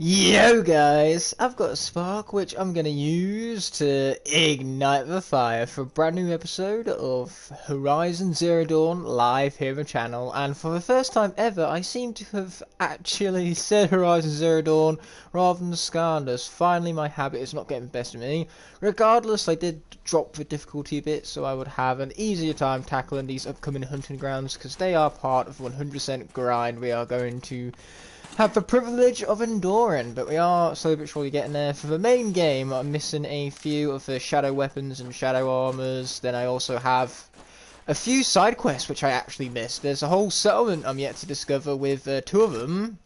Yo guys, I've got a spark which I'm gonna use to ignite the fire for a brand new episode of Horizon Zero Dawn live here on the channel, and for the first time ever I seem to have actually said Horizon Zero Dawn rather than Scarlett. Finally my habit is not getting the best of me. Regardless, I did drop the difficulty a bit so I would have an easier time tackling these upcoming hunting grounds because they are part of 100% grind we are going to have the privilege of enduring, but we are slowly but surely getting there. For the main game, I'm missing a few of the shadow weapons and shadow armors. Then I also have a few side quests which I actually missed. There's a whole settlement I'm yet to discover with two of them.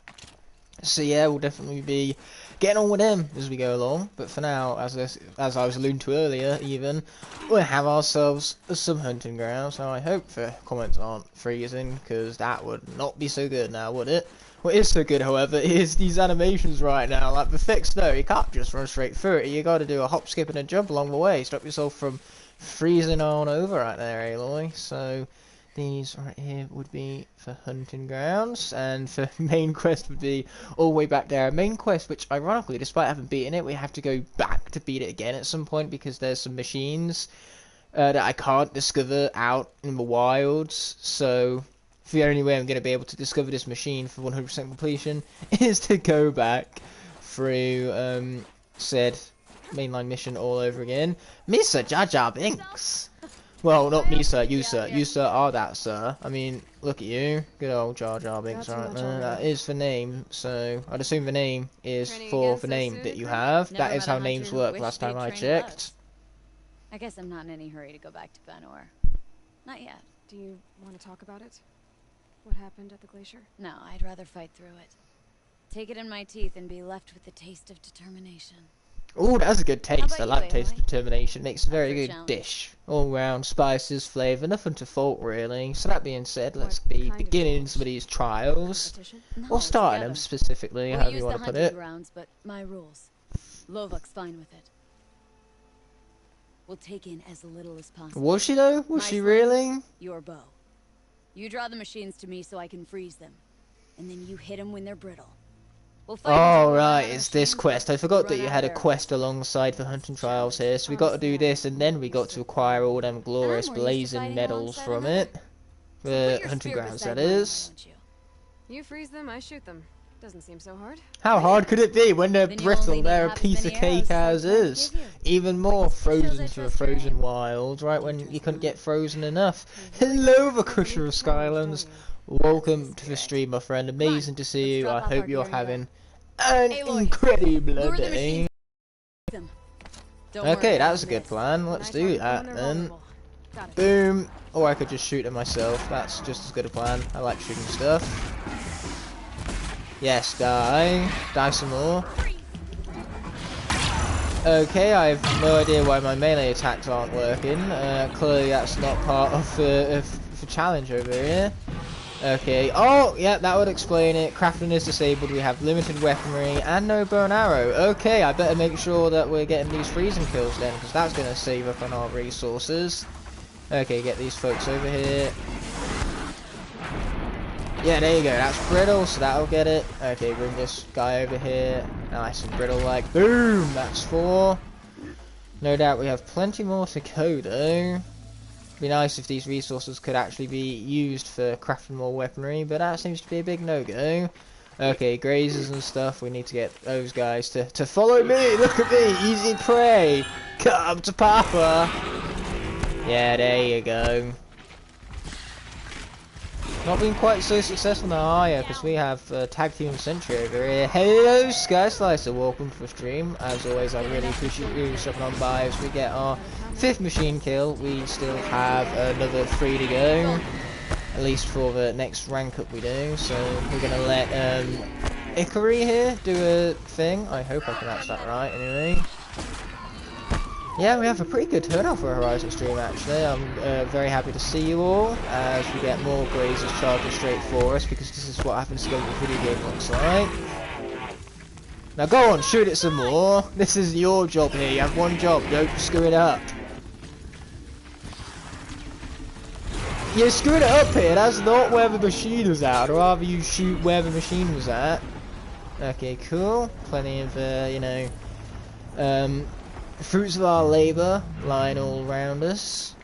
So yeah, we'll definitely be getting on with them as we go along. But for now, as I was alluding to earlier, even we'll have ourselves some hunting grounds. So I hope the comments aren't freezing, because that would not be so good now, would it? What is so good, however, is these animations right now. Like the thick snow, you can't just run straight through it. You got to do a hop, skip, and a jump along the way. Stop yourself from freezing on over right there, Aloy. So these right here would be for hunting grounds, and the main quest would be all the way back there. Main quest, which ironically, despite having beaten it, we have to go back to beat it again at some point because there's some machines that I can't discover out in the wilds. So the only way I'm going to be able to discover this machine for 100% completion is to go back through said mainline mission all over again. Mr. Jar Jar Binks! Well, not me, sir. You, sir. You, sir, are that, sir. I mean, look at you. Good old Jar Jar Binks right there. That is the name, so I'd assume the name is for the name that you have. That is how names work last time I checked. I guess I'm not in any hurry to go back to Banor. Not yet. Do you want to talk about it? What happened at the glacier? No, I'd rather fight through it. Take it in my teeth and be left with the taste of determination. Oh, that's a good taste. I like you, taste of Aloy? determination. Makes a very good challenge. dish. All round spices, flavour, nothing to fault really. So that being said, let's be kind of beginning some of these trials. Competition? No, Or starting together. them specifically, We'll however use you the want to put hunting it. grounds, but my rules. Lovok's fine with it. We'll take in as little as possible. Was she though? Was My she sling, really? Your bow. You draw the machines to me so I can freeze them. And then you hit them when they're brittle. We'll fight until Oh we run right, out of it's this machines, quest. I or forgot that run you out had a of quest alongside the hunting trials here, so we got to do this and then we got to acquire all them glorious I'm more used to blazing fighting medals alongside from another. it. So The put your hunting spear grounds, beside that mine, is. won't you? You freeze them, I shoot them. Doesn't seem so hard. How hard could it be when they're Then you brittle? only They're a have as piece of many arrows cake as as I can is. give you. Even more Shows frozen I to the trust your frozen aim. wilds, right when you couldn't get frozen enough. really Hello, the don't Crusher of challenge, don't Skylands. you? Welcome That's to the spirit. stream, my friend. Amazing to see let's you. drop I off our hope you're gear and go. having an Aloy, incredible lure the day. machines. Them. Don't Okay, worry, that was a I'll good miss. plan. When Let's I do target them that when they're then. vulnerable. Got it. Boom. Or I could just shoot it myself. That's just as good a plan. I like shooting stuff. Yes, die. Die some more. Okay, I have no idea why my melee attacks aren't working. Clearly that's not part of the challenge over here. Okay, oh, yeah, that would explain it. Crafting is disabled, we have limited weaponry and no bow and arrow. Okay, I better make sure that we're getting these freezing kills then, because that's going to save up on our resources. Okay, get these folks over here. Yeah, there you go, that's brittle, so that'll get it. Okay, bring this guy over here. Nice and brittle like, boom, that's 4. No doubt we have plenty more to go though. Be nice if these resources could actually be used for crafting more weaponry, but that seems to be a big no-go. Okay, grazers and stuff, we need to get those guys to follow me. Look at me, easy prey. Come to Papa. Yeah, there you go. Not been quite so successful now, are you? Because we have Tag Team Sentry over here. Hello, Sky Slicer. Welcome to the stream. As always, I really appreciate you stopping on by. As we get our 5th machine kill, we still have another 3 to go. At least for the next rank up we do. So we're going to let Ikari here do a thing. I hope I pronounced that right, anyway. Yeah, we have a pretty good turnout for a Horizon stream actually. I'm very happy to see you all as we get more grazers charging straight for us, because this is what happens to go with the video game looks like. Now go on, shoot it some more. This is your job here, you have one job, don't screw it up. You're screwing it up here, that's not where the machine was at. I'd rather you shoot where the machine was at. Okay, cool. Plenty of, you know, fruits of our labour lying all around us.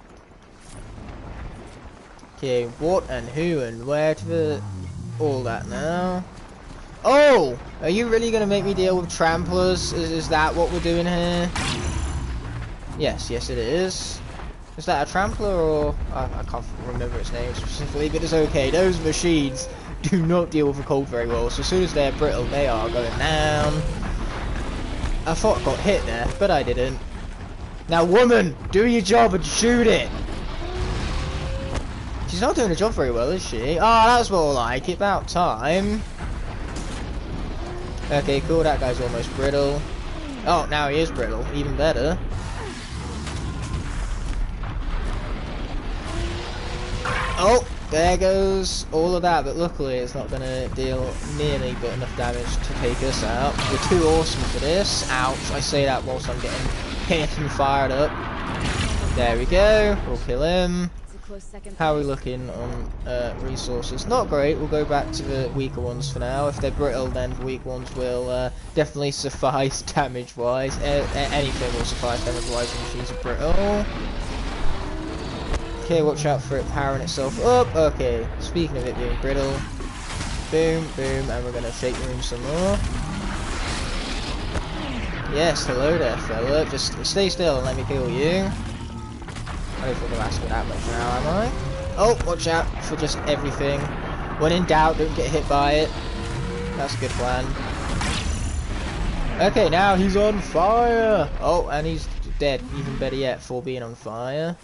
Okay, what and who and where to the... all that now. Oh! Are you really going to make me deal with tramplers? Is that what we're doing here? Yes, yes it is. Is that a trampler or... I can't remember its name specifically, but it's okay. Those machines do not deal with the cold very well, so as soon as they're brittle, they are going down. I thought I got hit there, but I didn't. Now, woman, do your job and shoot it! She's not doing her job very well, is she? Oh, that's more like it. About time. Okay, cool. That guy's almost brittle. Oh, now he is brittle. Even better. Oh, there goes all of that. But luckily, it's not going to deal nearly but enough damage to take us out. We're too awesome for this. Ouch. I say that whilst I'm getting hit and fired up. There we go. We'll kill him. How are we looking on resources? Not great. We'll go back to the weaker ones for now. If they're brittle, then the weak ones will definitely suffice damage-wise. Anything will suffice damage-wise when she's brittle. Okay, watch out for it powering itself up. Okay, speaking of it being brittle. Boom, boom, and we're going to shake the room some more. Yes, hello there, fella. Just stay still and let me kill you. I don't think I'll ask for that much now, am I? Oh, watch out for just everything. When in doubt, don't get hit by it. That's a good plan. Okay, now he's on fire! Oh, and he's dead. Even better yet, for being on fire.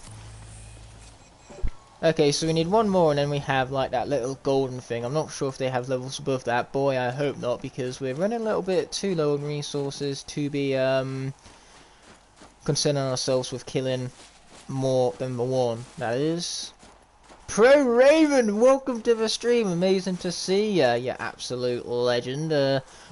Okay, so we need one more, and then we have, like, that little golden thing. I'm not sure if they have levels above that. Boy, I hope not, because we're running a little bit too low on resources to be, concerning ourselves with killing more than the one. That is Pro Raven, welcome to the stream. Amazing to see ya, you absolute legend.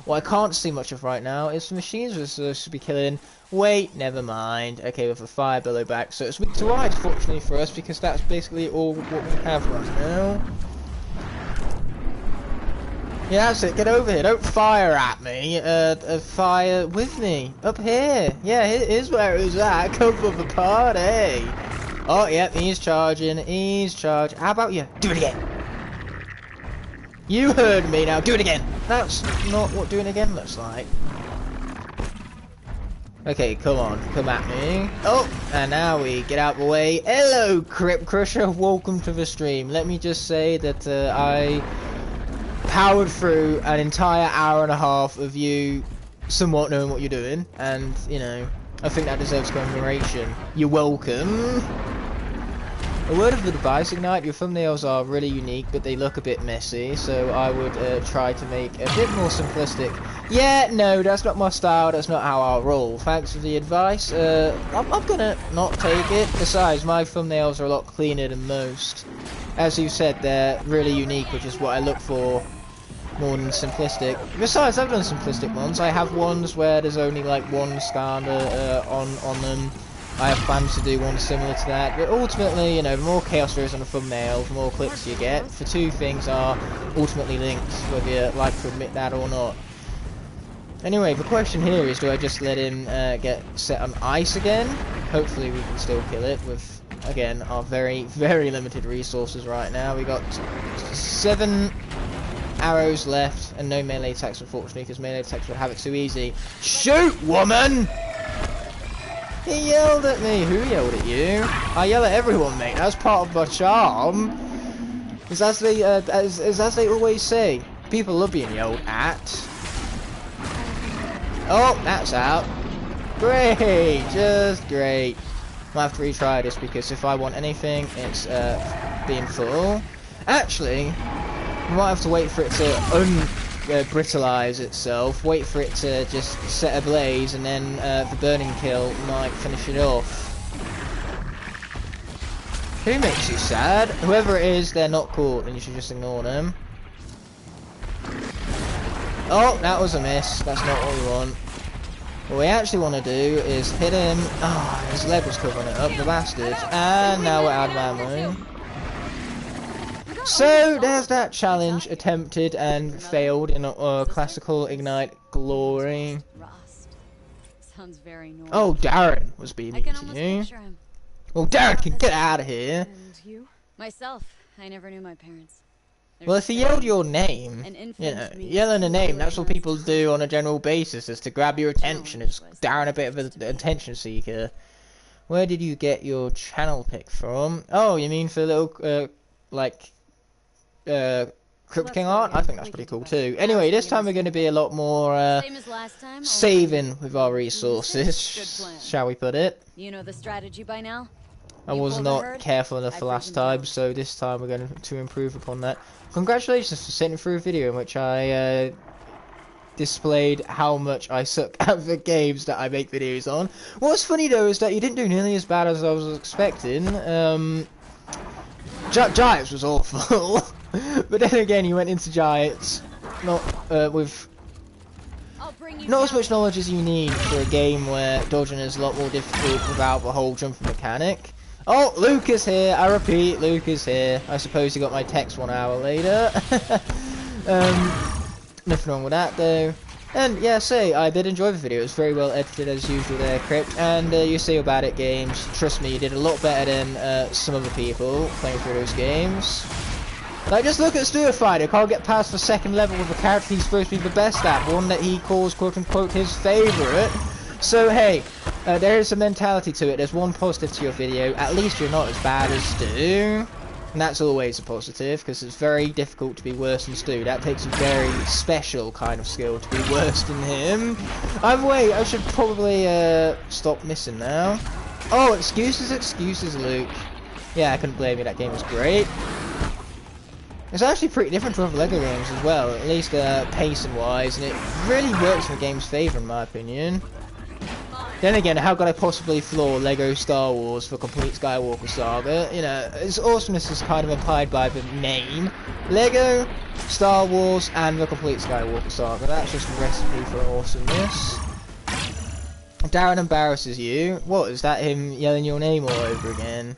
What I can't see much of right now is the machines we're supposed to be killing. Wait, never mind. Okay, with a fire below back, so it's weak to ice, fortunately for us, because that's basically all what we have right now. Yeah, that's it. Get over here. Don't fire at me. Fire with me. Up here. Yeah, here's where it was at. Come for the party. Oh, yep, he's charging. He's charged. How about you? Do it again. You heard me now. Do it again. That's not what doing again looks like. Okay, come on. Come at me. Oh, and now we get out of the way. Hello, Crypt Crusher. Welcome to the stream. Let me just say that I powered through an entire hour and a half of you somewhat knowing what you're doing, and you know, I think that deserves commemoration. You're welcome. A word of advice, Ignite, your thumbnails are really unique, but they look a bit messy, so I would try to make a bit more simplistic. Yeah, no, that's not my style, that's not how I'll roll. Thanks for the advice. I'm gonna not take it. Besides, my thumbnails are a lot cleaner than most. As you said, they're really unique, which is what I look for more than simplistic. Besides, I've done simplistic ones. I have ones where there's only like one scanner on them. I have plans to do one similar to that, but ultimately, you know, the more chaos there is on a thumbnail, the more clicks you get. The two things are ultimately linked, whether you like to admit that or not. Anyway, the question here is, do I just let him get set on ice again? Hopefully we can still kill it with, again, our very, very limited resources right now. We got 7 arrows left and no melee attacks, unfortunately, because melee attacks would have it too easy. Shoot, woman! He yelled at me. Who yelled at you? I yell at everyone, mate. That's part of my charm. It's as they always say. People love being yelled at. Oh, that's out. Great, just great. I'll have to retry this because if I want anything, it's being full. Actually, we might have to wait for it to brittleize itself, wait for it to just set ablaze, and then the burning kill might finish it off. Who makes you sad? Whoever it is, they're not cool, and you should just ignore them. Oh, that was a miss. That's not what we want. What we actually want to do is hit him. Oh, his leg was covering it up, the bastard. And now we're out of ammo. So there's that challenge attempted and failed in classical Ignite glory. Rust. Sounds very normal. Oh, Darren was being I mean can to almost you. picture him. Well, Darren can get out of here. And you? Myself, I never knew my parents. Well, if he yelled your name, yelling a name, that's what people do on a general basis, is to grab your attention. It's Darren a bit of an attention seeker. Where did you get your channel pick from? Oh, you mean for little, Crypt King art? I think that's pretty cool too. Anyway, this time we're going to be a lot more, saving with our resources, shall we put it? You know the strategy by now? I was not careful enough for last time, so this time we're going to improve upon that. Congratulations for sitting through a video in which I displayed how much I suck at the games that I make videos on. What's funny though is that you didn't do nearly as bad as I was expecting. Giants was awful, but then again you went into Giants not with not as much knowledge as you need for a game where dodging is a lot more difficult without the whole jumping mechanic. Oh, Luke is here. I repeat, Luke is here. I suppose he got my text 1 hour later. Nothing wrong with that though. And yeah, I did enjoy the video. It was very well edited as usual there, Crypt. And you say about it games. Trust me, you did a lot better than some other people playing through those games. Like, just look at Stuart Fighter. Can't get past the second level with a character he's supposed to be the best at. One that he calls, quote unquote, his favourite. So hey, there is a mentality to it. There's one positive to your video. At least you're not as bad as Stu. And that's always a positive, because it's very difficult to be worse than Stu. That takes a very special kind of skill to be worse than him. Either way, I should probably stop missing now. Oh, excuses, Luke. Yeah, I couldn't blame you. That game was great. It's actually pretty different from other LEGO games as well, at least pacing-wise, and it really works in the game's favour, in my opinion. Then again, how could I possibly flaw LEGO Star Wars for Complete Skywalker Saga? You know, its awesomeness is kind of implied by the name. LEGO, Star Wars, and the Complete Skywalker Saga. That's just a recipe for awesomeness. Darren embarrasses you. What, is that him yelling your name all over again?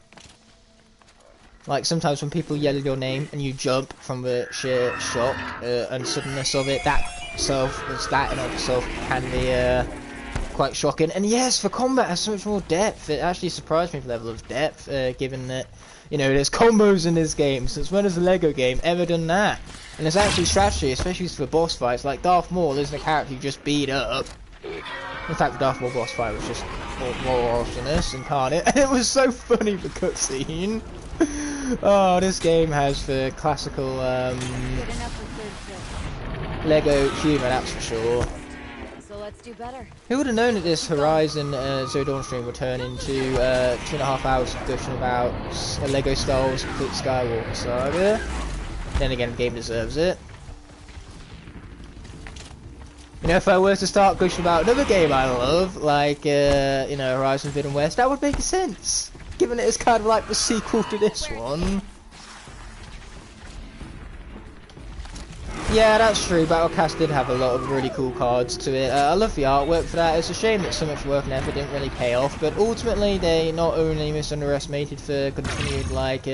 Like, sometimes when people yell your name and you jump from the sheer shock and suddenness of it, that in of itself can be quite shocking. And yes, the combat has so much more depth. It actually surprised me for the level of depth, given that, you know, there's combos in this game. Since when has a LEGO game ever done that? And there's actually strategy, especially for boss fights. Like, Darth Maul isn't a character you just beat up. In fact, the Darth Maul boss fight was just more awesomeness incarnate. And it was so funny, the cutscene. Oh, this game has the classical LEGO humour, that's for sure. So let's do better. Who would have known that this Horizon Zero Dawn stream would turn into 2.5 hours of gushing about a LEGO Star Wars Complete Skywalker Saga? Then again, the game deserves it. You know, if I were to start gushing about another game I love, like, you know, Horizon Forbidden West, that would make sense. Given it is kind of like the sequel to this one. Yeah, that's true. Battlecast did have a lot of really cool cards to it. I love the artwork for that. It's a shame that so much work and effort didn't really pay off, but ultimately they not only misunderestimated for continued, like,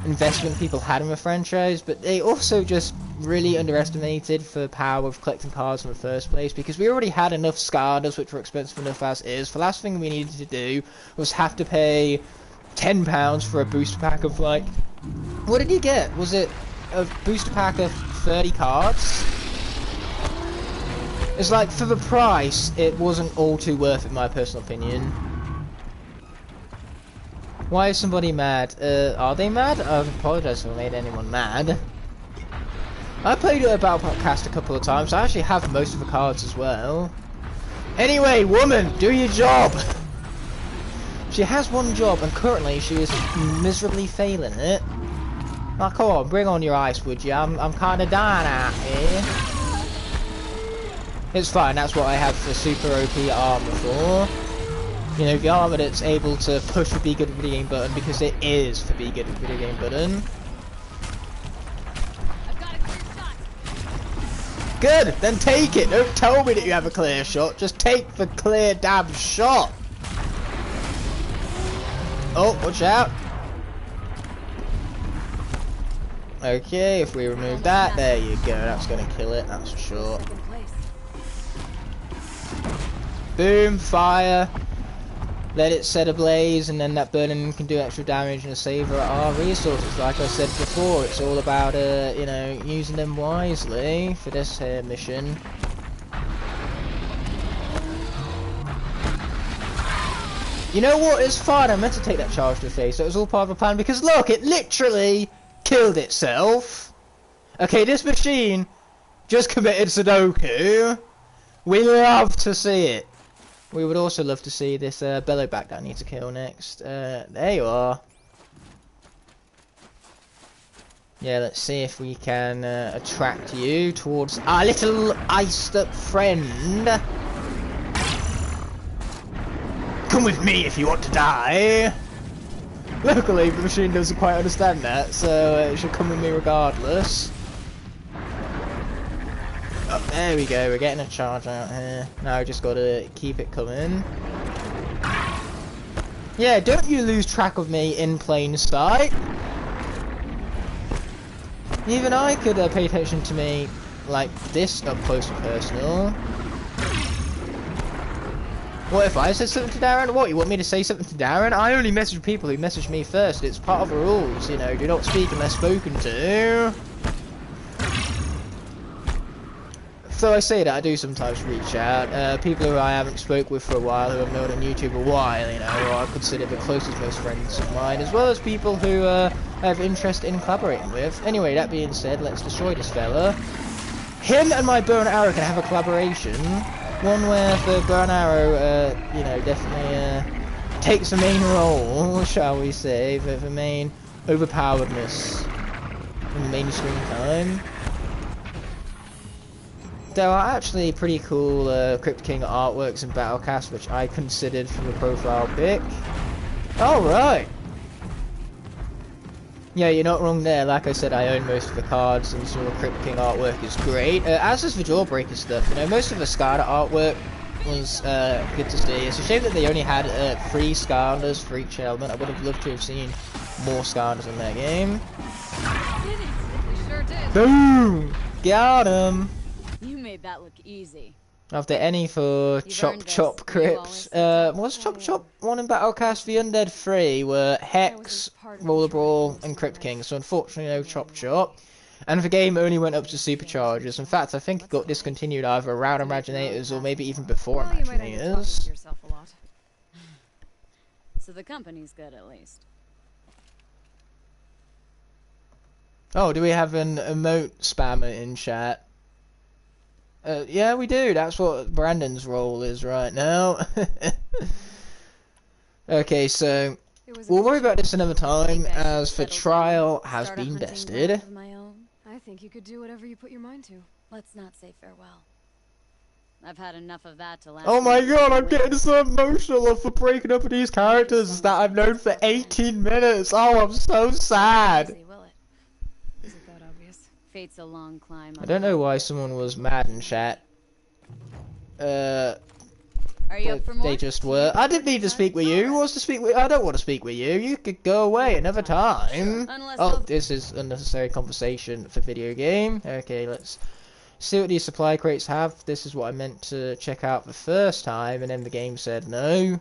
investment people had in the franchise, but they also just really underestimated the power of collecting cards in the first place, because we already had enough SCADAs which were expensive enough as is. The last thing we needed to do was have to pay £10 for a booster pack of, like, what did you get? Was it a booster pack of 30 cards? It's like, for the price, it wasn't all too worth it, in my personal opinion. Why is somebody mad? Are they mad? I apologise if I made anyone mad. I played Battlecast a couple of times. I actually have most of the cards as well. Anyway, woman, do your job! She has one job, and currently she is miserably failing it. Now, come on, bring on your ice, would you? I'm kind of dying out here. It's fine, that's what I have the super OP armor for. You know, the armor that's able to push the be good at video game button, because it is the be good at video game button. Good, then take it. Don't tell me that you have a clear shot. Just take the clear damn shot. Oh, watch out. Okay, if we remove that, there you go. That's gonna kill it, that's for sure. Second place. Boom, fire. Let it set ablaze, and then that burning can do extra damage and save our resources. Like I said before, it's all about, you know, using them wisely for this here mission. You know what? It's fine. I meant to take that charge to the face. So it was all part of a plan because look, it literally killed itself. Okay, this machine just committed Sudoku. We love to see it. We would also love to see this bellowback that I need to kill next. There you are. Yeah, let's see if we can attract you towards our little iced up friend. Come with me if you want to die. Luckily, the machine doesn't quite understand that, so it should come with me regardless. Oh, there we go, we're getting a charge out here. Now we just gotta keep it coming. Yeah, don't you lose track of me in plain sight. Even I could pay attention to me like this up close and personal. What if I said something to Darren? What, you want me to say something to Darren? I only message people who message me first. It's part of the rules, you know, do not speak unless spoken to. So I say that I do sometimes reach out. People who I haven't spoke with for a while, who I've known on YouTube a while, you know, who I consider the closest most friends of mine, as well as people who I have interest in collaborating with. Anyway, that being said, let's destroy this fella. Him and my bow and arrow can have a collaboration. One where the bow and arrow, you know, definitely takes a main role, shall we say, the main overpoweredness in the mainstream time. There are actually pretty cool Crypt King artworks in Battlecast, which I considered for the profile pic. Alright! Yeah, you're not wrong there. Like I said, I own most of the cards, and some of the Crypt King artwork is great. As is the Jawbreaker stuff. You know, most of the Scarlet artwork was good to see. It's a shame that they only had 3 Scarlers for each element. I would have loved to have seen more Scarlers in that game. Did it? We sure did. Boom! Got him! You made that look easy. After any for You've Chop earned this. Chop You Crypts. always Was Chop Chop one in Battlecast? The Undead 3 were Hex, Roller Brawl, and Crypt King, so unfortunately no Chop Chop. And the game only went up to Superchargers. In fact, I think it got discontinued either around Imaginators or maybe even before Well, you might end up talking to Imaginators. yourself a lot. So the company's good at least. Oh, do we have an emote spammer in chat? Yeah, we do. That's what Brandon's role is right now. Okay, so we'll worry about this another time, as the trial has Start a been hunting bested. ground of my own. I think you could do whatever you put your mind to. Let's not say farewell. I've had enough of that to last. Oh my me god, I'm away. getting so emotional for breaking up with these characters that I've known for 18 minutes. Oh, I'm so sad. Easy, will it? Isn't that obvious? Fate's a long climb. I don't know why someone was mad in chat. Are you up for more? They just were. I didn't need to speak with you. Who wants to speak with? I don't want to speak with you. You could go away another time. Unless Oh, of- this is unnecessary conversation for video game. Okay, let's see what these supply crates have. This is what I meant to check out the first time, and then the game said no.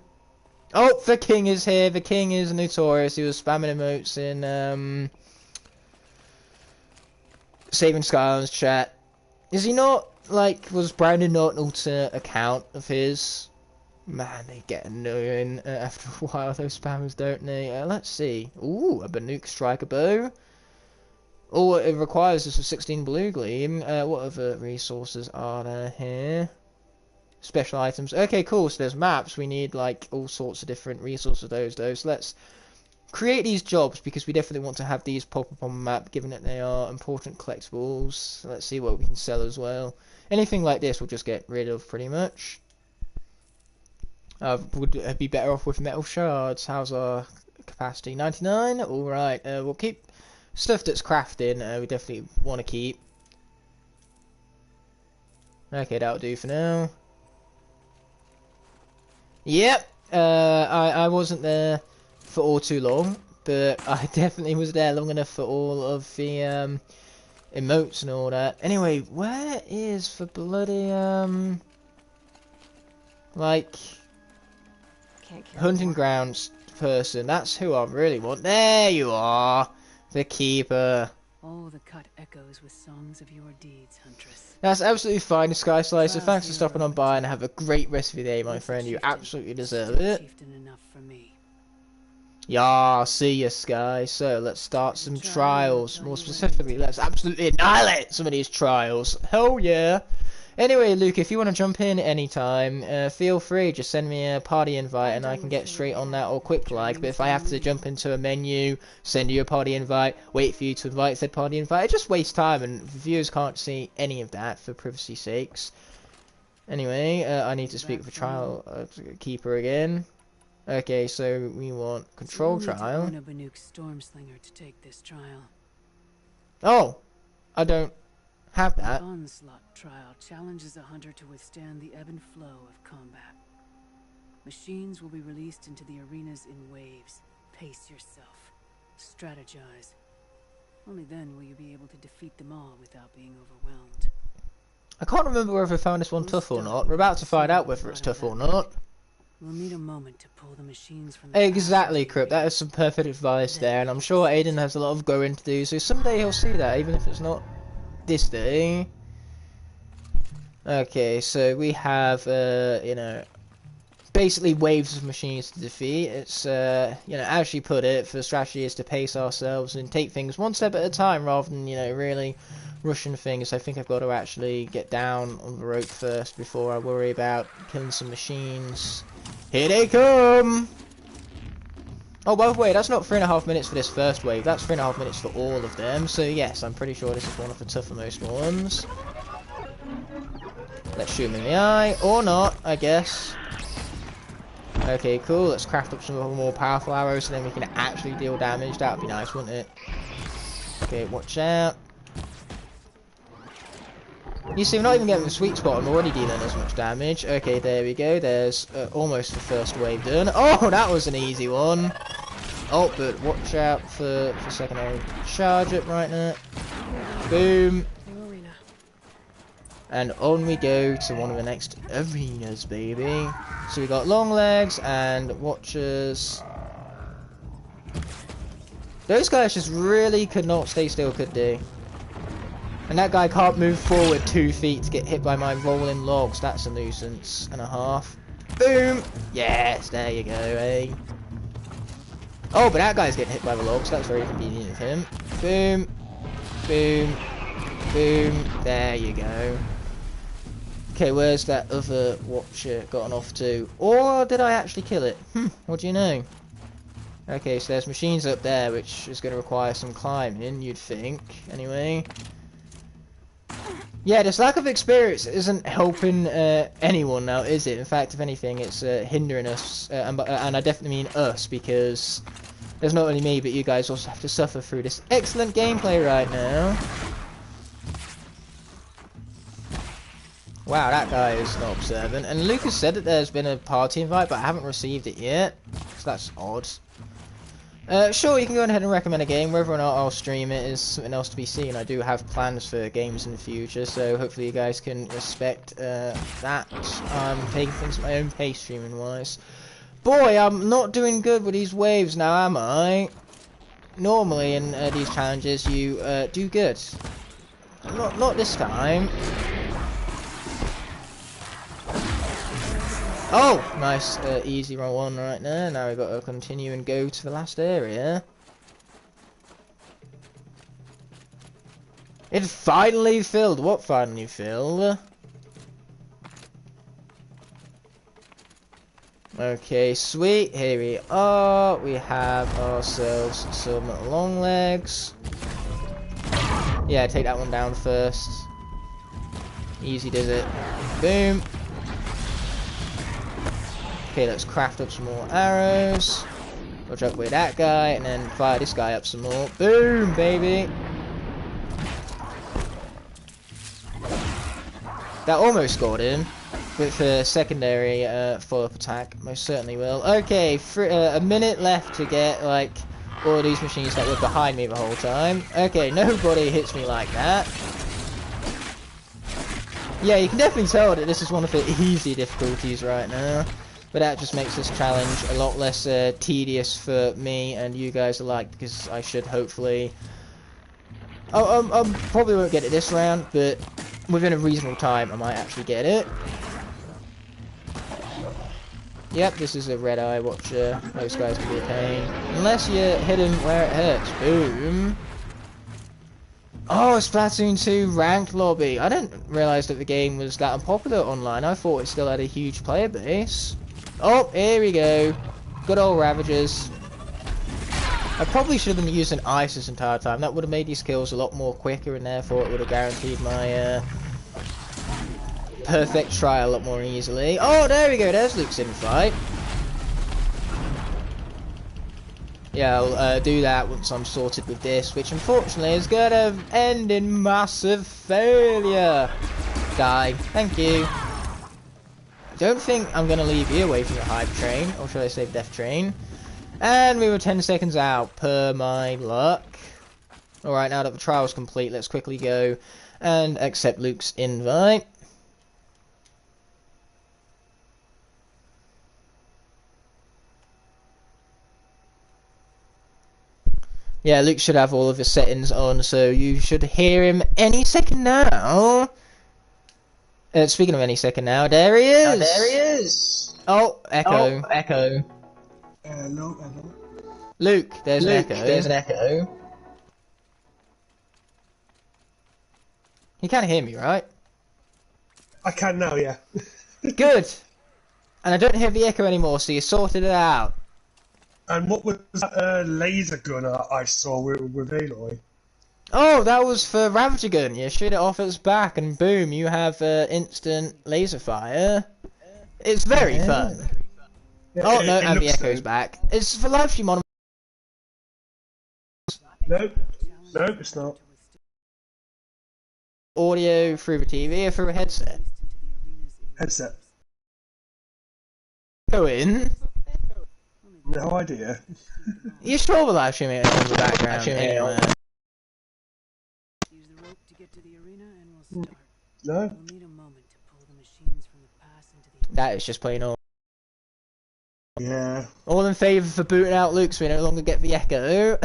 Oh, the king is here. The king is notorious. He was spamming emotes in Saving Skyland's chat. Is he not? Like, was Brandon not an alternate account of his? Man, they get annoying after a while, those spammers, don't they? Let's see. Ooh, a Banuk Striker Bow. All it requires is a 16 Blue Gleam. What other resources are there here? Special items. Okay, cool. So there's maps. We need, like, all sorts of different resources of those. Let's create these jobs, because we definitely want to have these pop up on the map, given that they are important collectibles. Let's see what we can sell as well. Anything like this we'll just get rid of, pretty much. Would be better off with metal shards. How's our capacity? 99? Alright, we'll keep stuff that's crafting, we definitely want to keep. Okay, that'll do for now. Yep, I wasn't there for all too long, but I definitely was there long enough for all of the emotes and all that. Anyway, where is the bloody like Can't carry hunting more. grounds person? That's who I really want. There you are, the keeper. Oh, the cut echoes with songs of your deeds, Huntress. That's absolutely fine, Sky Slicer. Trials Thanks for the stopping on irrelevant by and time. have a great rest of your day, my Once a friend. You chieftain, absolutely deserve still it. chieftain enough for me. Yeah, see ya, Sky. So let's start some Try, trials. I'll More tell you specifically, let's absolutely annihilate some of these trials. Hell yeah. Anyway, Luke, if you want to jump in anytime, feel free. Just send me a party invite and I can get straight on that or quick like. But if I have to jump into a menu, send you a party invite, wait for you to invite said party invite, it just wastes time and viewers can't see any of that for privacy's sakes. Anyway, I need to speak with the trial keeper again. Okay, so we want control trial. Own a Banuk Stormslinger to take this trial. Oh, I don't have The that. onslaught trial challenges a hunter to withstand the ebb and flow of combat. Machines will be released into the arenas in waves. Pace yourself. Strategize. Only then will you be able to defeat them all without being overwhelmed. I can't remember whether I found this one tough or not. We're about to find out whether it's tough or not. We'll need a moment to pull the machines from the Exactly, Crip. That is some perfect advice there, and I'm sure Aiden has a lot of growing to do, so someday he'll see that, even if it's not this day. Okay, so we have, you know, basically waves of machines to defeat. It's, you know, as you put it, the strategy is to pace ourselves and take things one step at a time rather than, you know, really rushing things. I think I've got to actually get down on the rope first before I worry about killing some machines. Here they come! Oh, by the way, that's not 3.5 minutes for this first wave. That's 3.5 minutes for all of them. So yes, I'm pretty sure this is one of the toughermost ones. Let's shoot him in the eye. Or not, I guess. Okay, cool. Let's craft up some more powerful arrows so then we can actually deal damage. That would be nice, wouldn't it? Okay, watch out. You see, I'm not even getting the sweet spot. I'm already dealing as much damage. Okay, there we go. There's almost the first wave done. Oh, that was an easy one. Oh, but watch out for secondary charge up right now. Boom. New arena. And on we go to one of the next arenas, baby. So we got long legs and watchers. Those guys just really could not stay still, could they? And that guy can't move forward 2 feet to get hit by my rolling logs. That's a nuisance and a half. Boom! Yes, there you go, eh? Oh, but that guy's getting hit by the logs. That's very convenient of him. Boom. Boom. Boom. There you go. Okay, where's that other watcher gotten off to? Or did I actually kill it? What do you know? Okay, so there's machines up there, which is going to require some climbing, you'd think. Anyway. Yeah, this lack of experience isn't helping anyone now, is it? In fact, if anything, it's hindering us, and I definitely mean us, because there's not only me, but you guys also have to suffer through this excellent gameplay right now. Wow, that guy is not observant. And Lucas said that there's been a party invite, but I haven't received it yet, so that's odd. Sure, you can go ahead and recommend a game. Whether or not I'll stream it is something else to be seen. I do have plans for games in the future, so hopefully you guys can respect that. I'm taking things at my own pace, streaming-wise. Boy, I'm not doing good with these waves now, am I? Normally in these challenges, you do good. Not this time. Oh, nice, easy run one right there. Now we've got to continue and go to the last area. It finally filled. What finally filled? Okay, sweet. Here we are. We have ourselves some long legs. Yeah, take that one down first. Easy does it. Boom. Okay, let's craft up some more arrows. Watch out with that guy, and then fire this guy up some more. Boom, baby! That almost scored him. With a secondary follow-up attack, most certainly will. Okay, a minute left to get, like, all these machines that were behind me the whole time. Okay, nobody hits me like that. Yeah, you can definitely tell that this is one of the easy difficulties right now. But that just makes this challenge a lot less tedious for me and you guys alike, because I should hopefully... I probably won't get it this round, but within a reasonable time I might actually get it. Yep, this is a red eye watcher. Most guys can be a pain. Unless you hit him where it hurts. Boom. Oh, Splatoon 2 ranked lobby. I didn't realise that the game was that unpopular online. I thought it still had a huge player base. Oh, here we go. Good old Ravagers. I probably should have been using ice this entire time. That would have made these kills a lot more quicker, and therefore it would have guaranteed my perfect try a lot more easily. Oh, there we go. There's Luke's invite. Yeah, I'll do that once I'm sorted with this, which unfortunately is going to end in massive failure. Die. Thank you. I don't think I'm going to leave you away from the hype train, or should I say death train. And we were 10 seconds out, per my luck. Alright, now that the trial's complete, let's quickly go and accept Luke's invite. Yeah, Luke should have all of his settings on, so you should hear him any second now. Speaking of any second now, there he is! There he is! Oh, echo. Oh, echo. Hello. Luke, there's an echo. There's an echo. You can't hear me, right? I can now, yeah. Good! And I don't hear the echo anymore, so you sorted it out. And what was that laser gun I saw with Aloy? Oh, that was for Ravager Gun. You shoot it off its back and boom, you have instant laser fire. It's very fun. Yeah, Oh, no, and the looks echo's back. It's for live stream on... Nope, it's not. Audio through the TV or through a headset? Headset. Go in. No idea. You sure the live stream in the background? Anyway. Use the rope to get to the arena and we'll start. No? We'll need a moment to pull the machines from the past into the That is just plain all. Yeah. All in favour for booting out Luke so we no longer get the echo.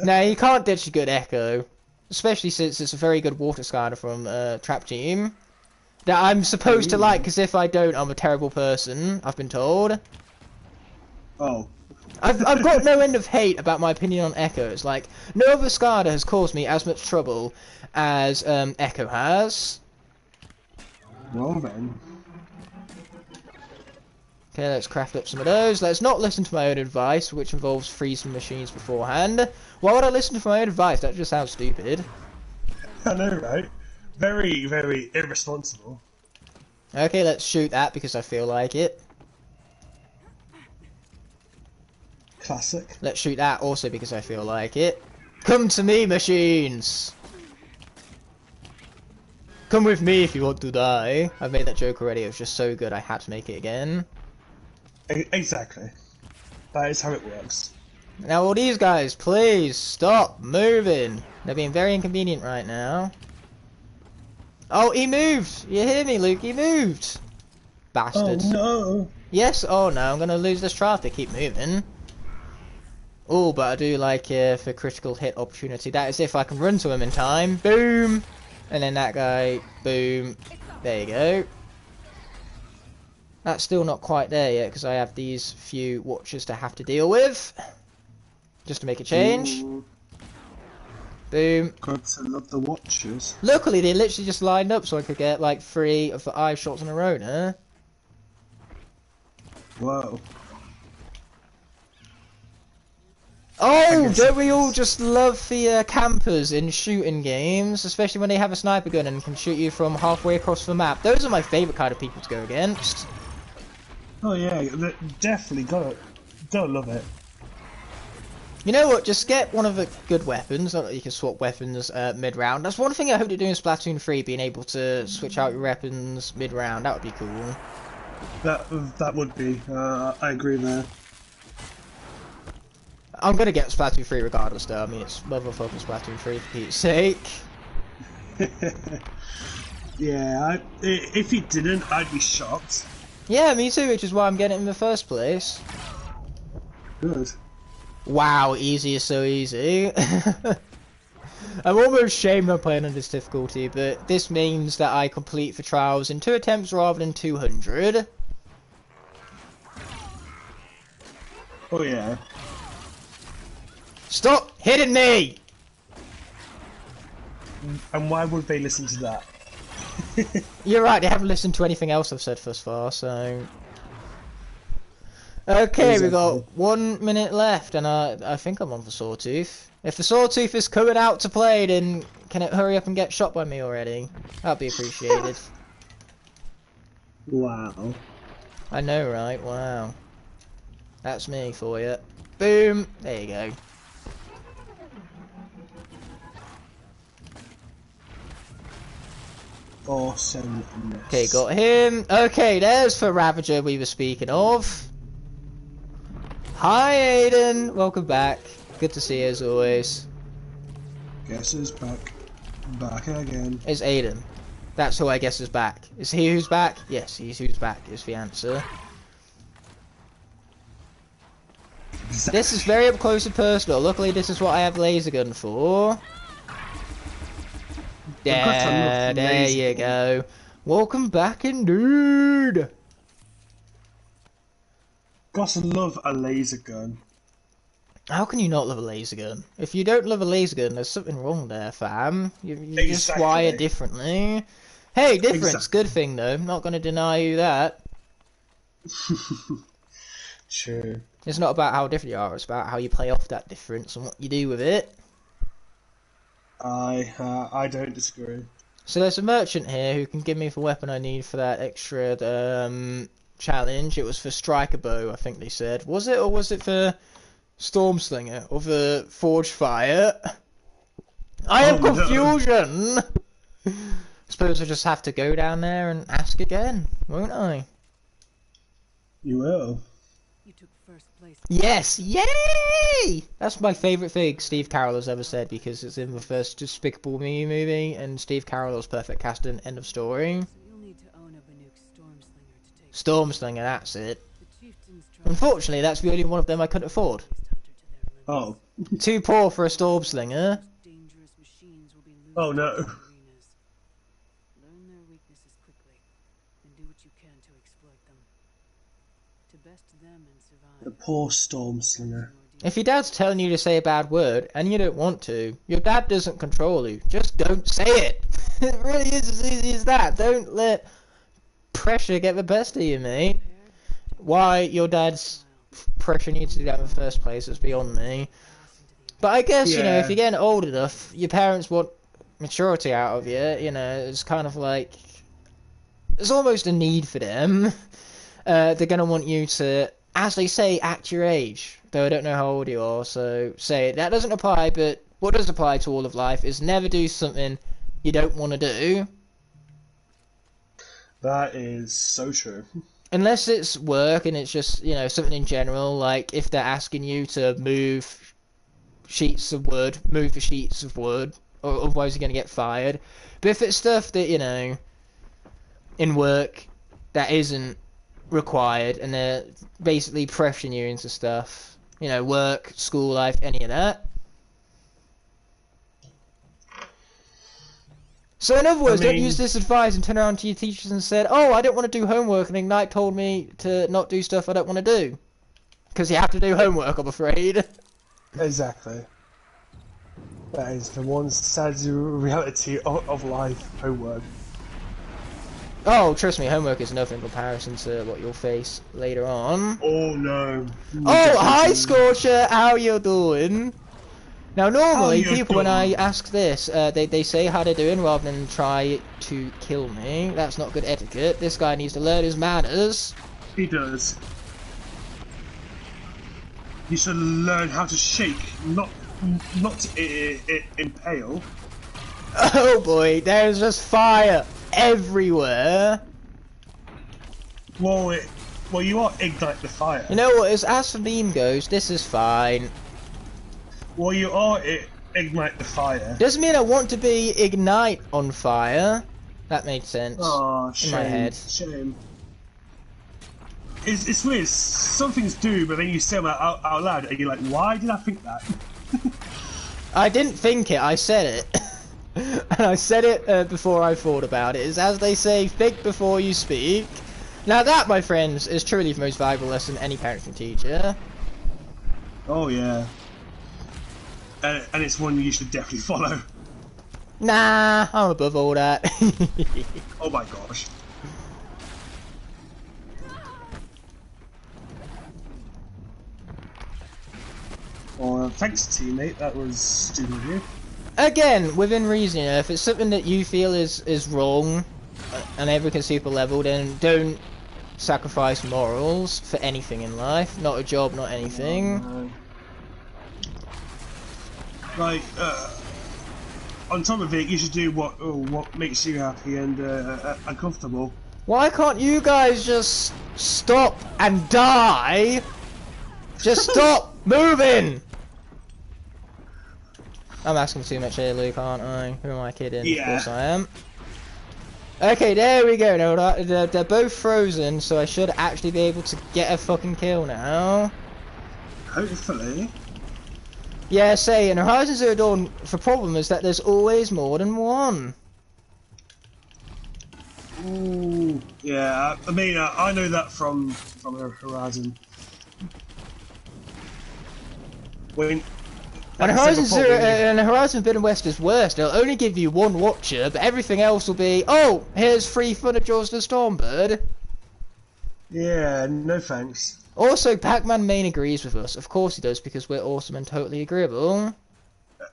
No, you can't ditch a good echo. Especially since it's a very good water slider from Trap Team. That I'm supposed to like, because if I don't, I'm a terrible person, I've been told. Oh. I've got no end of hate about my opinion on echoes. Like, no other SCADA has caused me as much trouble as Echo has. Well then. Okay, let's craft up some of those. Let's not listen to my own advice, which involves freezing machines beforehand. Why would I listen to my own advice? That just sounds stupid. I know, right? Very, very irresponsible. Okay, let's shoot that because I feel like it. Classic. Let's shoot that also because I feel like it. Come to me, machines! Come with me if you want to die. I've made that joke already, it was just so good I had to make it again. Exactly. That is how it works. Now all these guys, please stop moving. They're being very inconvenient right now. Oh, he moved! You hear me, Luke? He moved! Bastards. Oh no! Yes, oh no, I'm gonna lose this trial if they keep moving. Oh, but I do like for critical hit opportunity. That is if I can run to him in time. Boom! And then that guy, boom. There you go. That's still not quite there yet because I have these few watchers to have to deal with. Just to make a change. Ooh. Boom. God, I love the watchers. Luckily, they literally just lined up so I could get like 3 of the eye shots in a row, huh? Whoa. Oh, don't we all just love the campers in shooting games, especially when they have a sniper gun and can shoot you from halfway across the map. Those are my favourite kind of people to go against. Oh yeah, definitely gotta love it. You know what, just get one of the good weapons, not that you can swap weapons mid-round. That's one thing I hope to do in Splatoon 3, being able to switch out your weapons mid-round, that would be cool. That would be, I agree there. I'm gonna get Splatoon 3 regardless though, I mean it's motherfucking Splatoon 3 for Pete's sake. Yeah, if he didn't, I'd be shocked. Yeah, me too, which is why I'm getting it in the first place. Good. Wow, easy is so easy. I'm almost ashamed I'm playing on this difficulty, but this means that I complete the trials in 2 attempts rather than 200. Oh yeah. Stop hitting me! And why would they listen to that? You're right, they haven't listened to anything else I've said thus far, so... Okay, we got 1 minute left, and I think I'm on the Sawtooth. If the Sawtooth is coming out to play, then can it hurry up and get shot by me already? That'd be appreciated. Wow. I know, right? Wow. That's me for you. Boom! There you go. Awesomeness. Okay, got him. Okay, there's the Ravager we were speaking of. Hi, Aiden. Welcome back. Good to see you as always. Guess who's back? Back again. It's Aiden. That's who I guess is back. Is he who's back? Yes, he's who's back is the answer. Exactly. This is very up close and personal. Luckily, this is what I have laser gun for. Yeah, there you go. Welcome back, indeed. Gotta love a laser gun. How can you not love a laser gun? If you don't love a laser gun, there's something wrong there, fam. You're just Exactly. wired differently. Hey, difference, Exactly. good thing though. I'm not going to deny you that. True. It's not about how different you are, it's about how you play off that difference and what you do with it. I don't disagree. So there's a merchant here who can give me the weapon I need for that extra challenge. It was for Striker Bow, I think they said. Was it, or was it for Storm Slinger, or for Forge Fire? I have Oh, no. confusion! Suppose I just have to go down there and ask again, won't I? You will. You took first place. Yes! Yay! That's my favourite thing Steve Carell has ever said, because it's in the first Despicable Me movie, and Steve Carell was perfect casting, end of story. So you'll need to own a Banuk Stormslinger to take Storm Slinger, that's it. the chieftains tried Unfortunately, that's the only one of them I couldn't afford. to hunter to their limits. Oh. Too poor for a Storm Slinger. Dangerous machines will be loose Oh, in no. the arenas. Learn their weaknesses quickly, and do what you can to exploit them. To best them and The survive. poor Storm Slinger. If your dad's telling you to say a bad word, and you don't want to, your dad doesn't control you. Just don't say it. It really is as easy as that. Don't let pressure get the best of you, mate. Why your dad's pressuring you to do that in the first place is beyond me. But I guess, you know, if Yeah. you're getting old enough, your parents want maturity out of you, you know, it's kind of like, it's almost a need for them. They're going to want you to, as they say, act your age. Though I don't know how old you are, so say it. That doesn't apply, but what does apply to all of life is never do something you don't want to do. That is so true. Unless it's work and it's just, you know, something in general, like if they're asking you to move sheets of wood, move the sheets of wood, or otherwise you're going to get fired. But if it's stuff that, you know, in work that isn't required and they're basically pressuring you into stuff, you know, work, school life, any of that. So in other words, don't use this advice and turn around to your teachers and said, oh, I don't want to do homework and Ignite told me to not do stuff I don't want to do. Because you have to do homework, I'm afraid. Exactly. That is the one sad reality of life, homework. Oh, trust me, homework is nothing in comparison to what you'll face later on. Oh no. Oh, hi Scorcher, how you doing? Now normally How you people when I doing? ask this, they say how they're doing rather than try to kill me. That's not good etiquette. This guy needs to learn his manners. He does. You should learn how to shake, not impale. Oh boy, there's just fire everywhere. Well, you are Ignite the Fire. You know what, as the meme goes, this is fine. Well, you are Ignite the Fire. Doesn't mean I want to be Ignite on fire. That made sense Oh, in my head. shame. It's weird. Some things do, but then you say them out loud, and you're like, why did I think that? I didn't think it, I said it. And I said it before I thought about it. It's as they say, think before you speak. Now that, my friends, is truly the most valuable lesson any parent can teach you. Oh yeah. And it's one you should definitely follow. Nah, I'm above all that. Oh my gosh. Well, thanks, teammate. That was stupid of you. Again, within reason, you know, if it's something that you feel is wrong and everyone can super level, then don't sacrifice morals for anything in life. Not a job, not anything. Like, on top of it, you should do what makes you happy and comfortable. Why can't you guys just stop and die? Just stop moving! I'm asking too much here, Luke, aren't I? Who am I kidding? Yeah. Of course I am. Okay, there we go. No, they're both frozen, so I should actually be able to get a fucking kill now. Hopefully. Yeah, say, in Horizon Zero Dawn, the problem is that there's always more than one. Ooh. Yeah, I mean, I know that from Horizon. And Horizon Zero and Horizon Forbidden West is worse. They'll only give you one watcher, but everything else will be, oh, here's 3 Thunderjaws to Stormbird. Yeah, no thanks. Also, Pac-Man main agrees with us. Of course he does, because we're awesome and totally agreeable.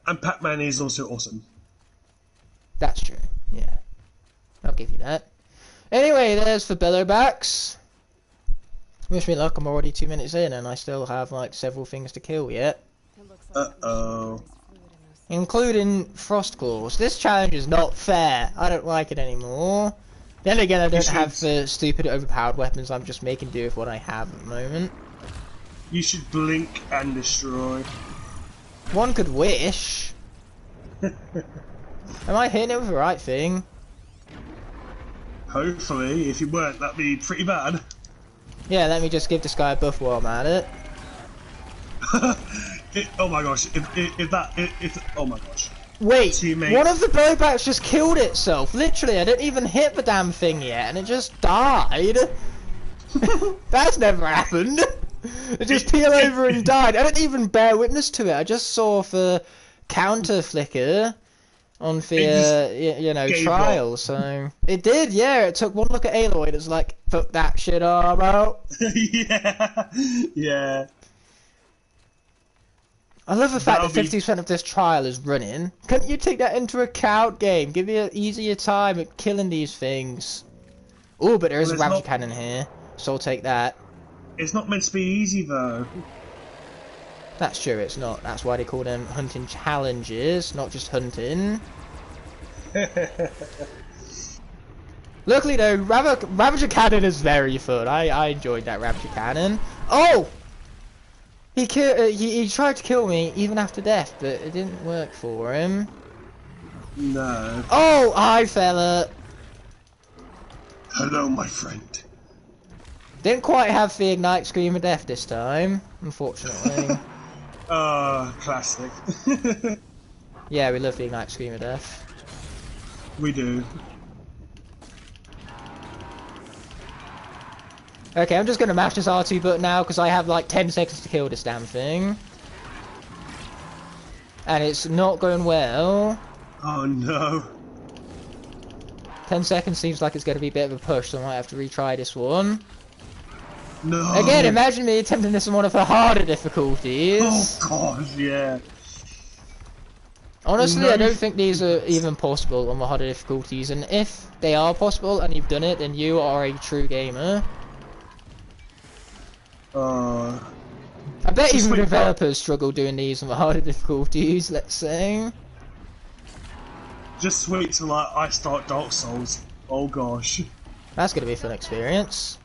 And Pac-Man is also awesome. That's true, yeah. I'll give you that. Anyway, there's for Bellowbacks. Wish me luck, I'm already 2 minutes in and I still have like several things to kill yet. Uh-oh. Including Frostclaws. This challenge is not fair. I don't like it anymore. Then again, I don't have the stupid overpowered weapons. I'm just making do with what I have at the moment. You should blink and destroy. One could wish. Am I hitting it with the right thing? Hopefully, if you weren't, that'd be pretty bad. Yeah, let me just give this guy a buff while I'm at it. Oh my gosh! Oh my gosh! Wait, Teammate. one of the blowbacks just killed itself. Literally, I didn't even hit the damn thing yet, and it just died. That's never happened. It just peeled over and died. I didn't even bear witness to it. I just saw the counter flicker on the you know, trial. So it did, yeah. It took one look at Aloy. It was like, fuck that shit, out. Yeah, yeah. I love the fact that 50% of this trial is running. Couldn't you take that into account, game? Give me an easier time at killing these things. Oh, but there is a Ravage Cannon here, so I'll take that. It's not meant to be easy, though. That's true, it's not. That's why they call them hunting challenges, not just hunting. Luckily, though, Ravager Cannon is very fun. I enjoyed that Ravager Cannon. Oh! He tried to kill me even after death, but it didn't work for him. No. Oh, hi fella. Hello, my friend. Didn't quite have the Ignite Scream of Death this time, unfortunately. Classic. Yeah, we love the Ignite Scream of Death. We do. Okay, I'm just gonna mash this R2 button now because I have like 10 seconds to kill this damn thing. And it's not going well. Oh no. 10 seconds seems like it's gonna be a bit of a push, so I might have to retry this one. No. Again, imagine me attempting this on one of the harder difficulties. Oh god, yeah. Honestly, No. I don't think these are even possible on the harder difficulties, and if they are possible and you've done it, then you are a true gamer. I bet even developers struggle doing these on the harder difficulties, let's say. Just wait till I start Dark Souls. Oh gosh. That's gonna be a fun experience.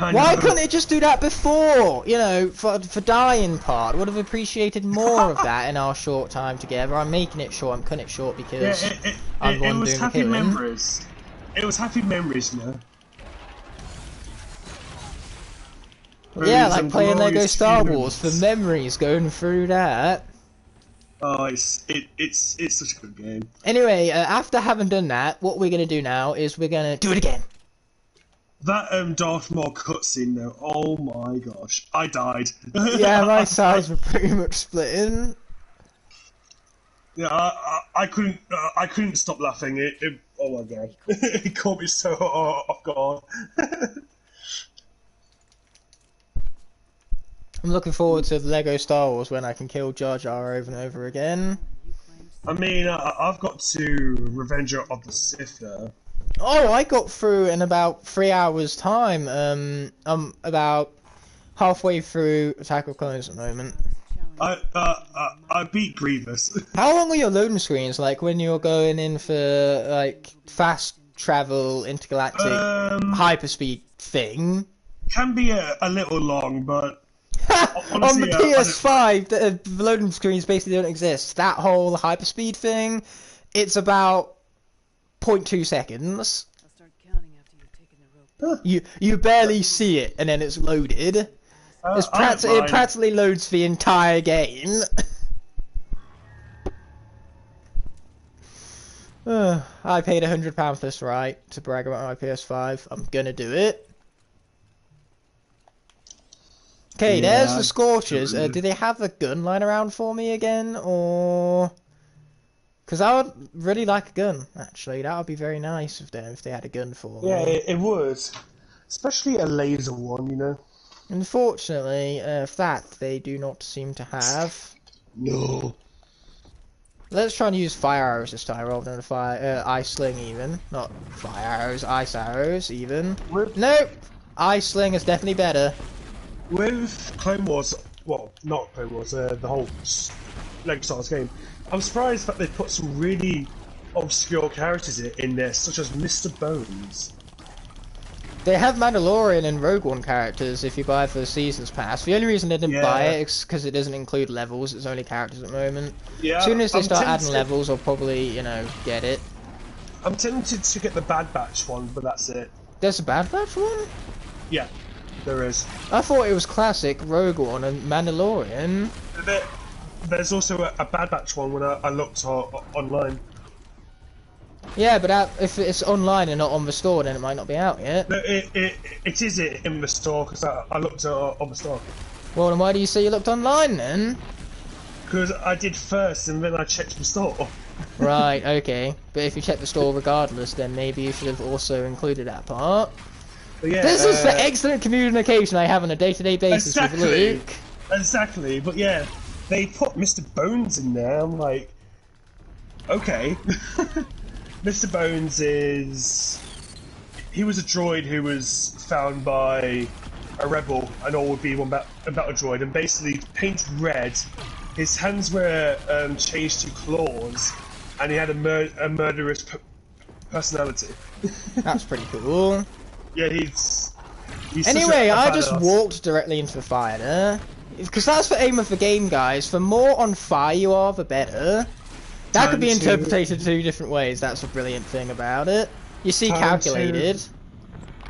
I Why know. couldn't it just do that before? You know, for dying part. Would have appreciated more of that in our short time together. I'm making it short. I'm cutting it short because Yeah, I'm the it one was doing the happy killing. memories. It was happy memories, you know. Yeah, Those like playing Lego glorious Star few Wars for moments. memories, going through that. Oh, it's such a good game. Anyway, after having done that, what we're gonna do now is we're gonna do it again. That Darth Maul cutscene though, oh my gosh, I died. Yeah, my sides were pretty much splitting. Yeah, I couldn't stop laughing. Oh my god, it caught me so off guard. I'm looking forward to the Lego Star Wars when I can kill Jar Jar over and over again. I mean, I've got to Revenge of the Sith now. Oh, I got through in about 3 hours time. I'm about halfway through Attack of Clones at the moment. I beat Grievous. How long are your loading screens, like when you're going in for like fast travel intergalactic hyperspeed thing? Can be a little long, but On the honestly, PS5, the loading screens basically don't exist. That whole hyperspeed thing, it's about 0.2 seconds. I'll start counting after you've taken the rope. You barely see it, and then it's loaded. It practically loads the entire game. I paid £100 for this right to brag about my PS5. I'm gonna do it. Okay, Yeah, there's the Scorchers. Do they have a gun lying around for me again, or? Because I would really like a gun. Actually, that would be very nice of them if they had a gun for me. Yeah, it would, especially a laser one, you know. Unfortunately, that they do not seem to have. No. Let's try and use fire arrows this time rather than ice sling even. Not fire arrows, ice arrows even. Nope! Ice sling is definitely better. With Clone Wars, well, not Clone Wars, the whole Lego Star Wars game, I'm surprised that they put some really obscure characters in there, such as Mr. Bones. They have Mandalorian and Rogue One characters if you buy for the Seasons Pass. The only reason I didn't buy it is because it doesn't include levels, it's only characters at the moment. Yeah, As soon as they I'm start adding tempted- levels, I'll probably, you know, get it. I'm tempted to get the Bad Batch one, but that's it. There's a Bad Batch one? Yeah, there is. I thought it was classic Rogue One and Mandalorian. There's also a Bad Batch one when I looked online. Yeah, but if it's online and not on the store, then it might not be out yet. No, it is in the store, because I looked on the store. Well, then why do you say you looked online then? Because I did first, and then I checked the store. Right, okay. But if you check the store regardless, then maybe you should have also included that part. But yeah, This is the excellent communication I have on a day-to-day basis with Luke. Exactly, but yeah, they put Mr. Bones in there, I'm like, okay. Mr. Bones he was a droid who was found by a rebel, and all would be one about a droid, and basically painted red, his hands were changed to claws, and he had a murderous personality. That's pretty cool. Yeah, he's anyway, I just badass. walked directly into the fire there. Because that's the aim of the game, guys. The more on fire you are, the better. That could be interpreted 2 different ways. That's a brilliant thing about it. You see calculated.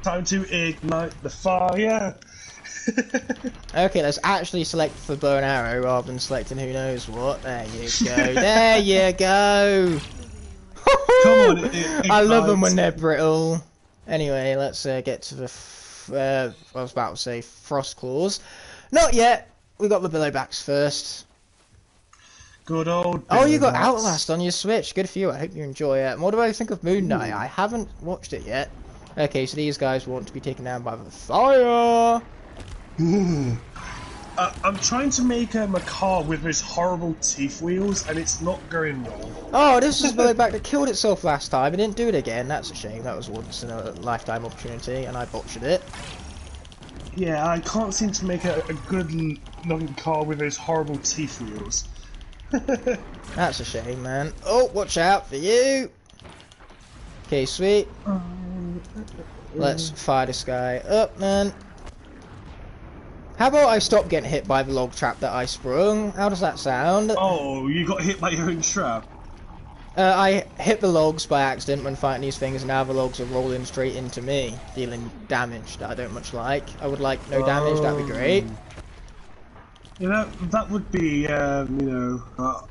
Time to ignite the fire. Okay, let's actually select the bow and arrow rather than selecting who knows what. There you go. There you go. Come on, I love them when they're brittle. Anyway, let's get to the I was about to say frost claws. Not yet. We got the billowbacks first. Good old. Oh, you got Billowbacks. Outlast on your Switch. Good for you. I hope you enjoy it. And what do I think of Moon Knight? I haven't watched it yet. Okay, so these guys want to be taken down by the fire. I'm trying to make a car with those horrible teeth wheels, and it's not going well. Oh, this is the billowback that killed itself last time. It didn't do it again. That's a shame. That was once in a lifetime opportunity, and I botched it. Yeah, I can't seem to make a good looking car with those horrible teeth wheels. That's a shame, man. Oh, watch out for you. Okay, sweet. Let's fire this guy up, man. How about I stop getting hit by the log trap that I sprung? How does that sound? Oh, you got hit by your own trap. I hit the logs by accident when fighting these things, and now the logs are rolling straight into me, dealing damage that I don't much like. I would like no damage, that'd be great. You know, that would be,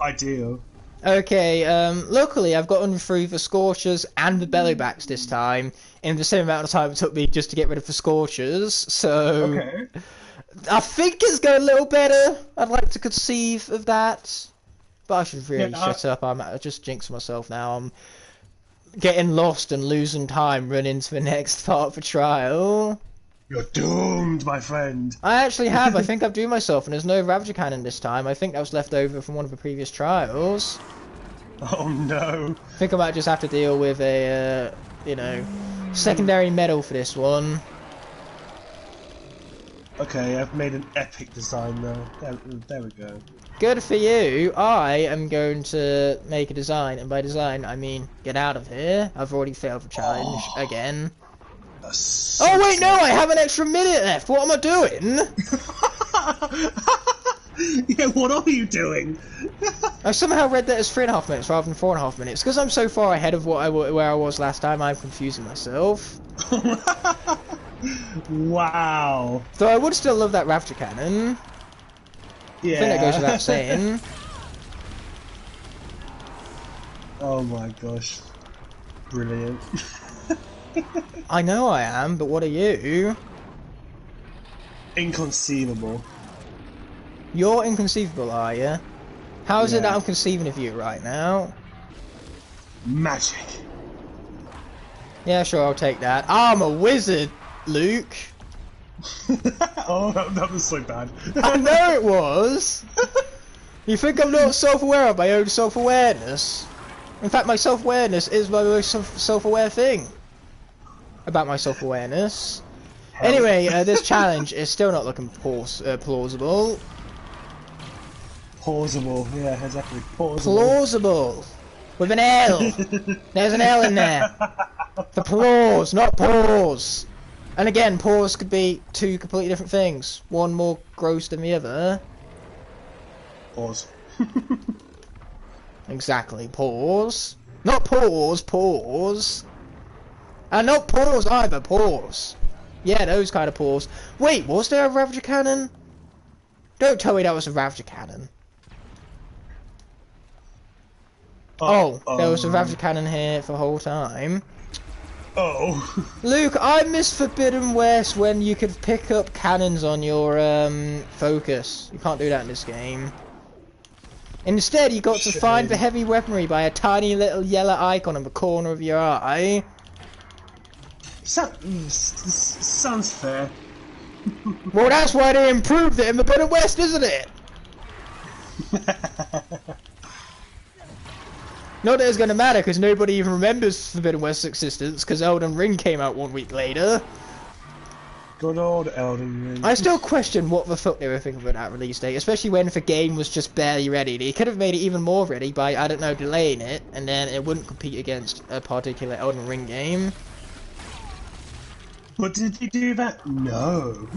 ideal. Okay, luckily I've gotten through the Scorchers and the Bellybacks this time, in the same amount of time it took me just to get rid of the Scorchers, so... Okay. I think it's going a little better. I'd like to conceive of that. But I should really shut up. I just jinxed myself now. I'm getting lost and losing time running to the next part of the trial. You're doomed, my friend. I actually have. I think I've doomed myself, and there's no Ravager Cannon this time. I think that was left over from one of the previous trials. Oh no. I think I might just have to deal with a, secondary medal for this one. Okay, I've made an epic design now. There we go. Good for you. I am going to make a design, and by design I mean get out of here. I've already failed the challenge again. So Oh wait, no, I have an extra minute left. What am I doing? Yeah, what are you doing? I somehow read that as 3.5 minutes rather than 4.5 minutes. Because I'm so far ahead of where I was last time, I'm confusing myself. Wow. Though I would still love that Ravager Cannon. Yeah. I think that goes without saying. Oh my gosh. Brilliant. I know I am, but what are you? Inconceivable. You're inconceivable, are you? How is it that Yeah. I'm conceiving of you right now? Magic. Yeah, sure, I'll take that. I'm a wizard, Luke. Oh, that was so bad. I know it was. You think I'm not self-aware of my own self-awareness? In fact, my self-awareness is my most self-aware thing about my self-awareness. Anyway, this challenge is still not looking plausible. Plausible, yeah, exactly. Plausible. Plausible. With an L. There's an L in there. For plause, not pause. And again, pause could be two completely different things. One more gross than the other. Pause. Exactly, pause. Not pause, pause. And not pause either, pause. Yeah, those kind of pause. Wait, was there a Ravager Cannon? Don't tell me that was a Ravager Cannon. Oh, there was a Ravager Cannon here for the whole time. Oh. Luke, I miss Forbidden West when you could pick up cannons on your focus. You can't do that in this game. Instead, you got to find the heavy weaponry by a tiny little yellow icon in the corner of your eye. Sounds fair. Well, that's why they improved it in Forbidden West, isn't it? Not that it's going to matter, because nobody even remembers Forbidden West's existence, because Elden Ring came out 1 week later. Good old Elden Ring. I still question what the fuck they were thinking about that release date, especially when the game was just barely ready. They could have made it even more ready by, I don't know, delaying it, and then it wouldn't compete against a particular Elden Ring game. But did they do that? No.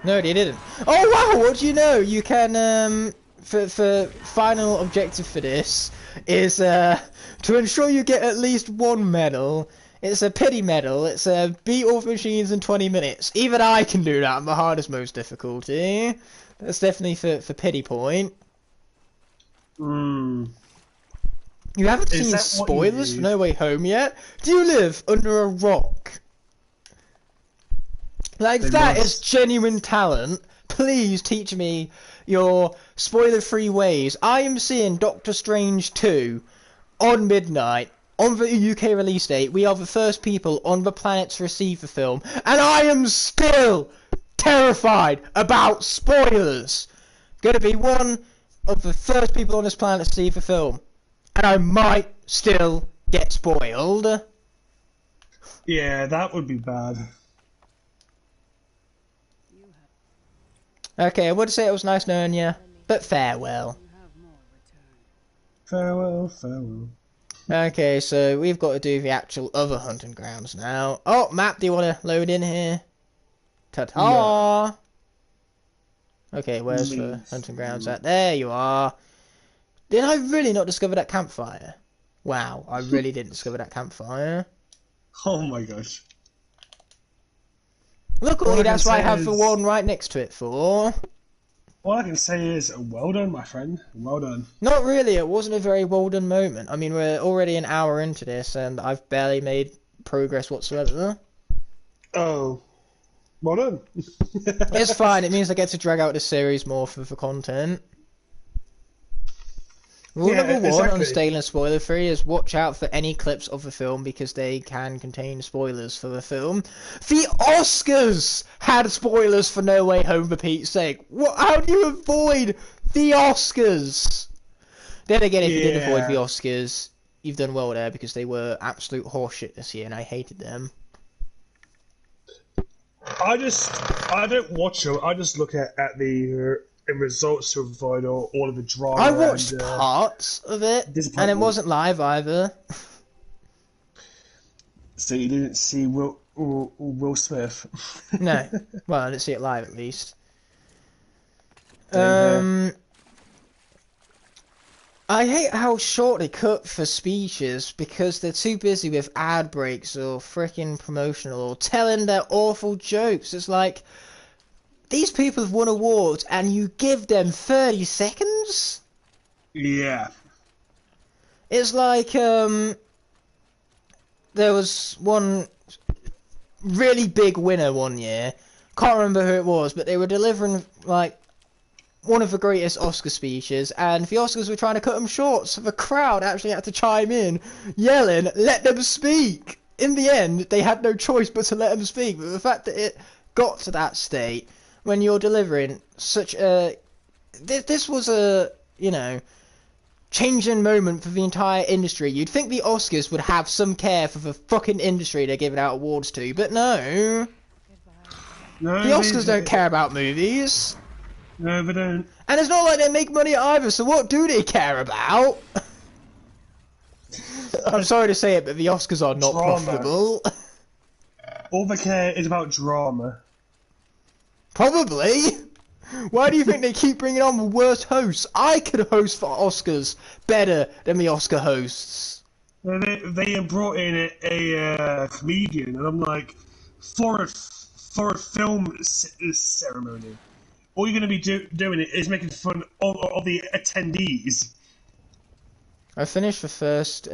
No, they didn't. Oh wow, what do you know? You can, for final objective for this is to ensure you get at least one medal. It's a pity medal. It's beat all the machines in 20 minutes. Even I can do that on the hardest most difficulty. That's definitely for pity point. Hmm. You haven't Is seen that what you spoilers for need? No Way Home yet? Do you live under a rock? Like, They that is must. genuine talent. Please teach me your spoiler-free ways. I am seeing Doctor Strange 2 on midnight, on the UK release date. We are the first people on the planet to receive the film, and I am still terrified about spoilers. Gonna be one of the first people on this planet to see the film, and I might still get spoiled. Yeah, that would be bad. Okay, I would say it was nice knowing you, but farewell. Farewell, farewell. Okay, so we've got to do the actual other hunting grounds now. Oh, map, do you want to load in here? Ta-ta! Okay, where's the hunting grounds at? There you are. Did I really not discover that campfire? Wow, I really didn't discover that campfire. Oh my gosh. Luckily, that's what I have the one right next to it for. All I can say is, well done, my friend. Well done. Not really, it wasn't a very well done moment. I mean, we're already an hour into this, and I've barely made progress whatsoever. Oh. Well done. It's fine, it means I get to drag out this series more for the content. Rule number one on staying and spoiler free is watch out for any clips of the film because they can contain spoilers for the film. The Oscars had spoilers for No Way Home, for Pete's sake. How do you avoid the Oscars? Then again, if you did avoid the Oscars, you've done well there because they were absolute horseshit this year and I hated them. I don't watch them. I just look at the results to avoid all of the drama. I watched parts of it, and it wasn't live either. So you didn't see Will Smith? No, well, I didn't see it live at least. I hate how short they cut for speeches because they're too busy with ad breaks or freaking promotional or telling their awful jokes. It's like, these people have won awards and you give them 30 seconds? Yeah. It's like, there was one really big winner one year. Can't remember who it was, but they were delivering, like, one of the greatest Oscar speeches, and the Oscars were trying to cut them short, so the crowd actually had to chime in, yelling, let them speak! In the end, they had no choice but to let them speak, but the fact that it got to that state, when you're delivering such a... This was a, you know, changing moment for the entire industry. You'd think the Oscars would have some care for the fucking industry they're giving out awards to, but no. The Oscars don't care about movies. No, they don't. And it's not like they make money either, so what do they care about? I'm sorry to say it, but the Oscars are not profitable. All they care is about drama. Probably. Why do you think they keep bringing on the worst hosts? I could host for Oscars better than the Oscar hosts. They brought in a comedian, and I'm like, for a film ceremony, all you're going to be doing is making fun of the attendees. I finished the first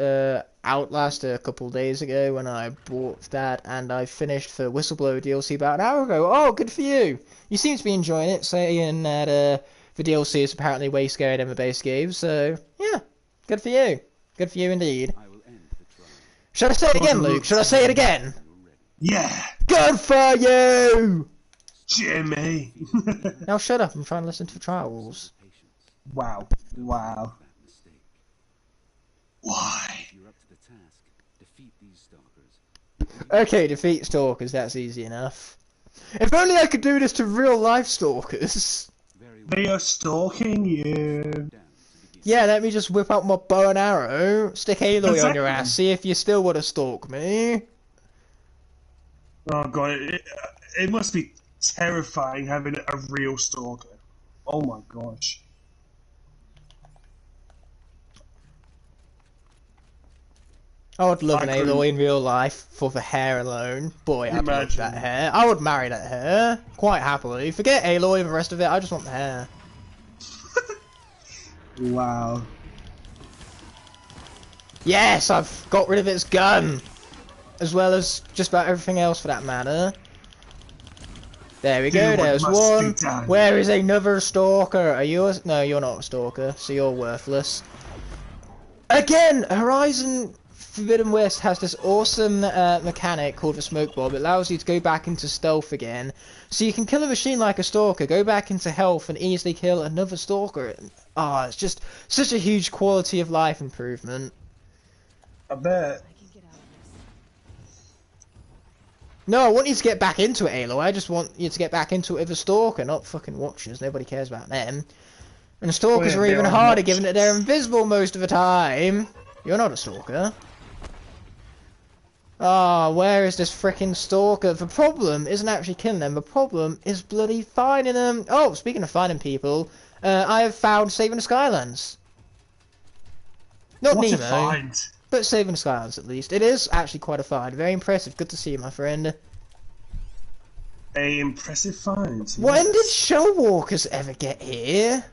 Outlast a couple days ago when I bought that, and I finished the Whistleblower DLC about an hour ago. Oh, good for you! You seem to be enjoying it, saying that the DLC is apparently way scarier than the base game, so yeah, good for you. Good for you indeed. Should I say it again, Luke? Should I say it again? Yeah! Good for you! Jimmy! Now shut up, I'm trying to listen to the trials. Wow. Wow. Why? Okay, defeat Stalkers, that's easy enough. If only I could do this to real life Stalkers. They are stalking you. Yeah, let me just whip out my bow and arrow, stick Aloy on your ass, see if you still want to stalk me. Oh god, it must be terrifying having a real stalker. Oh my gosh. I would love an Aloy in real life for the hair alone. Boy, I'd love that hair. I would marry that hair, quite happily. Forget Aloy and the rest of it, I just want the hair. Wow. Yes, I've got rid of its gun! As well as just about everything else for that matter. There we go, there's one. Where is another stalker? Are you a... No, you're not a stalker, so you're worthless. Again, Horizon Forbidden West has this awesome mechanic called the smoke bomb. It allows you to go back into stealth again. So you can kill a machine like a stalker, go back into health and easily kill another stalker. Ah, it's just such a huge quality of life improvement. I bet. No, I want you to get back into it, Aloy. I just want you to get back into it with a stalker, not fucking watchers. Nobody cares about them. And stalkers are even harder given that they're invisible most of the time. You're not a stalker. Ah, where is this frickin' stalker? The problem isn't actually killing them. The problem is bloody finding them. Oh, speaking of finding people, I have found Saving the Skylands. Not What a Nemo, find! but Saving the Skylands at least. It is actually quite a find. Very impressive. Good to see you, my friend. A impressive find. When did Yes. show walkers ever get here?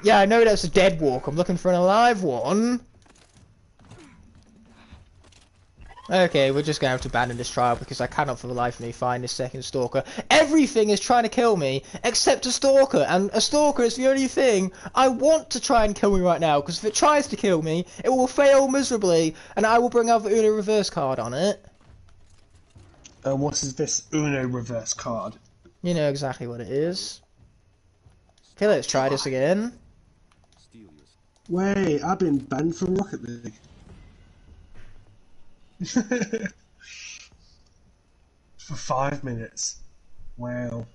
Yeah, I know that's a dead walk. I'm looking for an alive one. Okay, we're just gonna have to abandon this trial because I cannot for the life of me find this second stalker. Everything is trying to kill me except a stalker, and a stalker is the only thing I want to try and kill me right now, because if it tries to kill me, it will fail miserably, and I will bring out the Uno reverse card on it. What is this Uno reverse card? You know exactly what it is. Okay, let's try this again. Wait, I've been banned from Rocket League. For 5 minutes. Wow.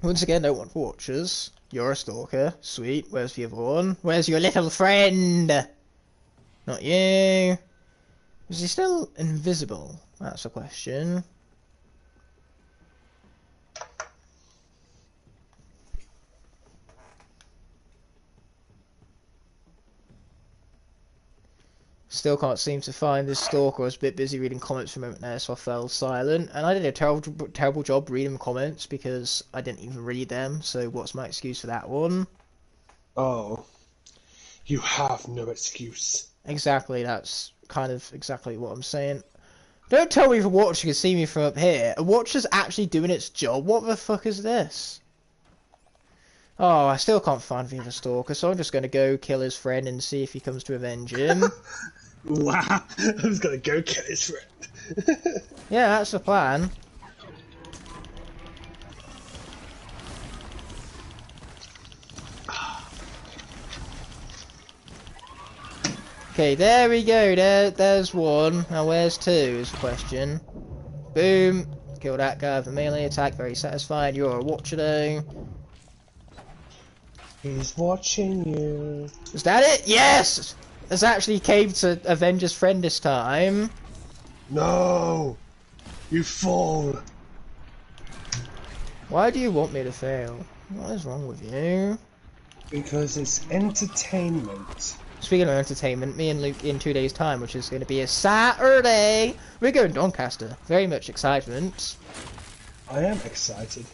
Once again, don't want watchers. You're a stalker. Sweet. Where's the other one? Where's your little friend? Not you. Is he still invisible? That's a question. Still can't seem to find this stalker. I was a bit busy reading comments for a moment there, so I fell silent. And I did a terrible job reading the comments because I didn't even read them. So what's my excuse for that one? Oh. You have no excuse. Exactly, that's kind of exactly what I'm saying. Don't tell me the watcher can see me from up here. A watcher's actually doing its job. What the fuck is this? Oh, I still can't find the other stalker, so I'm just going to go kill his friend and see if he comes to avenge him. Wow, I was gonna go kill his friend. Yeah, that's the plan. Okay, there we go. There's one. Now where's two is the question. Boom. Kill that guy with a melee attack. Very satisfied. You're a watcher though. He's watching you. Is that it? Yes! It's actually came to avenge his friend this time. No! You fool! Why do you want me to fail? What is wrong with you? Because it's entertainment. Speaking of entertainment, me and Luke in 2 days' time, which is going to be a Saturday, we're going to Doncaster. Very much excitement. I am excited.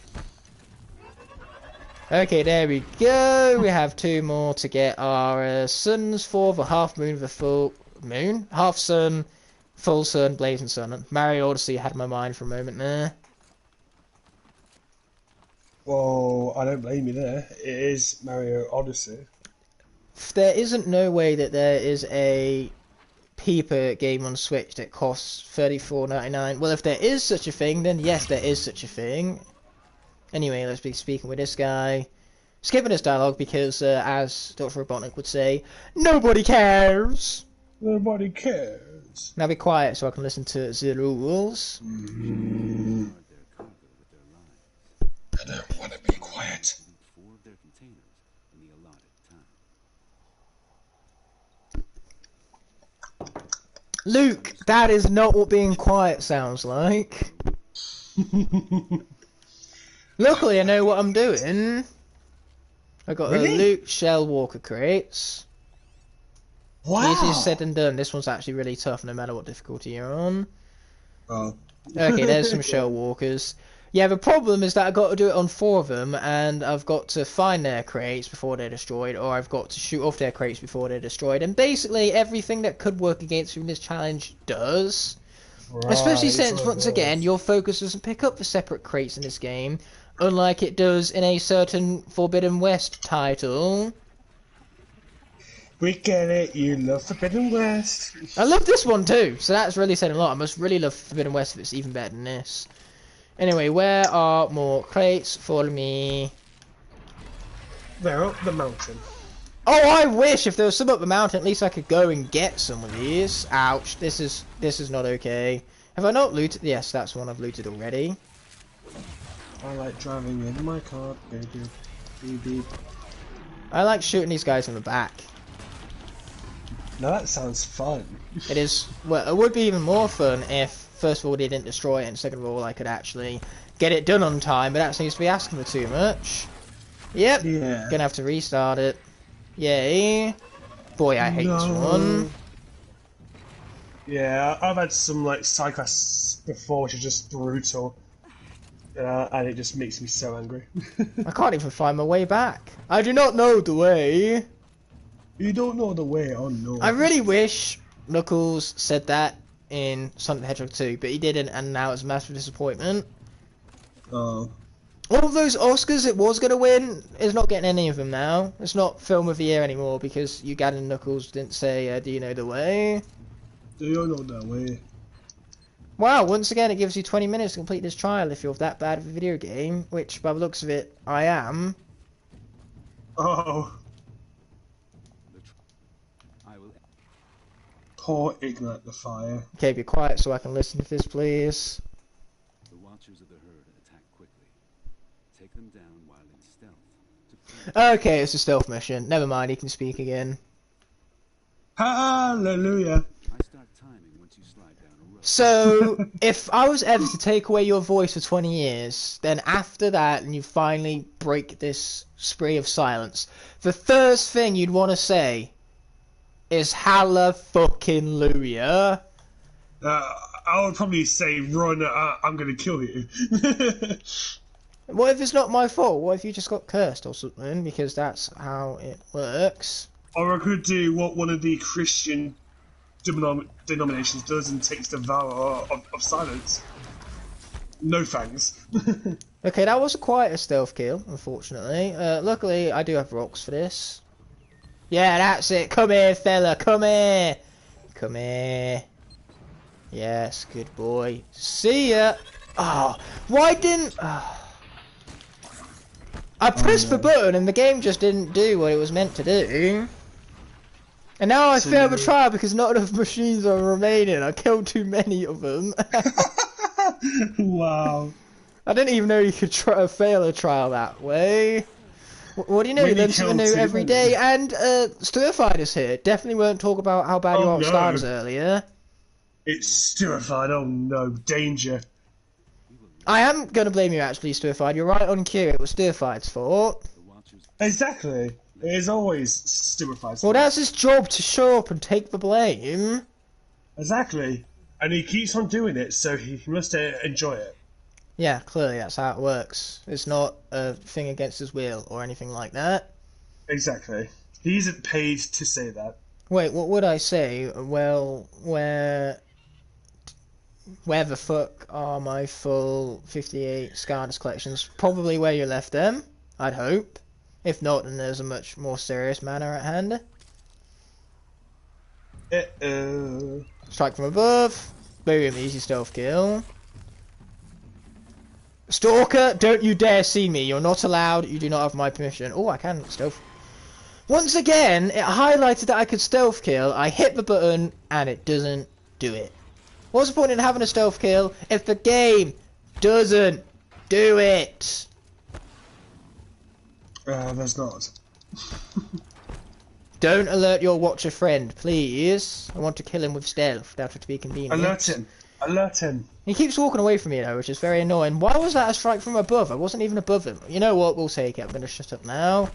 Okay, there we go. We have two more to get our suns for the half moon of the full moon. Half sun, full sun, blazing sun. Mario Odyssey had my mind for a moment there. Well, I don't blame you there. It is Mario Odyssey. There isn't no way that there is a Peeper game on Switch that costs $34.99. Well, if there is such a thing, then yes, there is such a thing. Anyway, let's be speaking with this guy. Skipping this dialogue because, as Dr. Robotnik would say, nobody cares! Nobody cares. Now be quiet so I can listen to the rules. I don't want to be quiet. Luke, that is not what being quiet sounds like. Luckily, I know what I'm doing. I got a Luke Shell Walker crates. Wow. Easier said than done. This one's actually really tough, no matter what difficulty you're on. Oh. Okay, there's some Shell Walkers. Yeah, the problem is that I've got to do it on 4 of them, and I've got to find their crates before they're destroyed, or I've got to shoot off their crates before they're destroyed. And basically, everything that could work against you in this challenge does. Right, Especially since, once again, your focus doesn't pick up the separate crates in this game, unlike it does in a certain Forbidden West title. We get it, you love Forbidden West. I love this one too, so that's really saying a lot. I must really love Forbidden West if it's even better than this. Anyway, where are more crates? Follow me. They're up the mountain. Oh, I wish if there was some up the mountain, at least I could go and get some of these. Ouch, this is not okay. Have I not looted? Yes, that's one I've looted already. I like driving in my car. Beep, beep, beep. I like shooting these guys in the back. Now that sounds fun. It is. Well, it would be even more fun if, first of all, they didn't destroy it, and second of all, I could actually get it done on time. But that seems to be asking for too much. Yep. Yeah. Gonna have to restart it. Yay. Boy, I hate this No. one. Yeah, I've had some like side quests before which are just brutal, and it just makes me so angry. I can't even find my way back. I do not know the way. You don't know the way, oh no. I really wish Knuckles said that in Sonic the Hedgehog 2, but he didn't, and now it's a massive disappointment. Oh. All of those Oscars it was going to win is not getting any of them now. It's not Film of the Year anymore because Ugandan Knuckles didn't say, do you know the way? Do you know the way? Wow, once again it gives you 20 minutes to complete this trial if you're that bad of a video game, which by the looks of it, I am. Oh. Poor Igknightthefire. Okay, be quiet so I can listen to this, please. The Watchers of the Herd attack quickly. Take them down while in stealth. Okay, it's a stealth mission. Never mind, he can speak again. Hallelujah. I start timing once you slide down a road. So, if I was ever to take away your voice for 20 years, then after that, and you finally break this spree of silence, the first thing you'd want to say is hallelujah. I would probably say, run, I'm gonna kill you. What if it's not my fault? What if you just got cursed or something? Because that's how it works. Or I could do what one of the Christian denominations does and takes the vow of silence. No thanks. Okay, that wasn't quite a stealth kill, unfortunately. Luckily, I do have rocks for this. Yeah, that's it. Come here, fella. Come here. Come here. Yes, good boy. See ya. Oh, why didn't... Oh. I pressed the button and the game just didn't do what it was meant to do. And now I failed the trial because not enough machines are remaining. I killed too many of them. Wow. I didn't even know you could fail a trial that way. What do you know? You learn something new every day. And Stirfied is here. Definitely won't talk about how bad you are at Stalkers earlier. It's Stirfied, oh no, danger. I am going to blame you actually, Stirfied. You're right on cue. It was Stirfied's fault. Exactly. It is always Stirfied's Well, fault. that's his job to show up and take the blame. Exactly. And he keeps on doing it, so he must enjoy it. Yeah, clearly that's how it works. It's not a thing against his will or anything like that. Exactly. He isn't paid to say that. Wait, what would I say? Well, where the fuck are my full 58 Scarnus collections? Probably where you left them, I'd hope. If not, then there's a much more serious matter at hand. Strike from above. Boom, easy stealth kill. Stalker, don't you dare see me. You're not allowed. You do not have my permission. Oh, I can stealth. Once again, it highlighted that I could stealth kill. I hit the button, and it doesn't do it. What's the point in having a stealth kill if the game doesn't do it? There's not. Don't alert your watcher friend, please. I want to kill him with stealth. That would be convenient. Alert him. Alert him. He keeps walking away from me though, which is very annoying. Why was that a strike from above? I wasn't even above him. You know what? We'll take it. I'm going to shut up now.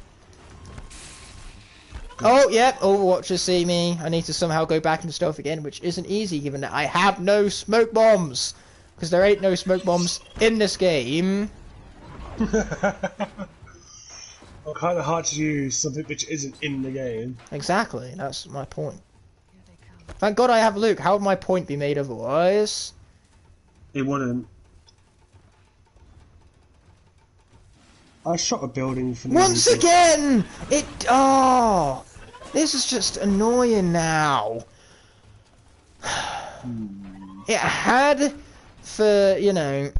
Oh, yep. Overwatchers see me. I need to somehow go back into stealth again, which isn't easy given that I have no smoke bombs. Because there ain't no smoke bombs in this game. Well, kind of hard to use something which isn't in the game. Exactly. That's my point. Thank God I have Luke. How would my point be made otherwise? It wouldn't. I shot a building for no Once reason. again! It... Oh! This is just annoying now. It had for, you know...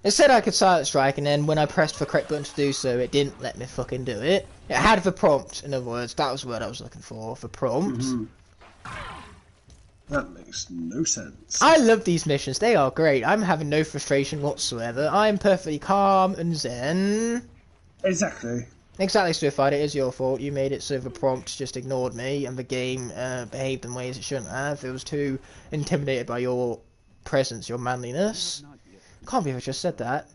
It said I could silent strike, and then when I pressed the correct button to do so, it didn't let me fucking do it. It had the prompt, in other words. That was the word I was looking for prompt. That makes no sense. I love these missions. They are great. I'm having no frustration whatsoever. I'm perfectly calm and zen. Exactly. Exactly, Stupefied, it is your fault. You made it so the prompt just ignored me and the game behaved in ways it shouldn't have. It was too intimidated by your presence, your manliness. Can't believe I just said that.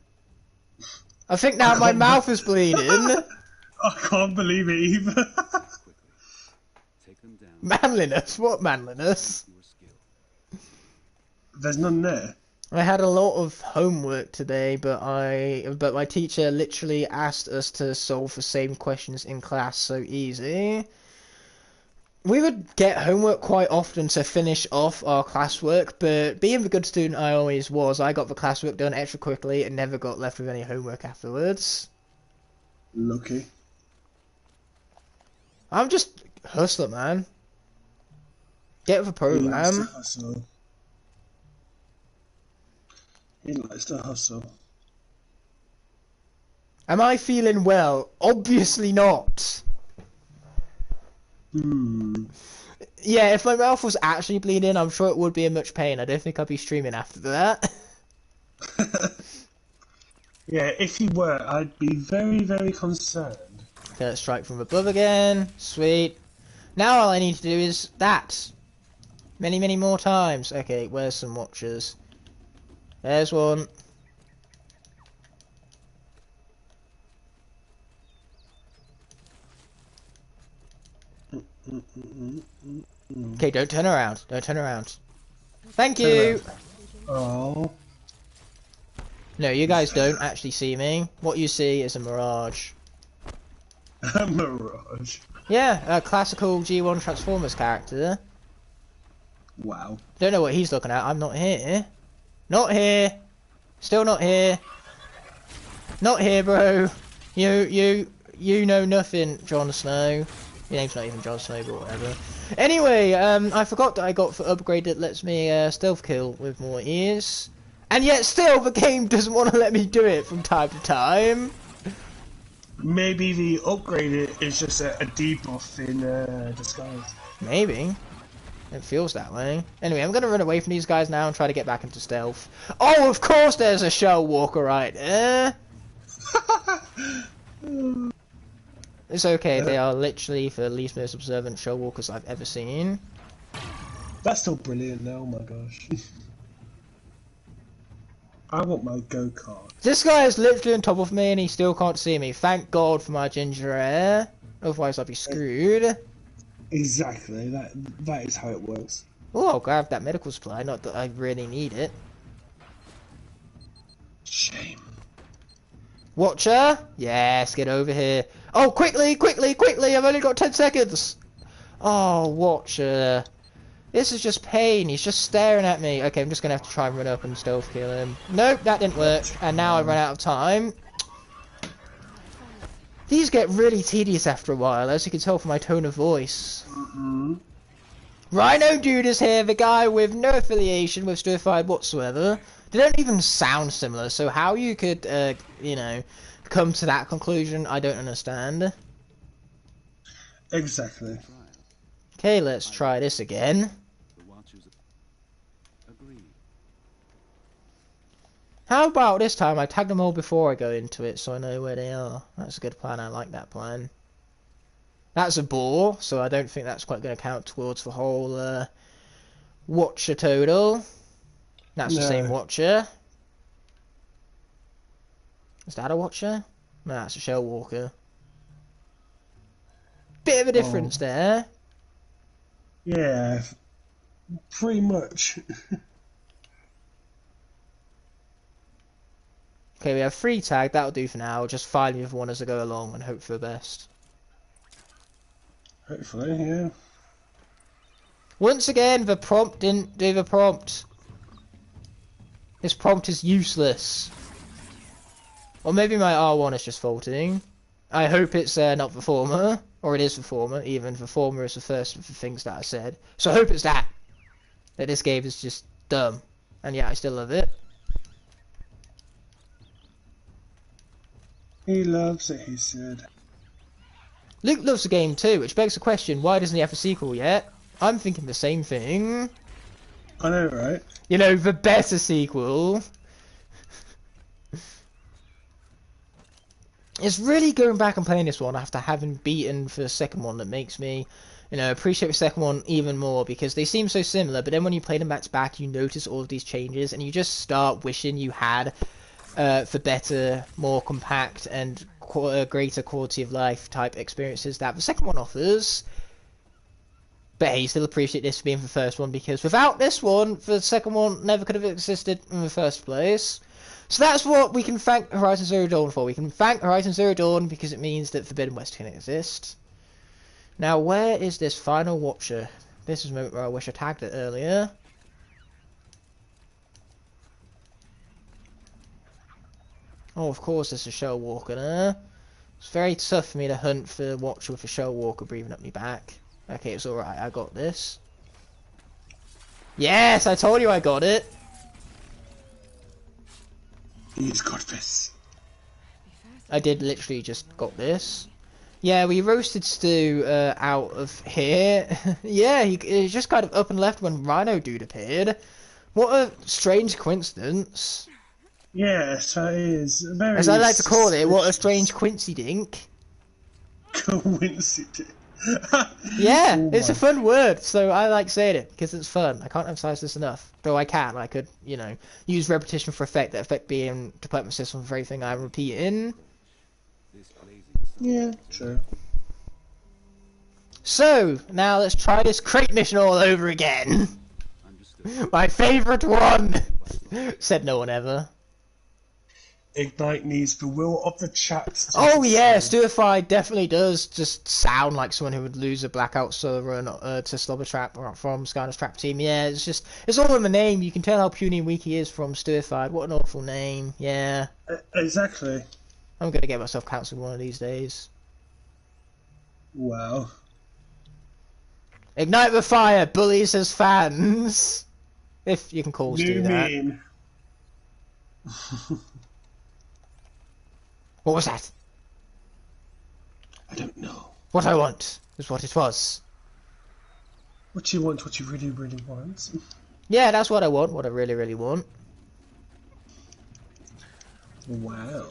I think now my mouth is bleeding. I can't believe it either. Take them down. Manliness? What manliness? Your skill. There's none there. I had a lot of homework today, but my teacher literally asked us to solve the same questions in class so easy. We would get homework quite often to finish off our classwork, but being the good student I always was, I got the classwork done extra quickly and never got left with any homework afterwards. Lucky. I'm just hustler, man. Get with the program. He likes to hustle. Am I feeling well? Obviously not. Yeah, if my mouth was actually bleeding, I'm sure it would be in much pain. I don't think I'd be streaming after that. Yeah, if you were, I'd be very, very concerned. Okay, let's strike from above again. Sweet. Now all I need to do is that. Many, many more times. Okay, where's some watchers? There's one. Okay, don't turn around. Don't turn around. Thank you! Oh. No, you guys don't actually see me. What you see is a mirage. A mirage. Yeah, a classical G1 Transformers character. Wow. Don't know what he's looking at. I'm not here. Not here. Still not here. Not here, bro. You know nothing, Jon Snow. Your name's not even Jon Snow, but whatever. Anyway, I forgot that I got the upgrade that lets me stealth kill with more ears. And yet still, the game doesn't want to let me do it from time to time. Maybe the upgrade is just a debuff in disguise. Maybe. It feels that way. Anyway, I'm going to run away from these guys now and try to get back into stealth. Oh, of course there's a shell walker right there. It's okay, they are literally the least most observant shell walkers I've ever seen. That's still brilliant now, oh my gosh. I want my go-kart. This guy is literally on top of me and he still can't see me. Thank God for my ginger hair. Otherwise I'd be screwed. Exactly, that is how it works. Oh, I'll grab that medical supply, not that I really need it. Shame. Watcher? Yes, get over here. Oh, quickly, quickly, quickly, I've only got 10 seconds. Oh, Watcher. This is just pain, he's just staring at me. Okay, I'm just gonna have to try and run up and stealth kill him. Nope, that didn't work, and now I run out of time. These get really tedious after a while, as you can tell from my tone of voice. Rhino Dude is here, the guy with no affiliation with Stupefied whatsoever. They don't even sound similar, so how you could, you know, come to that conclusion, I don't understand. Exactly. Okay, let's try this again. The Watchers agree. How about this time I tag them all before I go into it so I know where they are. That's a good plan, I like that plan. That's a bore, so I don't think that's quite going to count towards the whole watcher total. That's the same watcher. Is that a watcher? No, that's a shell walker. Bit of a difference there. Yeah, pretty much. Okay, we have 3 tag, that'll do for now. Just find the other one as I go along and hope for the best. Hopefully, yeah. Once again, the prompt didn't do the prompt. This prompt is useless. Or maybe my R1 is just faulting. I hope it's not the former. Or it is the former, even the former is the first of the things that I said. So I hope it's that. That this game is just dumb. And yeah, I still love it. He loves it, he said. Luke loves the game too, which begs the question, why doesn't he have a sequel yet? I'm thinking the same thing. I know, right? You know, the better sequel. it's really going back and playing this one after having beaten for the second one that makes me, you know, appreciate the second one even more, because they seem so similar, but then when you play them back to back, you notice all of these changes, and you just start wishing you had for better, more compact, and greater quality of life type experiences that the second one offers. But hey, still appreciate this for being the first one, because without this one, the second one never could have existed in the first place. So that's what we can thank Horizon Zero Dawn for. We can thank Horizon Zero Dawn because it means that Forbidden West can exist. Now, where is this final Watcher? This is a moment where I wish I tagged it earlier. Oh, of course, there's a Shell Walker there. It's very tough for me to hunt for Watcher with a Shell Walker breathing up my back. Okay, it's alright, I got this. Yes, I told you I got it! He's got this. I did literally just got this. Yeah, we roasted Stu out of here. Yeah, he just kind of up and left when Rhino Dude appeared. What a strange coincidence. Yes, that is very. As I like to call it, what a strange Quincy dink. Coincidence. Yeah, Oh it's my. a fun word, so I like saying it because it's fun. I can't emphasize this enough. Though I can, I could, you know, use repetition for effect. That effect being to put my system for everything I'm repeating. This blazing sun Yeah, true. So now let's try this crate mission all over again. understood. My favourite one. Said no one ever. Ignite needs the will of the chat. Oh yeah, Stuified definitely does just sound like someone who would lose a blackout solo run to Slobber Trap from Skyner's Trap Team. Yeah, it's all in the name. You can tell how puny and weak he is from Stuified. What an awful name. Yeah, Exactly. I'm gonna get myself cancelled one of these days. Wow. Igknightthefire bullies his fans. If you can call Stu New that. meme. What was that? I don't know. What I want is what it was. What you want, what you really, really want. Yeah, that's what I want. What I really, really want. Wow.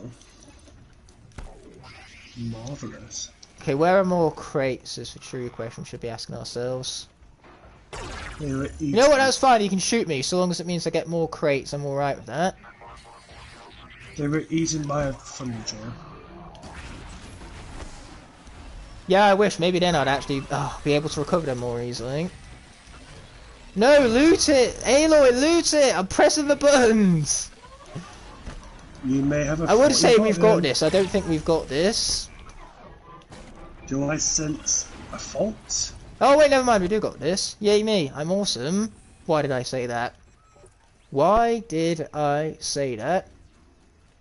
Marvellous. Okay, where are more crates is the true question we should be asking ourselves. You You know what, that's fine, you can shoot me, so long as it means I get more crates, I'm alright with that. They were eaten by a thunderjaw. Yeah, I wish, maybe then I'd actually be able to recover them more easily. No, loot it! Aloy, loot it! I'm pressing the buttons! You may have a I would say we've got this. this, I don't think we've got this. Do I sense a fault? Oh wait, never mind, we do got this. Yay me, I'm awesome. Why did I say that? Why did I say that?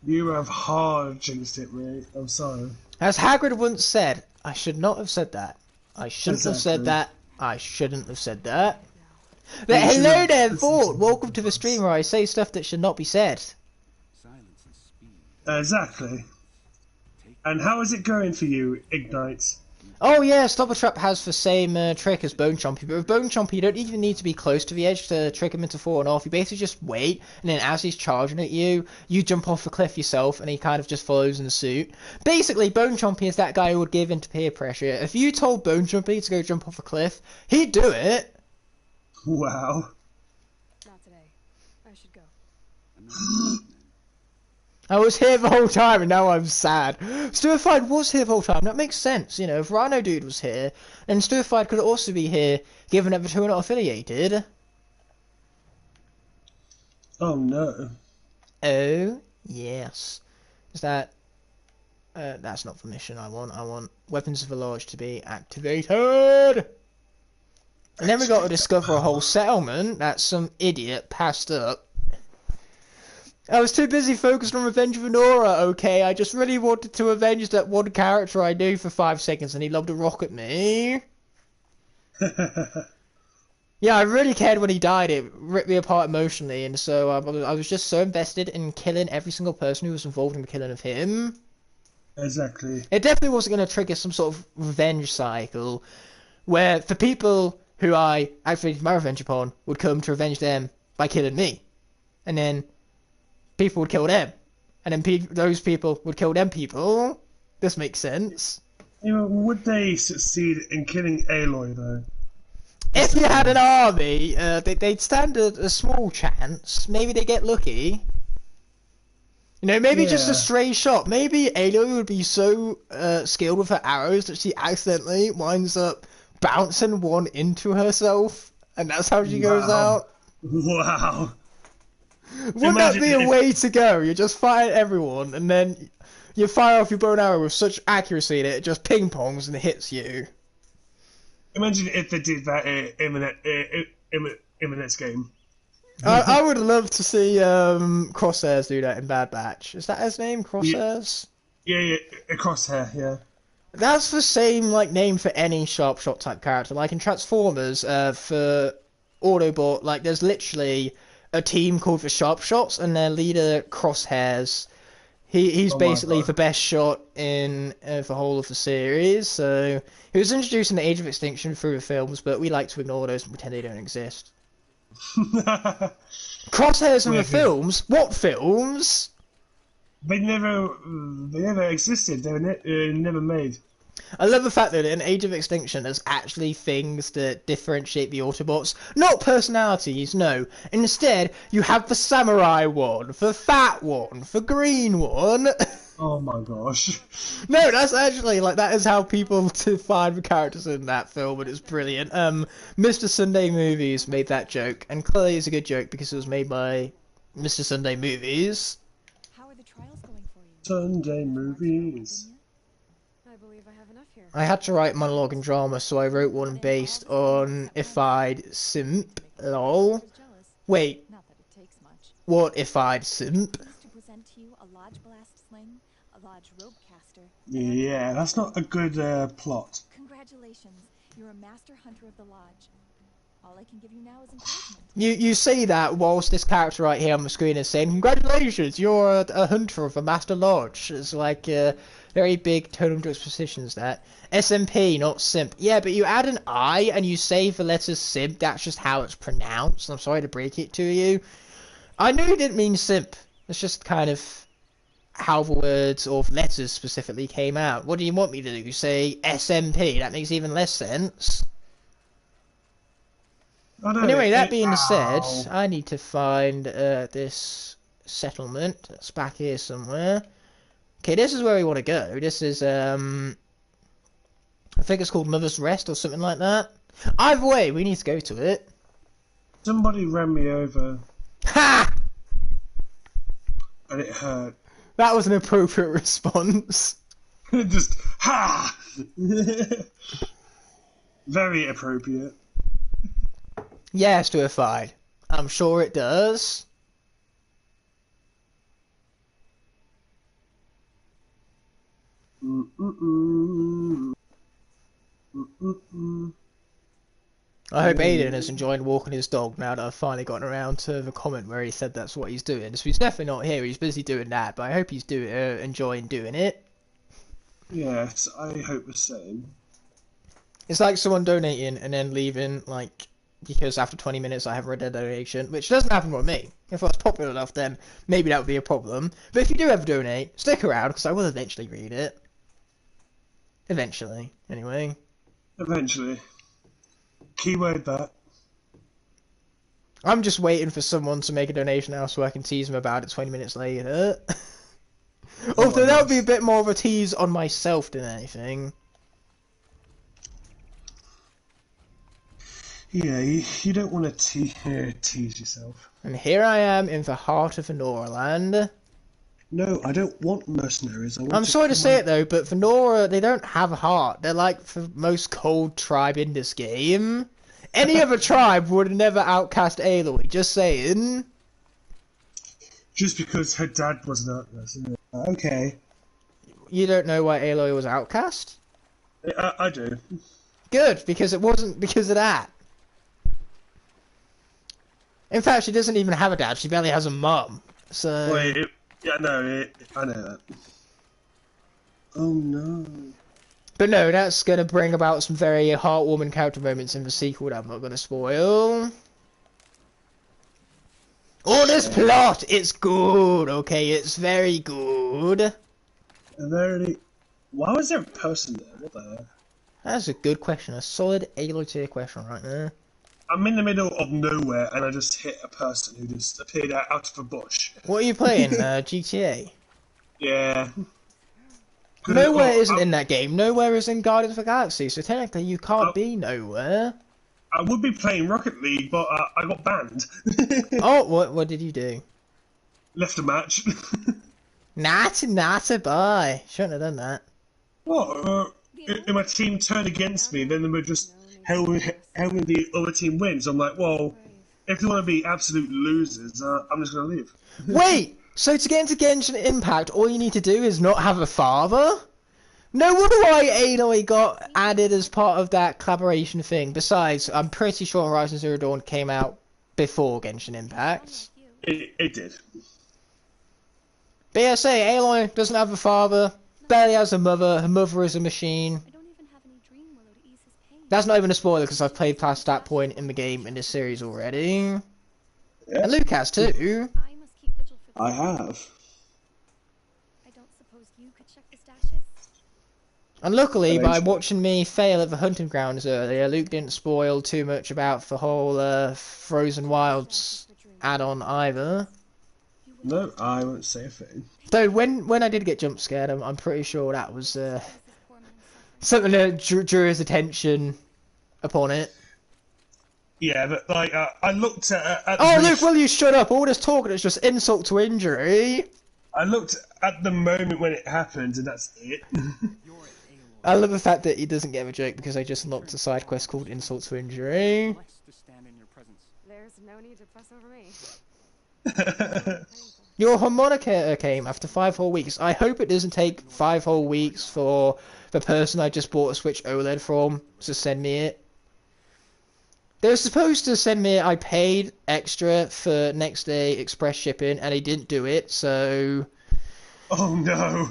You have hard jinxed it, mate. I'm sorry. As Hagrid once said, I should not have said that. I shouldn't have said Exactly. that. I shouldn't have said that. But You should hello have there, listened Fort! to Welcome the to the stream where I say stuff that should not be said. Silence and speed. Exactly. And how is it going for you, Ignite? Oh yeah, Stopper Trap has the same trick as Bone Chompy, but with Bone Chompy you don't even need to be close to the edge to trick him into falling off. You basically just wait, and then as he's charging at you, you jump off the cliff yourself, and he kind of just follows in suit. Basically, Bone Chompy is that guy who would give in to peer pressure. If you told Bone Chompy to go jump off a cliff, he'd do it. Wow. Not today. I should go. I was here the whole time and now I'm sad. Stuified was here the whole time. That makes sense, you know. If Rhino Dude was here, then Stuified could also be here, given that the two are not affiliated. Oh no. Oh, yes. Is that... that's not the mission I want. I want Weapons of the Lodge to be activated! And then we got to discover a whole settlement that some idiot passed up. I was too busy focused on Revenge of Honora, okay? I just really wanted to avenge that one character I knew for 5 seconds and he loved to rock at me. Yeah, I really cared when he died. It ripped me apart emotionally, and so I was just so invested in killing every single person who was involved in the killing of him. Exactly. It definitely wasn't going to trigger some sort of revenge cycle where the people who I activated my revenge upon would come to revenge them by killing me. And then people would kill them. And then those people would kill them people. This makes sense. You know, would they succeed in killing Aloy though? If you had an army, they'd stand a small chance. Maybe they get lucky. You know, maybe just a Yeah. stray shot. Maybe Aloy would be so skilled with her arrows that she accidentally winds up bouncing one into herself, and that's how she goes Wow. out. Wow. Wouldn't that Imagine be a if- way to go? You just fire at everyone, and then you fire off your bow and arrow with such accuracy that it just ping-pongs and hits you. Imagine if they did that in the next game. I would love to see Crosshairs do that in Bad Batch. Is that his name, Crosshairs? Yeah, a crosshair, yeah. That's the same like name for any sharp shot type character. Like in Transformers, for Autobot, like there's literally a team called the Sharp Shots, and their leader Crosshairs. He's Oh my basically God. the best shot in the whole of the series. So he was introduced in the Age of Extinction through the films, but we like to ignore those and pretend they don't exist. Crosshairs in the Yeah. films? What films? They never existed. They were never made. I love the fact that in Age of Extinction there's actually things that differentiate the Autobots. Not personalities, no. Instead, you have the samurai one, the fat one, the green one. Oh my gosh. No, that's actually, like, that is how people define the characters in that film, and it's brilliant. Mr. Sunday Movies made that joke, and clearly it's a good joke because it was made by Mr. Sunday Movies. How are the trials going for you? Sunday movies. I believe I have enough here. I had to write monologue and drama, so I wrote one based on If I'd Simp. Lol. Jealous. Wait, Not that it takes much. what if I'd simp? Pleased to present to you a Lodge Blast Sling, a Lodge Rope Caster. Yeah, that's not a good plot. Congratulations, you're a master hunter of the Lodge. All I can give you now is encouragement. You say that whilst this character right here on the screen is saying, congratulations, you're a hunter of a Master Lodge. It's like very big tonal juxtapositions that. SMP, not simp. Yeah, but you add an I and you say the letter simp, that's just how it's pronounced. I'm sorry to break it to you. I know you didn't mean simp. It's just kind of how the words or letters specifically came out. What do you want me to do? Say SMP? That makes even less sense. I don't Anyway, know, that being ow. said, I need to find this settlement. It's back here somewhere. Okay, this is where we want to go. This is, I think it's called Mother's Rest or something like that. Either way, we need to go to it. Somebody ran me over, Ha! and it hurt. That was an appropriate response. Just ha. Very appropriate. Yes, to a fine. I'm sure it does. I hope Aiden is enjoying walking his dog now that I've finally gotten around to the comment where he said that's what he's doing. So he's definitely not here, he's busy doing that, but I hope he's enjoying doing it. Yes, I hope the same. It's like someone donating and then leaving, like, because after 20 minutes I haven't read their donation, which doesn't happen with me. If I was popular enough, then maybe that would be a problem. But if you do ever donate, stick around, because I will eventually read it. Eventually, anyway. Eventually. Keyword that. I'm just waiting for someone to make a donation now so I can tease them about it 20 minutes later. Although that would be a bit more of a tease on myself than anything. Yeah, you don't want to tease yourself. And here I am in the heart of Venora land. No, I don't want mercenaries. I want I'm sorry to say it though, but Venora, they don't have a heart. They're like the most cold tribe in this game. Any other tribe would never outcast Aloy, just saying. Just because her dad was an outcast, isn't it? Okay. You don't know why Aloy was outcast? I do. Good, because it wasn't because of that. In fact, she doesn't even have a dad, she barely has a mum. So... Wait, I know that. Oh no. But no, that's going to bring about some very heartwarming character moments in the sequel that I'm not going to spoil. All this plot, it's good, okay? It's very good. Very, Why was there a person there? What the hell? That's a good question. A solid A tier question right there. I'm in the middle of nowhere and I just hit a person who just appeared out of a bush. What are you playing? GTA? Yeah. Nowhere isn't in that game. Nowhere is in Guardians of the Galaxy, so technically you can't be nowhere. I would be playing Rocket League, but I got banned. Oh, what did you do? Left a match. Nata, bye. Shouldn't have done that. What? My team turned against me, then they were just helping the other team win. So I'm like, well, if they want to be absolute losers, I'm just going to leave. Wait! So to get into Genshin Impact, all you need to do is not have a father? No wonder why Aloy got added as part of that collaboration thing. Besides, I'm pretty sure Horizon Zero Dawn came out before Genshin Impact. It did. But yeah, say, Aloy doesn't have a father, barely has a mother, her mother is a machine. I don't even have any dream willow to ease his pain. That's not even a spoiler because I've played past that point in the game in this series already. Yeah. And Luke has too. I must keep vigil for I have. I don't suppose you could check the stashes? And luckily, by watching me fail at the hunting grounds earlier, Luke didn't spoil too much about the whole Frozen Wilds add-on either. No, I won't say a thing. Though when I did get jump scared, I'm pretty sure that was something that drew his attention upon it. Yeah, but like I looked at Oh, Luke, will you shut up? All this talking is just insult to injury. I looked at the moment when it happened, and that's it. I love the fact that he doesn't get a joke because I just unlocked a side quest called Insult to Injury. There's no need to fuss over me. Your harmonica came after 5 whole weeks. I hope it doesn't take 5 whole weeks for the person I just bought a Switch OLED from to send me it. They were supposed to send me it. I paid extra for next day express shipping and they didn't do it, so... Oh no!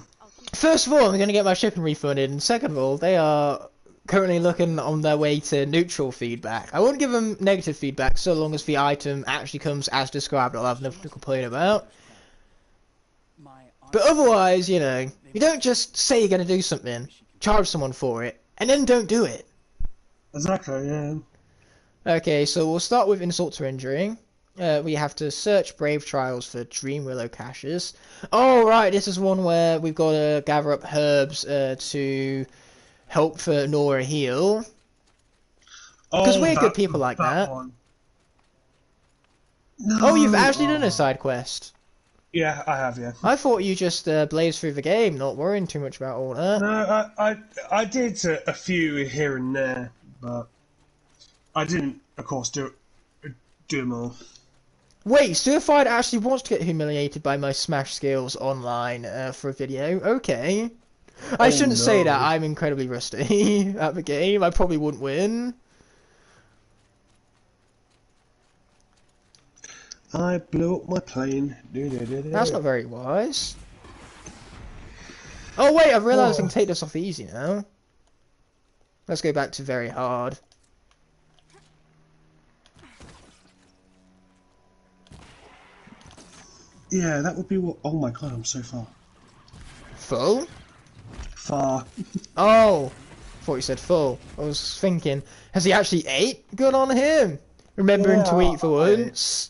First of all, I'm going to get my shipping refunded, and second of all, they are currently looking on their way to neutral feedback. I won't give them negative feedback so long as the item actually comes as described. I'll have nothing to complain about. But otherwise, you know, you don't just say you're going to do something, charge someone for it, and then don't do it. Exactly, yeah. Okay, so we'll start with insult to injury. We have to search Brave Trials for Dream Willow caches. Oh, right, this is one where we've got to gather up herbs to help for Nora heal. Because we're good people like that. No. Oh, you've actually done a side quest. Yeah, I have, yeah. I thought you just blazed through the game, not worrying too much about all that. No, I did a few here and there, but I didn't, of course, do them all. Wait, Certified actually wants to get humiliated by my Smash skills online for a video. Okay. I shouldn't say that. I'm incredibly rusty at the game. I probably wouldn't win. I blew up my plane. That's not very wise. Oh wait, I've realised I can take this off easy now. Let's go back to very hard. Yeah, that would be what... Oh my god, I'm so far. Full? Far. Oh, thought you said full. I was thinking, has he actually ate? Good on him. Remembering to eat for once.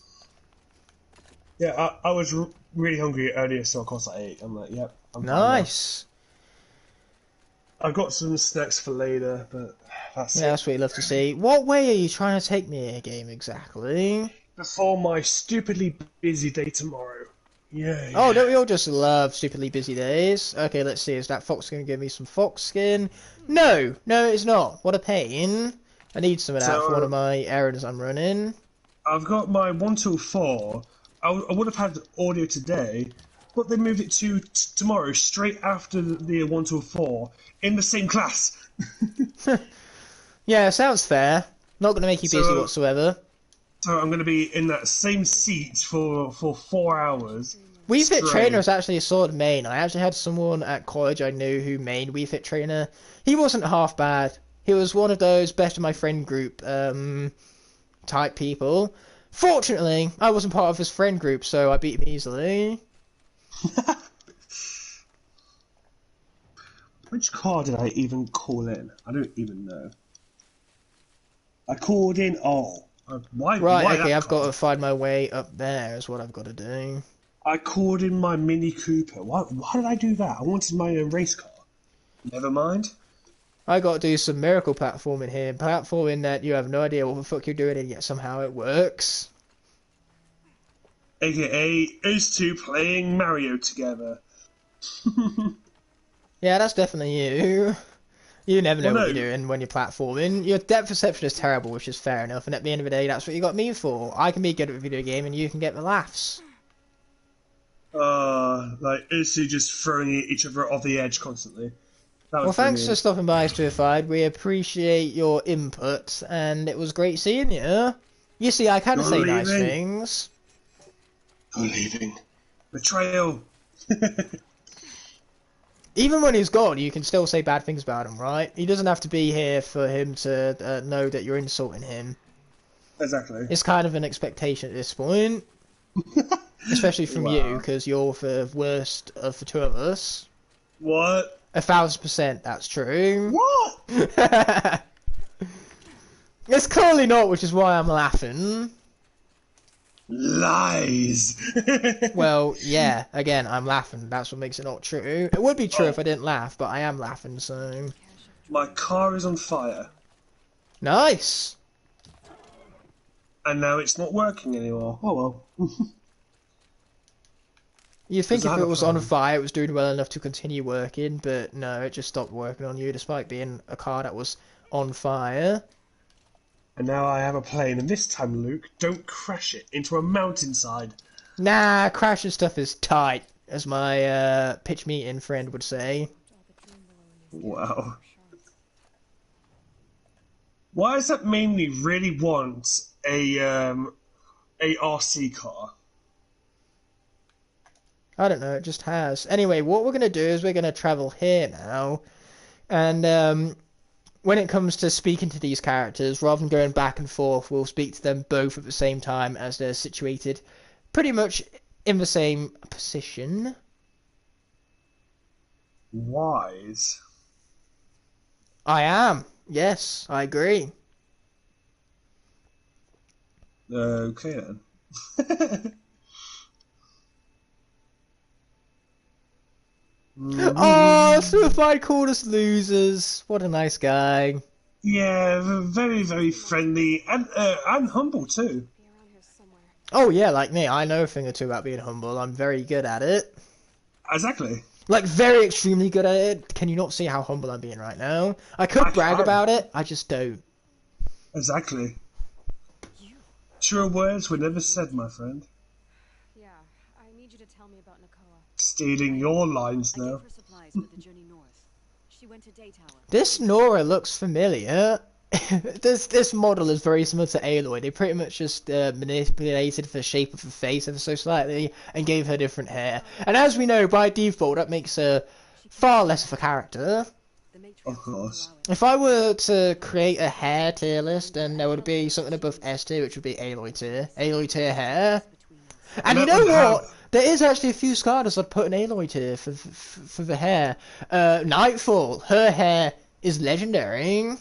Yeah, I was really hungry earlier, so of course I ate. I'm like, yep. I'm Nice. I've got some snacks for later, but that's it. That's what you love to see. What way are you trying to take me in a game exactly? Before my stupidly busy day tomorrow. Yeah. Oh, don't we all just love stupidly busy days? Okay, let's see. Is that fox going to give me some fox skin? No, it's not. What a pain. I need some of that for one of my errands I'm running. I've got my 1 till 4. I would have had audio today, but they moved it to tomorrow, straight after the 1 till 4, in the same class. Yeah, sounds fair. Not going to make you busy whatsoever. So I'm going to be in that same seat for 4 hours. Wii Fit Trainer is actually a solid main. I actually had someone at college I knew who mained Wii Fit Trainer. He wasn't half bad. He was one of those best of my friend group type people. Fortunately, I wasn't part of his friend group, so I beat him easily. Which car did I even call in? I don't even know. I called in. Oh, why? Right, Why okay, that I've got car? to find my way up there is what I've got to do. I called in my Mini Cooper. Why did I do that? I wanted my own race car. Never mind. I got to do some miracle platforming here. Platforming that you have no idea what the fuck you're doing and yet somehow it works. AKA us two playing Mario together. Yeah, that's definitely you. You never know Well, what no. you're doing when you're platforming. Your depth perception is terrible, which is fair enough, and at the end of the day, that's what you got me for. I can be good at a video game, and you can get the laughs. Like us two just throwing each other off the edge constantly. That was Well, thanks for brilliant. stopping by, Stuified. We appreciate your input, and it was great seeing you. You see, I can You're say nice leaving. things. I'm leaving. Betrayal. Even when he's gone, you can still say bad things about him, right? He doesn't have to be here for him to know that you're insulting him. Exactly. It's kind of an expectation at this point. Especially from Wow. you, because you're the worst of the two of us. What? 1,000% that's true. What? It's clearly not, which is why I'm laughing. Lies. Well, yeah, again, I'm laughing. That's what makes it not true. It would be true if I didn't laugh, but I am laughing, so... My car is on fire, Nice! and now it's not working anymore. Oh well. You'd think Does if that it have a was on problem? fire, it was doing well enough to continue working, but no, it just stopped working on you, despite being a car that was on fire. And now I have a plane, and this time, Luke, don't crash it into a mountainside. Nah, crashing stuff is tight, as my pitch meeting friend would say. Wow. Why does that mean we really want a RC car? I don't know, it just has. Anyway, what we're going to do is we're going to travel here now. And when it comes to speaking to these characters, rather than going back and forth, we'll speak to them both at the same time as they're situated pretty much in the same position. Wise. I am. Yes, I agree. Okay then. Oh, Suicide called us losers. What a nice guy. Yeah, very, very friendly and humble too. Be around here somewhere. Oh yeah, like me, I know a thing or two about being humble. I'm very good at it. Exactly. Like, very extremely good at it. Can you not see how humble I'm being right now? I could I brag can. about it, I just don't. Exactly. Truer words were never said, my friend. Yeah, I need you to tell me about Nakoa. Stealing your lines I now. gave her supplies for the journey north. She went to Daytower. This Nora looks familiar. this model is very similar to Aloy. They pretty much just manipulated the shape of her face ever so slightly and gave her different hair. And as we know, by default, that makes her far less of a character. The matriarch Of course. won't allow it. If I were to create a hair tier list, then there would be something above S tier, which would be Aloy tier. Aloy tier hair. Between us. And you that know would what? have- There is actually a few Scardas I'd put in Aloy tier for the hair. Nightfall, her hair is legendary.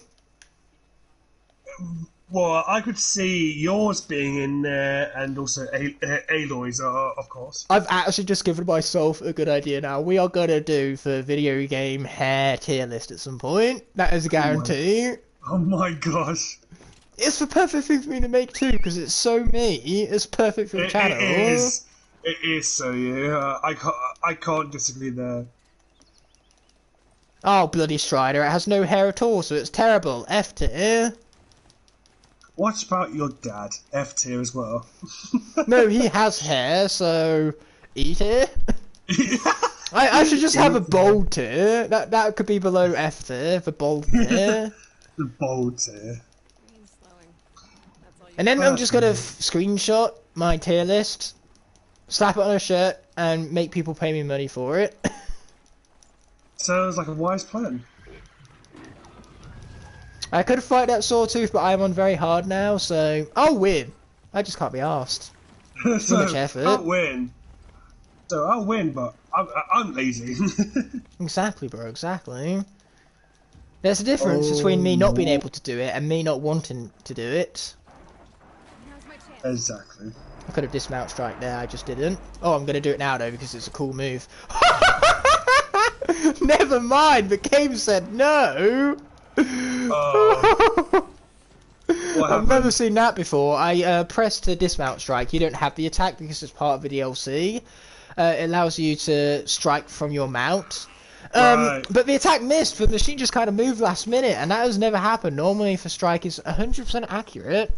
Well, I could see yours being in there, and also Aloy's, of course. I've actually just given myself a good idea now. We are gonna do the video game hair tier list at some point. That is a guarantee. Oh my gosh. It's the perfect thing for me to make too, because it's so me. It's perfect for the channel. It is. It is so yeah. I can't disagree there. Oh, bloody Strider, it has no hair at all, so it's terrible. F tier. What about your dad? F tier as well. No, he has hair, so E tier. I should just have a bold tier. That could be below F tier, the bold tier. The bold tier. Brain's slowing. That's all you And then I'm just gonna screenshot my tier list, slap it on a shirt, and make people pay me money for it. Sounds like a wise plan. I could fight that Sawtooth, but I'm on very hard now, so I'll win. I just can't be asked. So much effort. I'll win. So I'll win, but I'm lazy. Exactly, bro, exactly. There's a difference between me not being able to do it and me not wanting to do it. Now's my chance. Exactly. I could have dismount strike there, I just didn't. Oh, I'm going to do it now, though, because it's a cool move. Never mind, the game said no! I've never seen that before. I pressed to dismount strike. You don't have the attack because it's part of the DLC. It allows you to strike from your mount. Right. But the attack missed. The machine just kind of moved last minute, and that has never happened. Normally, if a strike is 100% accurate.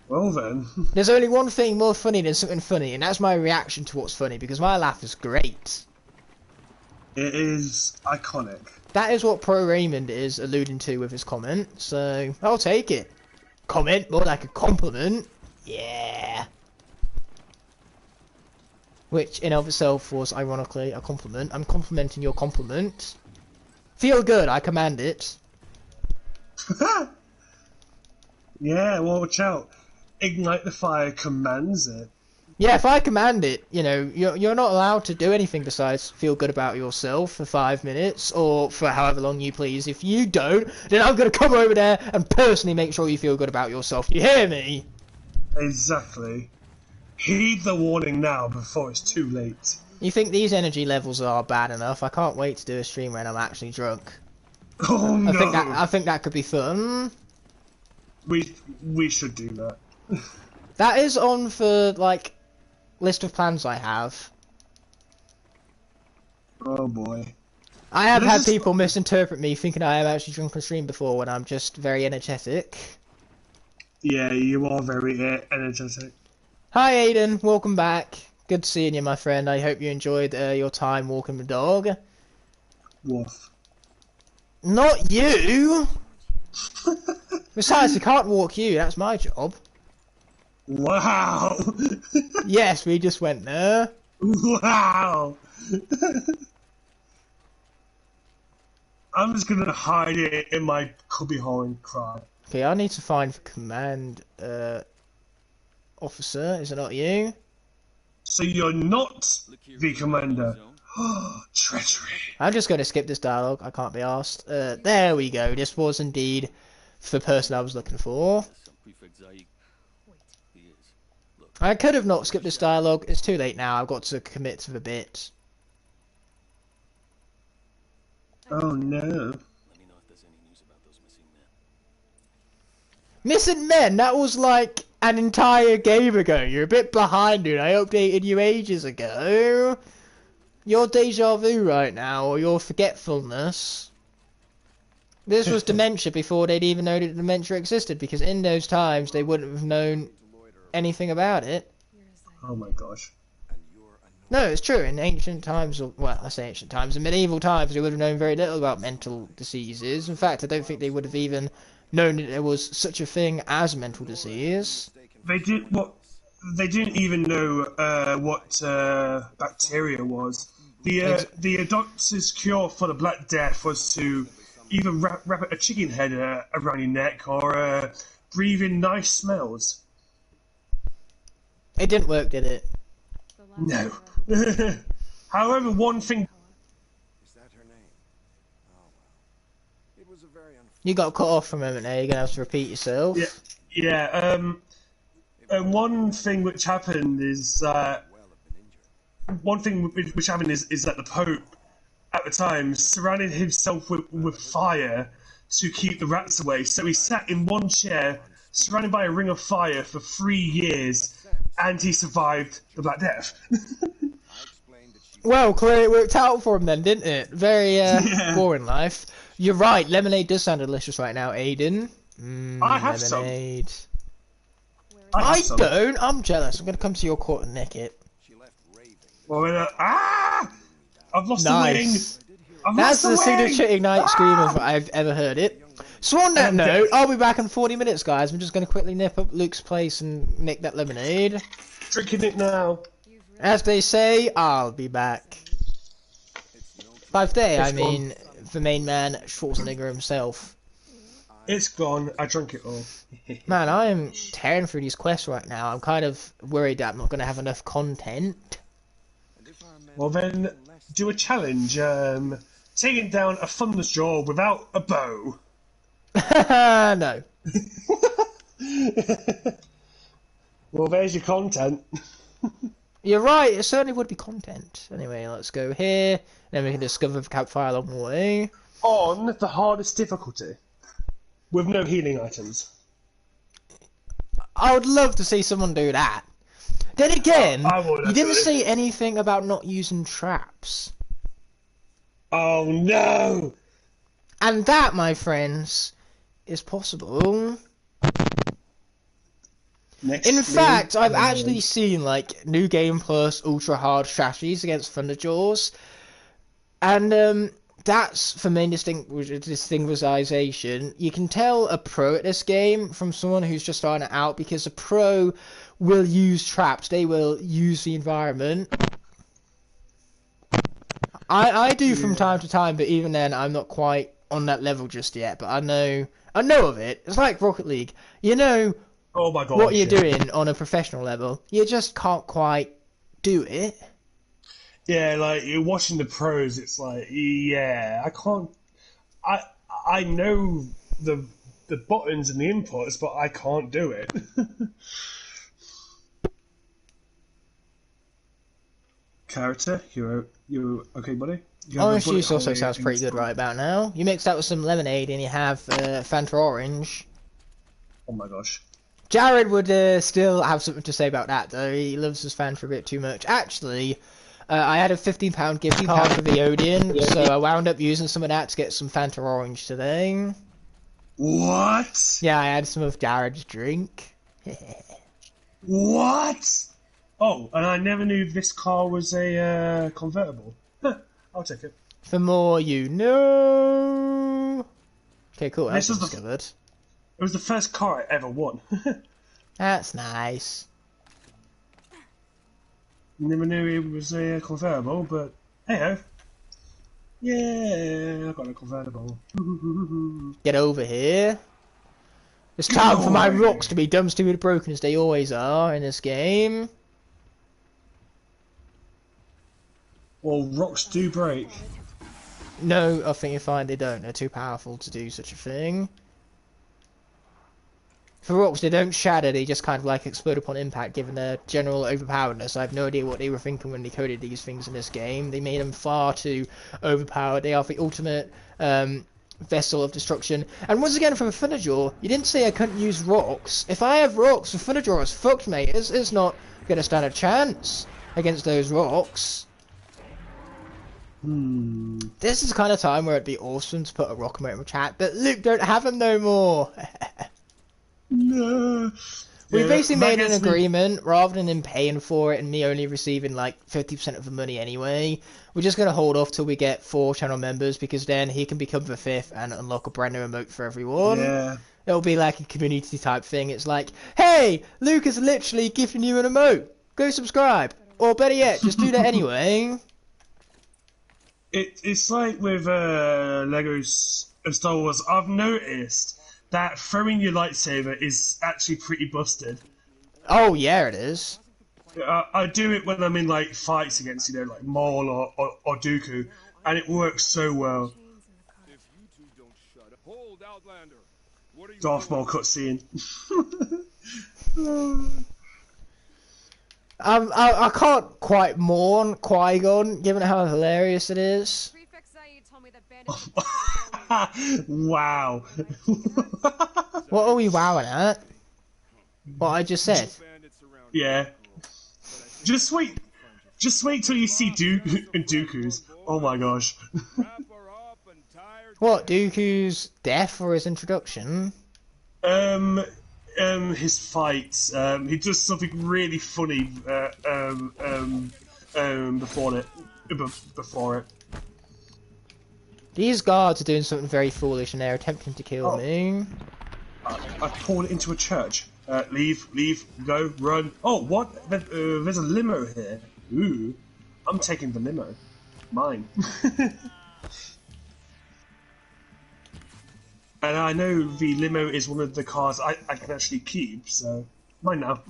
Well then. There's only one thing more funny than something funny, and that's my reaction to what's funny, because my laugh is great. It is iconic. That is what Pro Raymond is alluding to with his comment, so I'll take it. Comment, more like a compliment. Yeah. Which in of itself was ironically a compliment. I'm complimenting your compliment. Feel good, I command it. Yeah, well, watch out. Igknightthefire commands it. Yeah, if I command it, you know, you're not allowed to do anything besides feel good about yourself for 5 minutes or for however long you please. If you don't, then I'm going to come over there and personally make sure you feel good about yourself. You hear me? Exactly. Heed the warning now before it's too late. You think these energy levels are bad enough? I can't wait to do a stream when I'm actually drunk. Oh no! I think that could be fun. We should do that. That is on for like list of plans I have. Oh boy. I have had people misinterpret me thinking I am actually drunk on stream before when I'm just very energetic. Yeah, you are very energetic. Hi Aiden, welcome back. Good seeing you, my friend. I hope you enjoyed your time walking the dog. Woof. Not you! Besides, I can't walk you, that's my job. Wow! Yes, we just went there. Wow! I'm just gonna hide it in my cubbyhole and cry. Okay, I need to find the command officer, is it not you? So you're not the commander. Treachery. I'm just going to skip this dialogue, I can't be asked. There we go, this was indeed the person I was looking for. I could have not skipped this dialogue, it's too late now, I've got to commit to the bit. Oh no. Let me know if there's any news about those missing men. Missing Men, that was like an entire game ago, you're a bit behind dude, I updated you ages ago. Your deja vu right now, or your forgetfulness. This was dementia before they'd even known that dementia existed, because in those times they wouldn't have known anything about it. Oh my gosh. No, it's true. In ancient times, or well, I say ancient times, in medieval times, they would have known very little about mental diseases. In fact, I don't think they would have even known that there was such a thing as mental disease. They did what? They didn't even know what bacteria was. The doctor's cure for the Black Death was to either wrap a chicken head around your neck or breathe in nice smells. It didn't work, did it? No. However, one thing. Is that her name? Oh well. It was a very You got cut off for a moment there. You're gonna have to repeat yourself. Yeah. And one thing which happened is is that the Pope at the time surrounded himself with fire to keep the rats away. So he sat in one chair, surrounded by a ring of fire for 3 years, and he survived the Black Death. Well, clearly it worked out for him then, didn't it? Very boring life. You're right. Lemonade does sound delicious right now, Aiden. I have lemonade. some. I don't. I'm jealous. I'm gonna come to your court and nick it. Well, I've lost Nice. the wing. That's the signature Ignite scream if I've ever heard it. So on that note, I'll be back in 40 minutes, guys. I'm just going to quickly nip up Luke's place and nick that lemonade. Drinking it now. As they say, I'll be back. 5 day, I mean, the main man, Schwarzenegger himself. It's gone. I drank it all. Man, I am tearing through these quests right now. I'm kind of worried that I'm not going to have enough content. Well then, do a challenge. Taking down a thunderstorm without a bow. No. Well, there's your content. You're right, it certainly would be content. Anyway, let's go here. Then we can discover the campfire along the way. On the hardest difficulty. With no healing items. I would love to see someone do that. Then again, you didn't say anything about not using traps. Oh no! And that, my friends, is possible. In fact, I've actually seen like New Game Plus ultra hard strategies against Thunderjaws, and that's for main distinguishation. You can tell a pro at this game from someone who's just starting out, because a pro will use traps. They will use the environment. I do from time to time, but even then, I'm not quite on that level just yet. But I know of it. It's like Rocket League. You know. Oh my god! What you're doing on a professional level, you just can't quite do it. Yeah, like you're watching the pros. It's like, yeah, I can't. I know the buttons and the inputs, but I can't do it. Character, you okay, buddy? Orange juice also sounds pretty good right about now. You mix that with some lemonade, and you have Fanta Orange. Oh my gosh. Jared would still have something to say about that, though. He loves his Fanta a bit too much. Actually, I had a £15 gift card for the Odeon, so I wound up using some of that to get some Fanta Orange today. What? Yeah, I had some of Jared's drink. What? Oh, and I never knew this car was a convertible. Huh, I'll take it. The more you know. Okay, cool. That's discovered. It was the first car I ever won. That's nice. Never knew it was a convertible, but hey ho. Yeah, I got a convertible. Get over here. It's time for my rocks to be dumb, stupid, broken as they always are in this game. Well, rocks do break. No, I think you'll find they don't. They're too powerful to do such a thing. For rocks, they don't shatter, they just kind of like explode upon impact, given their general overpoweredness. I have no idea what they were thinking when they coded these things in this game. They made them far too overpowered. They are the ultimate vessel of destruction. And once again, from a Thunderjaw, you didn't say I couldn't use rocks. If I have rocks, the Thunderjaw is fucked, mate. It's not going to stand a chance against those rocks. This is the kind of time where it'd be awesome to put a rock emote in the chat, but Luke, don't have them no more. No. We basically made an agreement, rather than him paying for it and me only receiving like 50% of the money anyway. We're just going to hold off till we get 4 channel members, because then he can become the 5th and unlock a brand new emote for everyone. Yeah. It'll be like a community type thing. It's like, hey, Luke is literally gifting you an emote. Go subscribe. Or better yet, just do that anyway. It's like with Legos and Star Wars. I've noticed that throwing your lightsaber is actually pretty busted. Oh yeah, it is. I do it when I'm in like fights against, like Maul or Dooku, and it works so well. Darth Maul cutscene. I can't quite mourn Qui-Gon, given how hilarious it is. Wow. What are we wowing at? What I just said? Yeah. Just wait till you see Dooku's. Oh my gosh. What, Dooku's death or his introduction? His fights. He does something really funny before it. These guards are doing something very foolish and they're attempting to kill me. I pulled it into a church. Leave, go, run. Oh, what? There's a limo here. Ooh, I'm taking the limo. Mine. And I know the limo is one of the cars I can actually keep, so mine now.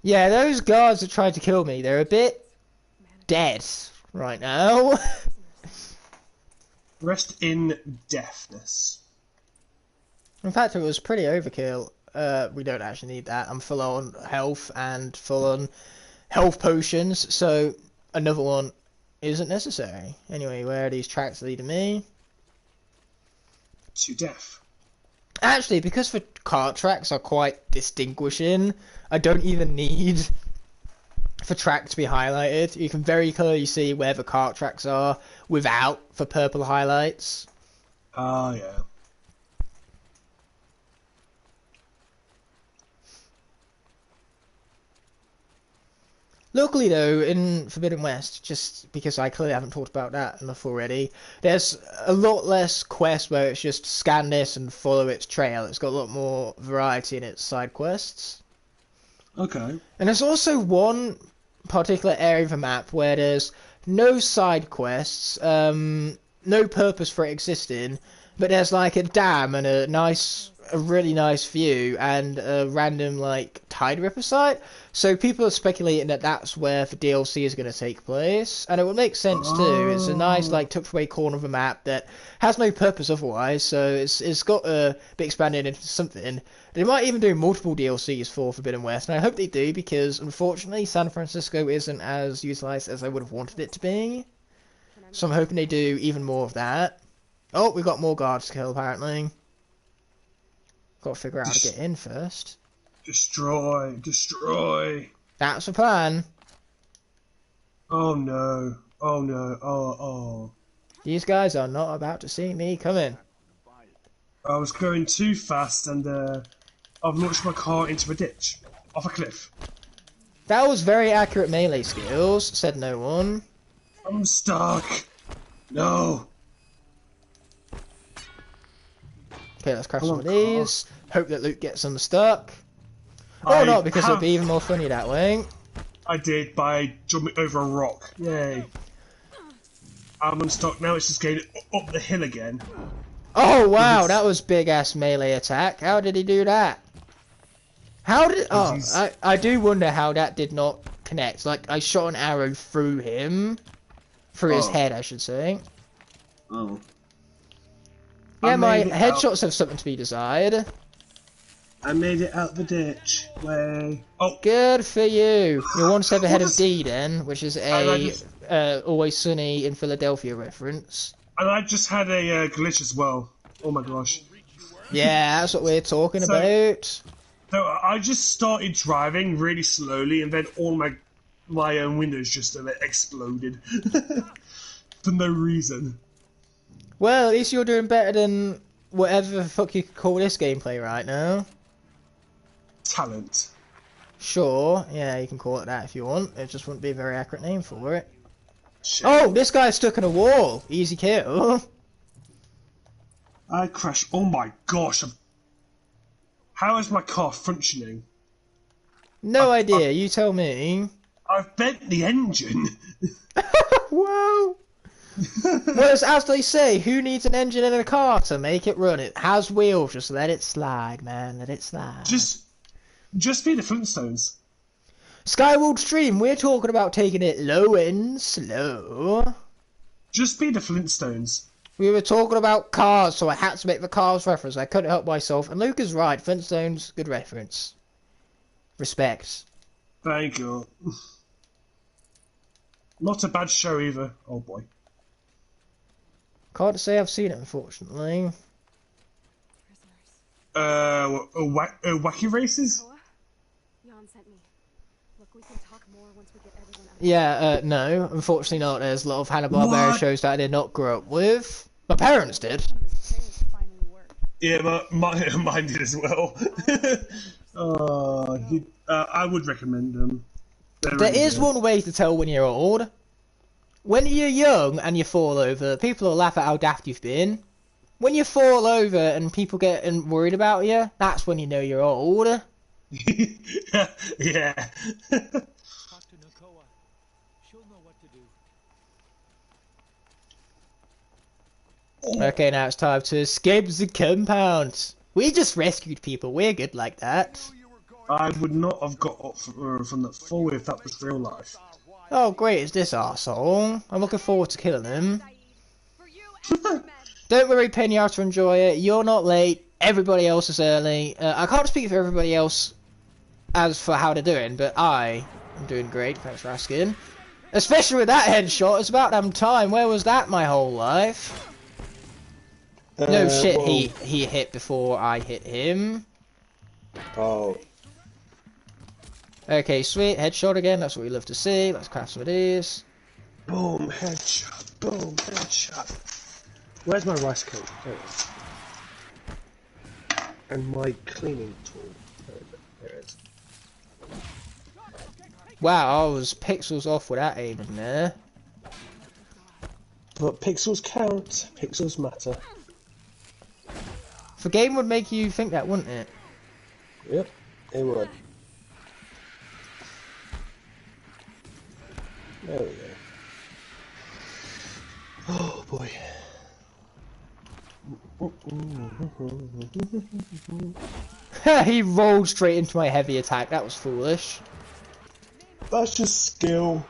Yeah, those guards that tried to kill me, they're a bit dead right now. Rest in deafness. In fact, it was pretty overkill. We don't actually need that. I'm full on health and full on health potions, so another one isn't necessary. Anyway, where are these tracks leading me? To death. Actually, because the cart tracks are quite distinguishing, I don't even need the track to be highlighted. You can very clearly see where the cart tracks are without the purple highlights. Oh, yeah. Luckily though, in Forbidden West, just because I clearly haven't talked about that enough already, there's a lot less quests where it's just scan this and follow its trail. It's got a lot more variety in its side quests. Okay. And there's also one particular area of the map where there's no side quests, no purpose for it existing, but there's like a dam and a really nice view and a random like tide ripper site. So people are speculating that that's where the DLC is going to take place, and it would make sense too. It's a nice like tucked away corner of the map that has no purpose otherwise, so it's got to be expanded into something. They might even do multiple DLCs for Forbidden West, and I hope they do, because unfortunately San Francisco isn't as utilized as I would have wanted it to be. So I'm hoping they do even more of that. Oh, we've got more guards to kill apparently. Got to figure out how to get in first. Destroy, destroy. That's the plan. Oh no, oh no, oh. These guys are not about to see me coming. I was going too fast and I've launched my car into a ditch. Off a cliff. That was very accurate melee skills, said no one. I'm stuck. No. Okay, let's craft Come some on, of these. Hope that Luke gets unstuck. Or not, because it'll be even more funny that way. I did by jumping over a rock. Yay. I'm unstuck now, it's just going up the hill again. Oh wow, that was big ass melee attack. How did he do that? How did... Oh, I do wonder how that did not connect. Like, I shot an arrow through him. Through his head, I should say. Oh. Yeah, my headshots have something to be desired. I made it out the ditch. Way. Oh. Good for you. You're one step ahead of D then, which is a Always Sunny in Philadelphia reference. And I just had a glitch as well. Oh my gosh. Yeah, that's what we're talking about. So I just started driving really slowly, and then all my windows just exploded for no reason. Well, at least you're doing better than whatever the fuck you could call this gameplay right now. Talent. Sure, yeah, you can call it that if you want. It just wouldn't be a very accurate name for it. Shit. Oh, this guy's stuck in a wall. Easy kill. I crashed. Oh my gosh. How is my car functioning? No idea, you tell me. I've bent the engine. Whoa. Well, it's as they say, who needs an engine in a car to make it run? It has wheels, just let it slide, man, let it slide. Just be the Flintstones. Skyward Stream, we're talking about taking it low and slow. Just be the Flintstones. We were talking about cars, so I had to make the cars reference. I couldn't help myself. And Luke is right. Flintstones, good reference. Respect. Thank you. Not a bad show either. Oh boy. Can't say I've seen it, unfortunately. Wacky races? Jan sent me. Look, we can talk more once we get everyone out. Yeah, no, unfortunately not. There's a lot of Hanna-Barbera shows that I did not grow up with. My parents did. Yeah, but mine did as well. I would recommend them. There is one way to tell when you're old. When you're young and you fall over, people will laugh at how daft you've been. When you fall over and people get worried about you, that's when you know you're old. Yeah. Okay, now it's time to escape the compound. We just rescued people. We're good like that. You were I would not have got up from that fall if that was real life. Oh great, it's this arsehole. I'm looking forward to killing him. Don't worry, Pinata, enjoy it. You're not late. Everybody else is early. I can't speak for everybody else as for how they're doing, but I am doing great. Thanks for asking. Especially with that headshot. It's about damn time. Where was that my whole life? No shit, well, he hit before I hit him. Oh. Okay, sweet. Headshot again. That's what we love to see. Let's craft some of these. Boom, headshot. Boom, headshot. Where's my rice cake? There it is. And my cleaning tool. There it is. Wow, I was pixels off with that aiming there. But pixels count. Pixels matter. The game would make you think that, wouldn't it? Yep, it would. There we go. Oh boy. He rolled straight into my heavy attack. That was foolish. That's just skill.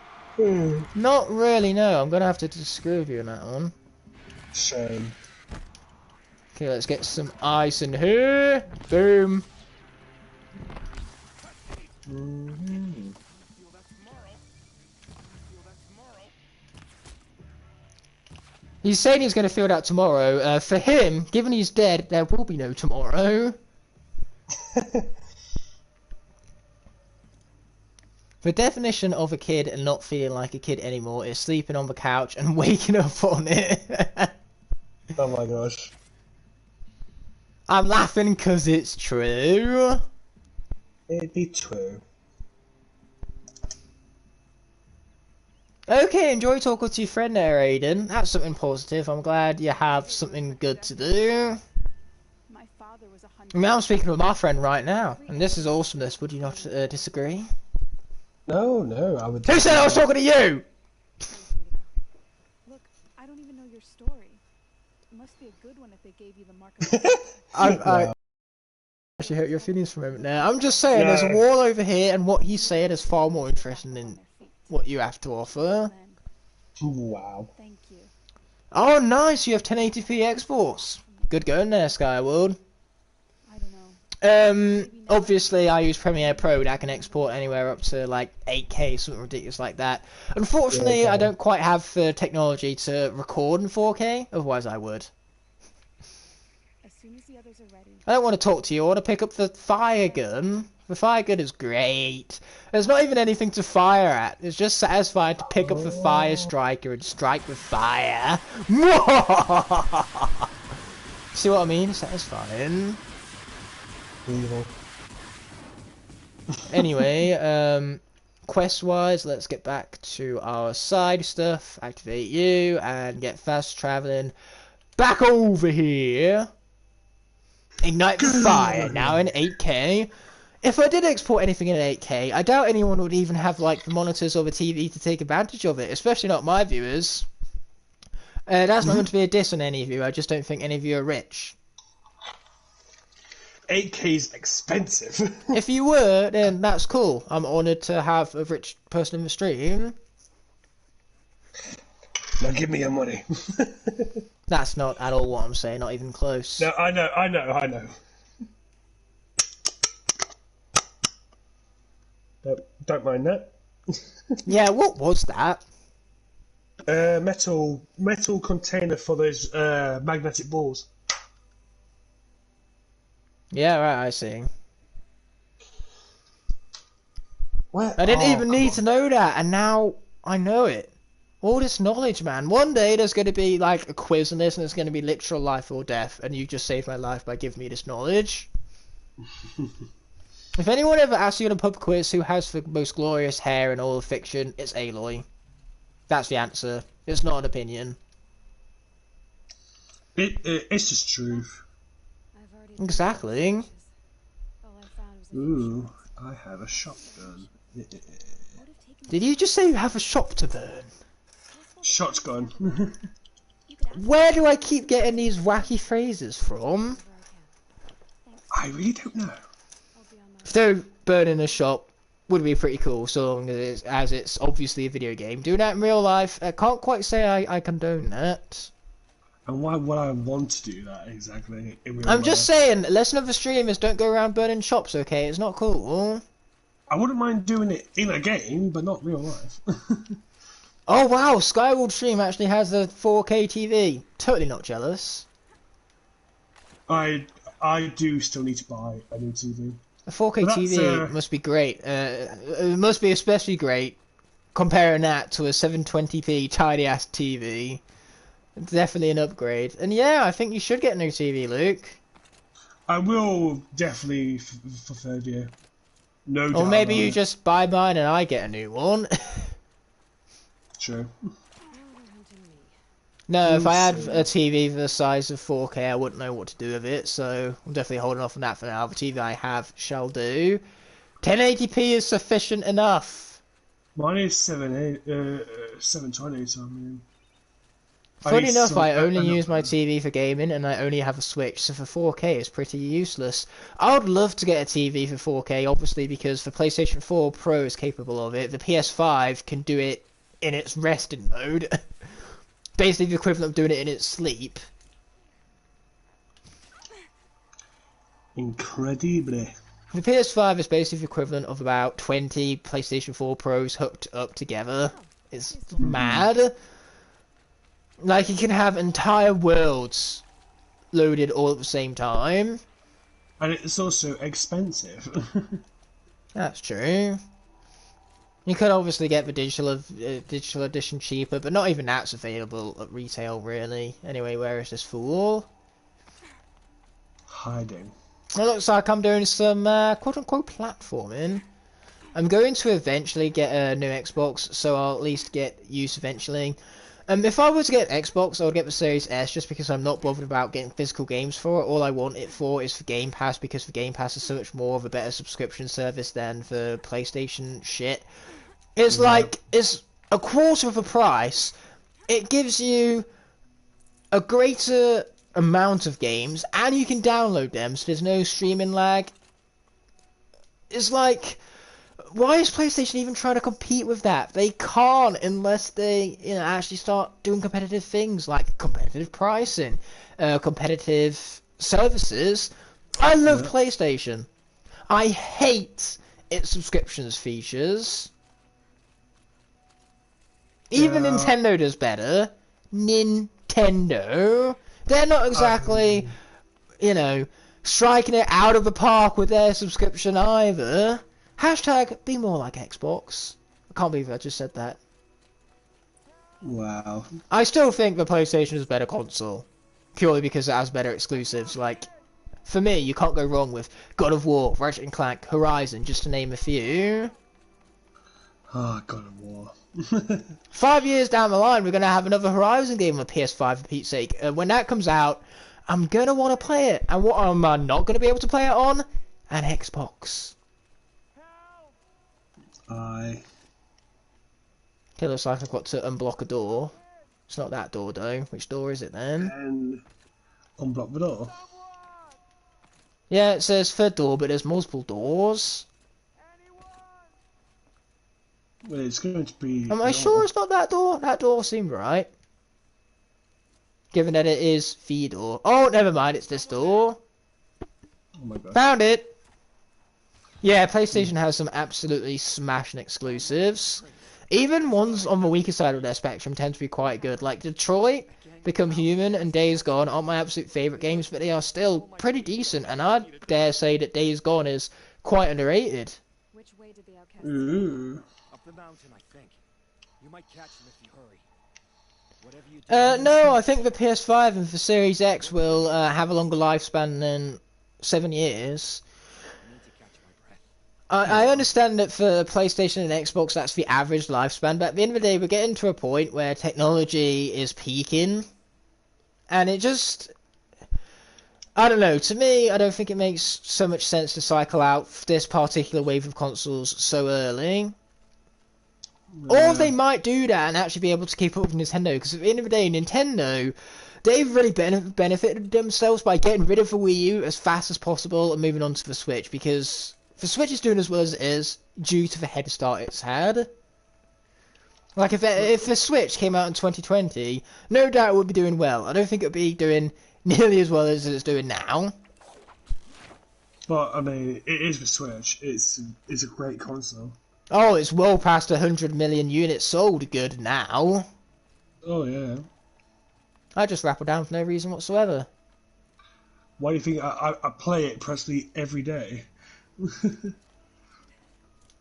Not really, no. I'm gonna have to disagree with you on that one. Shame. Okay, let's get some ice in here. Boom. He's saying he's going to feel that tomorrow. For him, given he's dead, there will be no tomorrow. The definition of a kid and not feeling like a kid anymore is sleeping on the couch and waking up on it. Oh my gosh. I'm laughing because it's true. It'd be true. Okay, enjoy talking to your friend there, Aiden. That's something positive. I'm glad you have something good to do. My father was I mean, I'm speaking with my friend right now, and this is awesomeness. Would you not disagree? No, I would. Who said I was talking to you? Look, I don't even know your story. It must be a good one if they gave you the mark of I actually hurt your feelings for a moment there. I'm just saying, there's a wall over here, and what he's saying is far more interesting than what you have to offer. Wow. Thank you. Oh, nice! You have 1080p exports. Good going there, Skyworld. I don't know. Obviously I use Premiere Pro that can export anywhere up to like 8K, something ridiculous like that. Unfortunately, I don't quite have the technology to record in 4K, otherwise I would. As soon as the others are ready. I don't want to talk to you, I want to pick up the fire gun. The fire gun is great. There's not even anything to fire at, it's just satisfying to pick up the fire striker and strike with fire. See what I mean? It's satisfying. Evil. Anyway, quest-wise, let's get back to our side stuff. Activate you and get fast traveling back over here. Ignite the fire now in 8K. If I did export anything in 8K, I doubt anyone would even have like the monitors or the TV to take advantage of it, especially not my viewers. That's not going to be a diss on any of you. I just don't think any of you are rich. 8K's expensive. If you were, then that's cool. I'm honoured to have a rich person in the stream. Now give me your money. That's not at all what I'm saying, not even close. No, I know. Don't mind that. Yeah, what was that? Metal container for those magnetic balls. Yeah, right, I see. Where? I didn't even need to know that, and now I know it. All this knowledge, man. One day there's going to be like a quiz on this, and it's going to be literal life or death, and you just saved my life by giving me this knowledge. If anyone ever asks you in a pub quiz who has the most glorious hair in all of fiction, it's Aloy. That's the answer. It's not an opinion. It's just truth. Exactly. Ooh, I have a shotgun. Did you just say you have a shop to burn? Shotgun. Where do I keep getting these wacky phrases from? I really don't know. So, burning a shop would be pretty cool, so long as it's obviously a video game. Doing that in real life, I can't quite say I condone that. And why would I want to do that exactly? I'm just saying, lesson of the streamers, don't go around burning shops, okay? It's not cool. I wouldn't mind doing it in a game, but not real life. Oh wow, Skyward Stream actually has a 4K TV. Totally not jealous. I do still need to buy a new TV. A 4K But TV must be great. It must be especially great comparing that to a 720p tiny ass TV. It's definitely an upgrade. And yeah, I think you should get a new TV, Luke. I will definitely for third year. No doubt. Or maybe about you it. just buy mine and I get a new one. True. No, if I had see. a TV the size of 4K, I wouldn't know what to do with it, so I'm definitely holding off on that for now. The TV I have shall do. 1080p is sufficient enough. Mine is 720, so I mean. Funny enough, I only use my TV for gaming, and I only have a Switch, so for 4K it's pretty useless. I would love to get a TV for 4K, obviously, because the PlayStation 4 Pro is capable of it. The PS5 can do it in its resting mode. Basically the equivalent of doing it in its sleep. Incredible. The PS5 is basically the equivalent of about 20 PlayStation 4 Pros hooked up together. It's mad. Like, you can have entire worlds loaded all at the same time. And it's also expensive. That's true. You could obviously get the digital edition cheaper, but not even that's available at retail, really. Anyway, where is this fool? Hiding. It looks like I'm doing some quote-unquote platforming. I'm going to eventually get a new Xbox, so I'll at least get use eventually. If I were to get Xbox, I would get the Series S just because I'm not bothered about getting physical games for it. All I want it for is for Game Pass, because the Game Pass is so much more of a better subscription service than the PlayStation shit. It's like, it's a quarter of the price. It gives you a greater amount of games, and you can download them, so there's no streaming lag. It's like, why is PlayStation even trying to compete with that? They can't unless they, actually start doing competitive things like competitive pricing, competitive services. I love PlayStation. I hate its subscriptions features. Even Nintendo does better. Nintendo. They're not exactly, striking it out of the park with their subscription either. Hashtag be more like Xbox. I can't believe I just said that. Wow. I still think the PlayStation is a better console. Purely because it has better exclusives. Like, for me, you can't go wrong with God of War, Ratchet & Clank, Horizon, just to name a few. Oh, God of War. 5 years down the line, we're going to have another Horizon game on PS5, for Pete's sake. When that comes out, I'm going to want to play it. And what am I not going to be able to play it on? An Xbox. Aye. Okay, looks like I've got to unblock a door. It's not that door, though. Which door is it, then? And unblock the door. Yeah, it says third door, but there's multiple doors. Well, it's going to be... Am I sure it's not that door? That door seemed right. Given that it is the door. Oh, never mind, it's this door. Oh my god. Found it! Yeah, PlayStation has some absolutely smashing exclusives. Even ones on the weaker side of their spectrum tend to be quite good. Like Detroit, Become Human, and Days Gone aren't my absolute favourite games, but they are still pretty decent, and I'd dare say that Days Gone is quite underrated. Which way did the outcast Ooh. Up the mountain, I think. You might catch him if you hurry. Whatever you do. No, I think the PS5 and the Series X will have a longer lifespan than 7 years. I need to catch my breath. I understand that for PlayStation and Xbox that's the average lifespan, but at the end of the day we're getting to a point where technology is peaking, and it just... I don't know, to me I don't think it makes so much sense to cycle out this particular wave of consoles so early. Or they might do that and actually be able to keep up with Nintendo, because at the end of the day, Nintendo, they've really benefited themselves by getting rid of the Wii U as fast as possible and moving on to the Switch, because the Switch is doing as well as it is due to the head start it's had. Like, if the Switch came out in 2020, no doubt it would be doing well. I don't think it would be doing nearly as well as it's doing now. But I mean, it is the Switch. It's a great console. Oh, it's well past 100 million units sold good now. Oh yeah. I just rattle down for no reason whatsoever. Why do you think I play it practically every day?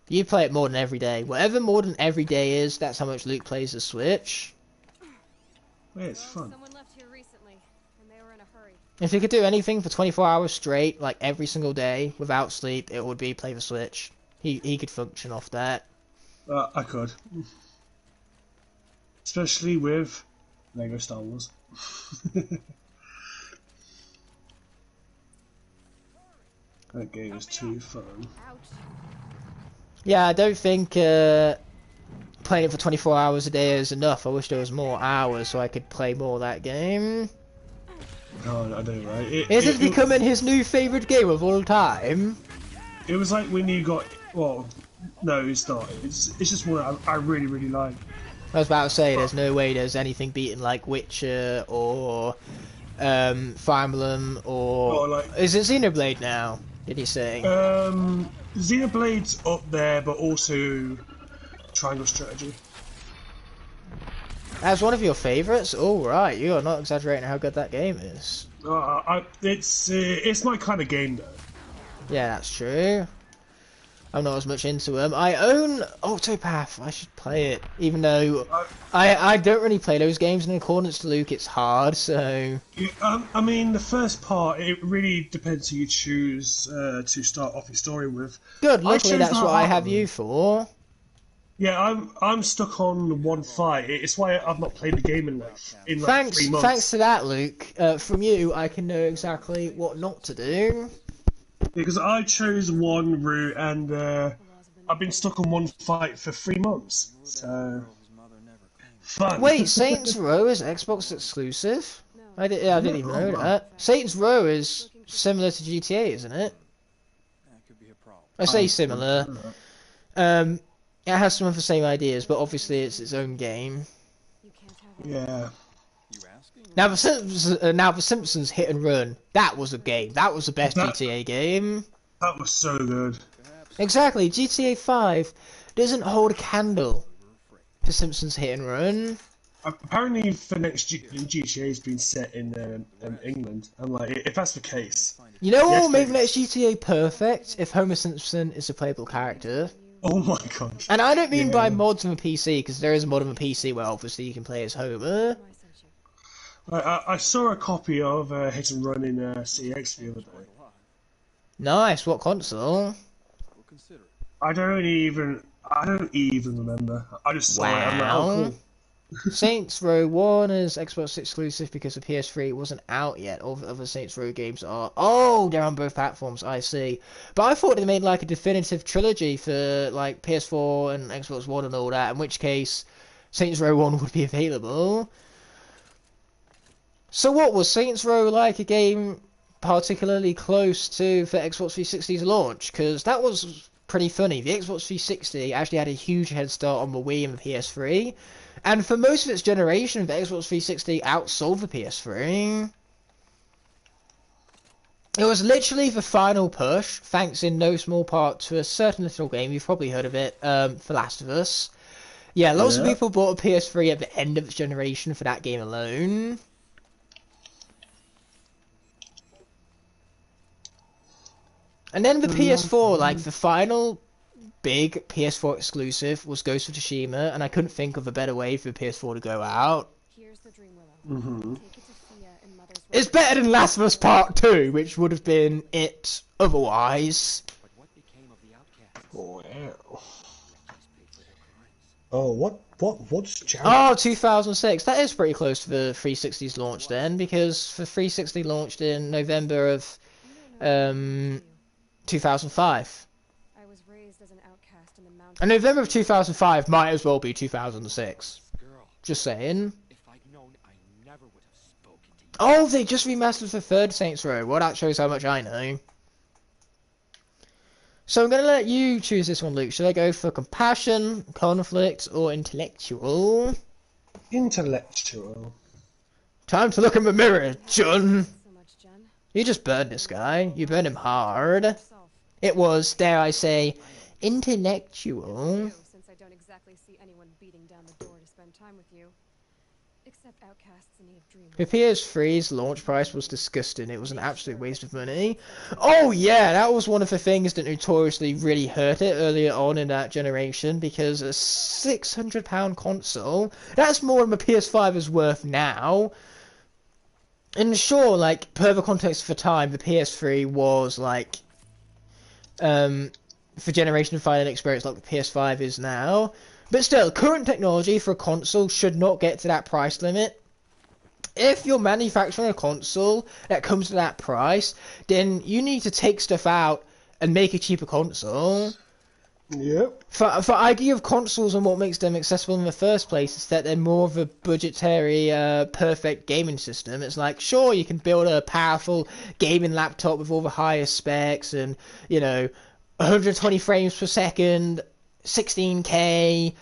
You play it more than every day. Whatever more than every day is, that's how much Luke plays the Switch. Yeah, it's fun. Someone left here recently, and they were in a hurry. If you could do anything for 24 hours straight, like every single day, without sleep, it would be play the Switch. He could function off that. I could. Especially with Lego Star Wars. That game is too fun. Ouch. Yeah, I don't think playing it for 24 hours a day is enough. I wish there was more hours so I could play more of that game. Oh, I know, right? Is it becoming his new favourite game of all time? It was like when you got... Well, no, it's not. It's just one I really, really like. I was about to say, there's no way there's anything beating like Witcher or Fire Emblem or... like, is it Xenoblade now, did he say? Xenoblade's up there, but also Triangle Strategy. That's one of your favourites? Oh, right, you are not exaggerating how good that game is. It's my kind of game, though. Yeah, that's true. I'm not as much into them. I own Octopath. I should play it, even though I don't really play those games in accordance to Luke. It's hard, so. Yeah, I mean, the first part, it really depends who you choose to start off your story with. Good. Luckily, that's what I have you for. Yeah, I'm stuck on one fight. It's why I've not played the game in like 3 months. Thanks to that, Luke. From you, I can know exactly what not to do. Because I chose one route and I've been stuck on one fight for 3 months. So fun. Wait, Saints Row is Xbox exclusive? I didn't even know that. Saints Row is similar to GTA, isn't it? I say similar. It has some of the same ideas, but obviously it's its own game. Yeah. Now the Simpsons Hit and Run, that was a game. That was the best GTA game. That was so good. Exactly. GTA 5 doesn't hold a candle to Simpsons Hit and Run. Apparently, the next GTA has been set in England. I'm like, if that's the case, you know what will make the next GTA perfect? If Homer Simpson is a playable character. Oh my god. And I don't mean by mods on the PC, because there is a mod on the PC where obviously you can play as Homer. I saw a copy of Hit and Run in CX the other day. Nice. What console? I don't even remember. I just saw it. I'm like, oh, cool. Saints Row 1 is Xbox exclusive because the PS3 wasn't out yet. All the other Saints Row games are. Oh, they're on both platforms, I see. But I thought they made like a definitive trilogy for like PS4 and Xbox One and all that, in which case Saints Row 1 would be available. So what, was Saints Row like a game particularly close to the Xbox 360's launch? Because that was pretty funny. The Xbox 360 actually had a huge head start on the Wii and the PS3. And for most of its generation, the Xbox 360 outsold the PS3. It was literally the final push, thanks in no small part to a certain little game, you've probably heard of it, The Last of Us. Yeah, lots of people bought a PS3 at the end of its generation for that game alone. And then the PS4, like the final big PS4 exclusive was Ghost of Tsushima, and I couldn't think of a better way for the PS4 to go out. Here's the Dream Willow. Take it to Fia in Mother's It's better than Last of Us Part 2, which would have been it otherwise. But what became of the outcasts? Wow. Oh, what's Jared? Oh, 2006. That is pretty close to the 360's launch then, because the 360 launched in November of 2005. I was raised as an outcast in the mountains. And November of 2005 might as well be 2006. Girl, Just saying. if I'd known, I never would have spoken to you. Oh, they just remastered the third Saints Row. Well, that shows how much I know. So I'm going to let you choose this one, Luke. Should I go for compassion, conflict, or intellectual? Intellectual. Time to look in the mirror, John. So much, Jen. You just burned this guy. You burned him hard. Yourself. It was, dare I say, intellectual. Since I don't exactly see anyone beating down the door to spend time with you. Except outcasts in need of dreamers. The PS3's launch price was disgusting. It was an absolute waste of money. Oh yeah, that was one of the things that notoriously really hurt it earlier on in that generation, because a £600 console, that's more than the PS5 is worth now. And sure, like, per the context of the time, the PS3 was like, for generation defining experience like the PS5 is now. But still, current technology for a console should not get to that price limit. If you're manufacturing a console that comes to that price, then you need to take stuff out and make a cheaper console. Yep. For idea of consoles and what makes them accessible in the first place is that they're more of a budgetary, perfect gaming system. It's like, sure, you can build a powerful gaming laptop with all the highest specs and, you know, 120 frames per second, 16K,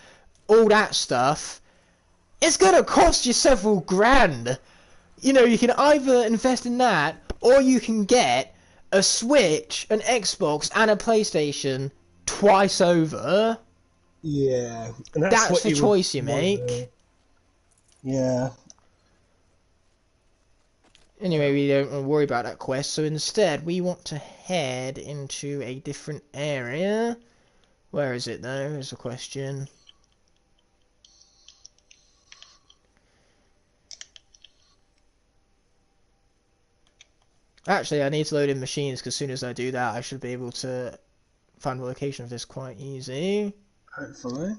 all that stuff. It's gonna cost you several grand. You know, you can either invest in that, or you can get a Switch, an Xbox, and a PlayStation twice over. Yeah. And That's what the you choice you would want make. to- Yeah. Anyway, we don't want to worry about that quest, so instead we want to head into a different area. Where is it though, is the question. Actually, I need to load in machines, because as soon as I do that, I should be able to find the location of this quite easy. Hopefully.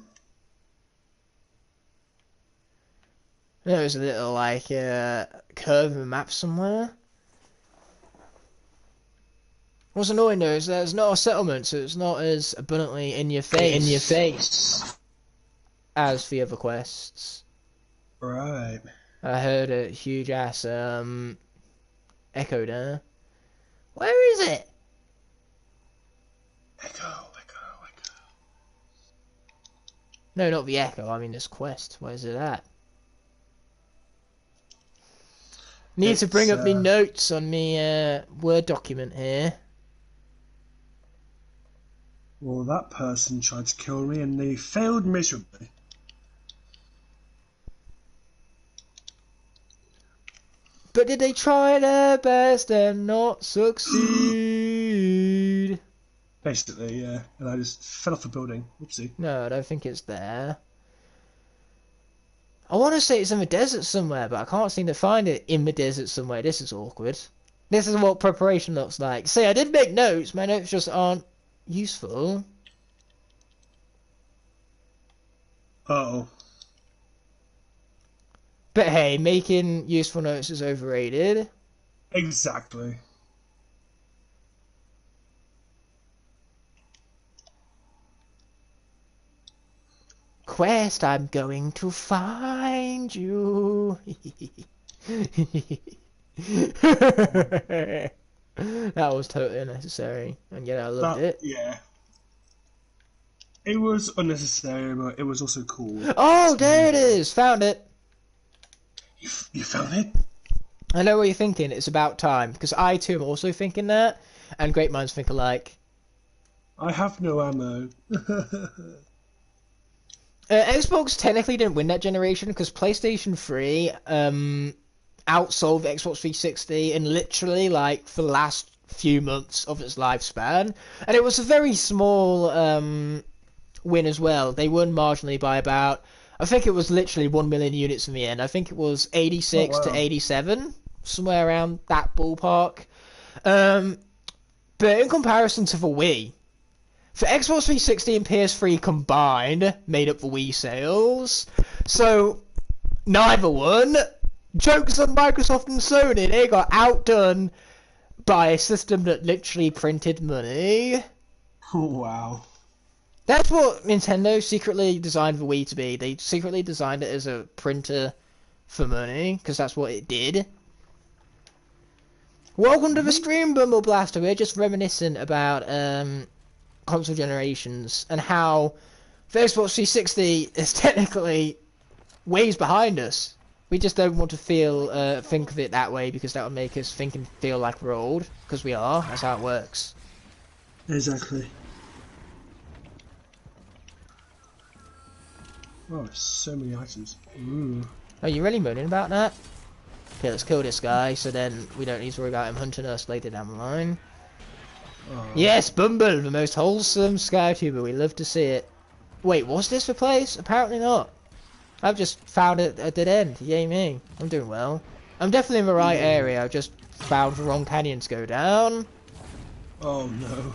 There's a little, like, curve in the map somewhere. What's annoying though is there's not a settlement, so it's not as abundantly in your face as the other quests. Right. I heard a huge ass echo there. Where is it? Echo. No, not the echo, I mean this quest. Where's it at? Need to bring up me notes on me Word document here. Well, that person tried to kill me and they failed miserably. But did they try their best and not succeed? Basically, yeah. And I just fell off a building. Whoopsie. No, I don't think it's there. I want to say it's in the desert somewhere, but I can't seem to find it in the desert somewhere. This is awkward. This is what preparation looks like. See, I did make notes. My notes just aren't useful. Uh-oh. But hey, making useful notes is overrated. Exactly. Quest, I'm going to find you. That was totally unnecessary, and yet I loved it. Yeah. It was unnecessary, but it was also cool. Oh, there it is! Found it! You found it? I know what you're thinking, it's about time, because I too am also thinking that, and great minds think alike. I have no ammo. Xbox technically didn't win that generation, because PlayStation 3 outsold Xbox 360 in literally, like, for the last few months of its lifespan. And it was a very small win as well. They won marginally by about, I think it was literally 1 million units in the end. I think it was 86 to 87, somewhere around that ballpark. But in comparison to the Wii, for Xbox 360 and PS3 combined, made up the Wii sales. So, neither won. Jokes on Microsoft and Sony, they got outdone by a system that literally printed money. Oh, wow. That's what Nintendo secretly designed the Wii to be. They secretly designed it as a printer for money, because that's what it did. Welcome to the stream, Bumble Blaster. We're just reminiscing about console generations, and how the Xbox 360 is technically ways behind us. We just don't want to think of it that way, because that would make us think and feel like we're old, because we are. That's how it works. Exactly. Oh, so many items. Ooh. Are you really moaning about that? Okay, let's kill this guy, so then we don't need to worry about him hunting us later down the line. Oh. Yes, Bumble, the most wholesome Skytuber. We love to see it. Wait, was this the place? Apparently not. I've just found it at a dead end. Yay me. I'm doing well. I'm definitely in the right area. I've just found the wrong canyon to go down. Oh no.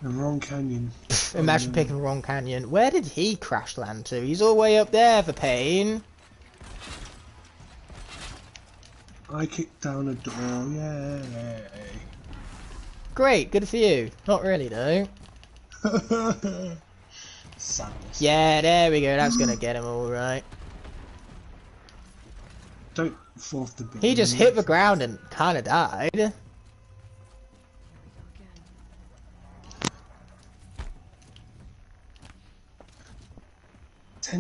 The wrong canyon. Imagine picking the wrong canyon. Where did he crash land to? He's all the way up there, the pain. I kicked down a door, yay. Great, good for you. Not really though. Sadness. Yeah, there we go. That's gonna get him all right. Don't fall off the building. He just hit the ground and kind of died.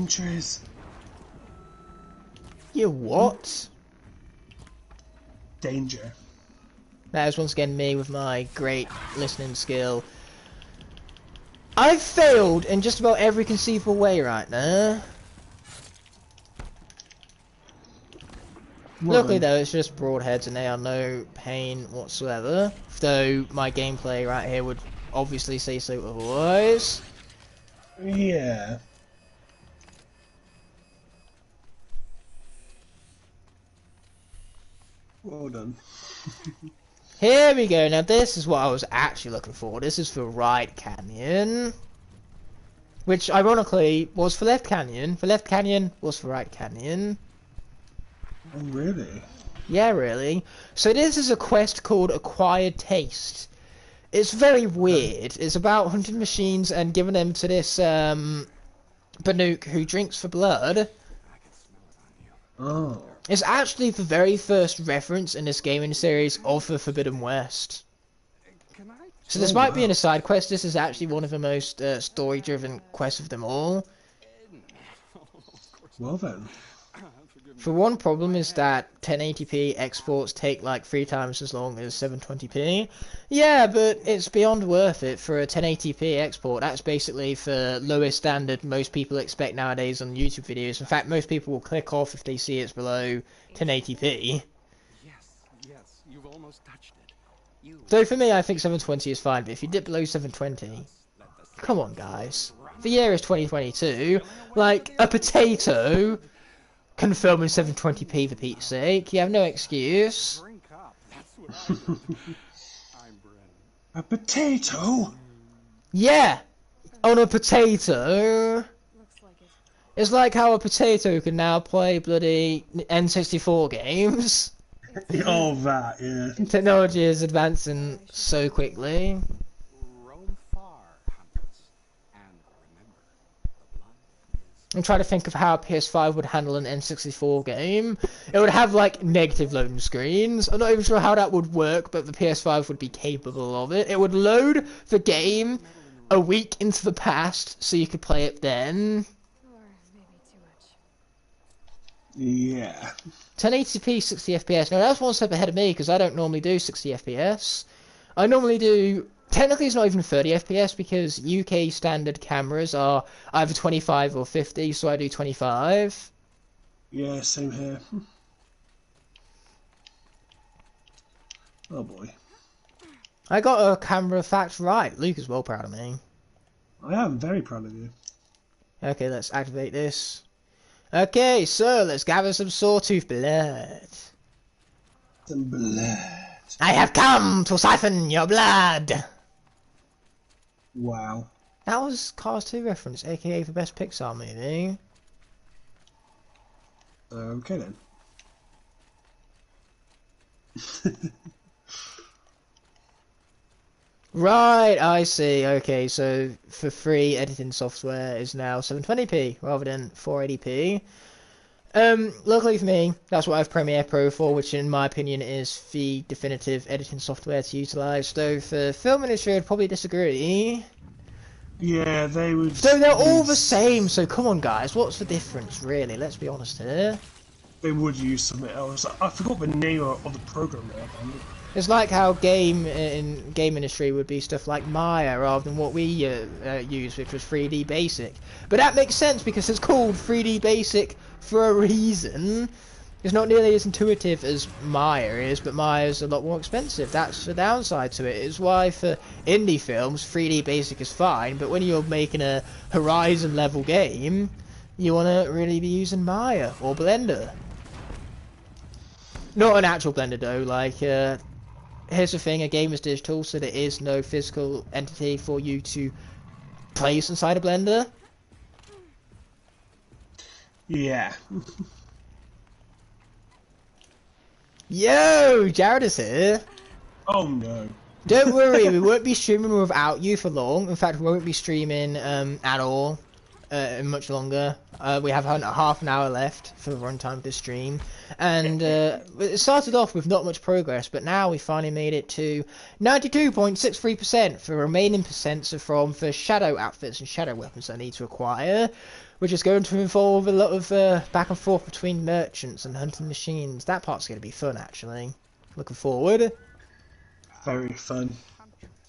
Trees. You what? Danger. That is once again me with my great listening skill. I've failed in just about every conceivable way right now. Luckily though, it's just broadheads and they are no pain whatsoever. Though my gameplay right here would obviously say so otherwise. Yeah. Well done. Here we go. Now this is what I was actually looking for. This is for right canyon. Which ironically was for left canyon. For left canyon was for right canyon. Oh really? Yeah, really. So this is a quest called Acquired Taste. It's very weird. It's about hunting machines and giving them to this Banuk who drinks for blood. Oh. It's actually the very first reference in this gaming series of the Forbidden West. So despite being a side quest, this is actually one of the most story-driven quests of them all. Well then. For one problem is that 1080p exports take like 3 times as long as 720p. Yeah, but it's beyond worth it for a 1080p export. That's basically the lowest standard most people expect nowadays on YouTube videos. In fact, most people will click off if they see it's below 1080p. Yes, you've almost touched it. So for me, I think 720 is fine, but if you dip below 720, come on guys. The year is 2022. Like, a potato can film in 720p for Pete's sake. You have no excuse. A potato? Yeah! On a potato. It's like how a potato can now play bloody N64 games. Oh, that, yeah. Technology is advancing so quickly. I'm trying to think of how a PS5 would handle an N64 game. It would have like negative loading screens. I'm not even sure how that would work, but the PS5 would be capable of it. It would load the game a week into the past so you could play it then. Yeah. 1080p 60 FPS. Now that's one step ahead of me because I don't normally do 60 FPS. I normally do... Technically it's not even 30 FPS because UK standard cameras are either 25 or 50, so I do 25. Yeah, same here. Oh boy. I got a camera fact right. Luke is well proud of me. I am very proud of you. Okay, let's activate this. Okay, so let's gather some sawtooth blood. Some blood. I have come to siphon your blood! Wow. That was Cars 2 reference, aka the best Pixar movie. Okay then. Right, I see. Okay, so for free editing software is now 720p rather than 480p. Luckily for me, that's what I have Premiere Pro for, which in my opinion is the definitive editing software to utilise. Though the film industry would probably disagree. Yeah, they would. So they're all the same, so come on guys, what's the difference really? Let's be honest here. They would use something else. I forgot the name of the program there. It's like how game industry would be stuff like Maya rather than what we use, which was 3D Basic. But that makes sense because it's called 3D Basic for a reason. It's not nearly as intuitive as Maya is, but Maya's a lot more expensive. That's the downside to it. It's why for indie films, 3D Basic is fine, but when you're making a Horizon level game, you want to really be using Maya or Blender. Not an actual Blender though, like, here's the thing, a game is digital, so there is no physical entity for you to place inside a Blender. Yeah. Yo, Jared is here. Oh no. Don't worry, we won't be streaming without you for long. In fact, we won't be streaming at all much longer. We have half an hour left for the runtime of this stream. And it started off with not much progress, but now we finally made it to 92.63%. For remaining percents are from the shadow outfits and shadow weapons I need to acquire, which is going to involve a lot of back and forth between merchants and hunting machines. That part's going to be fun, actually. Looking forward. Very fun.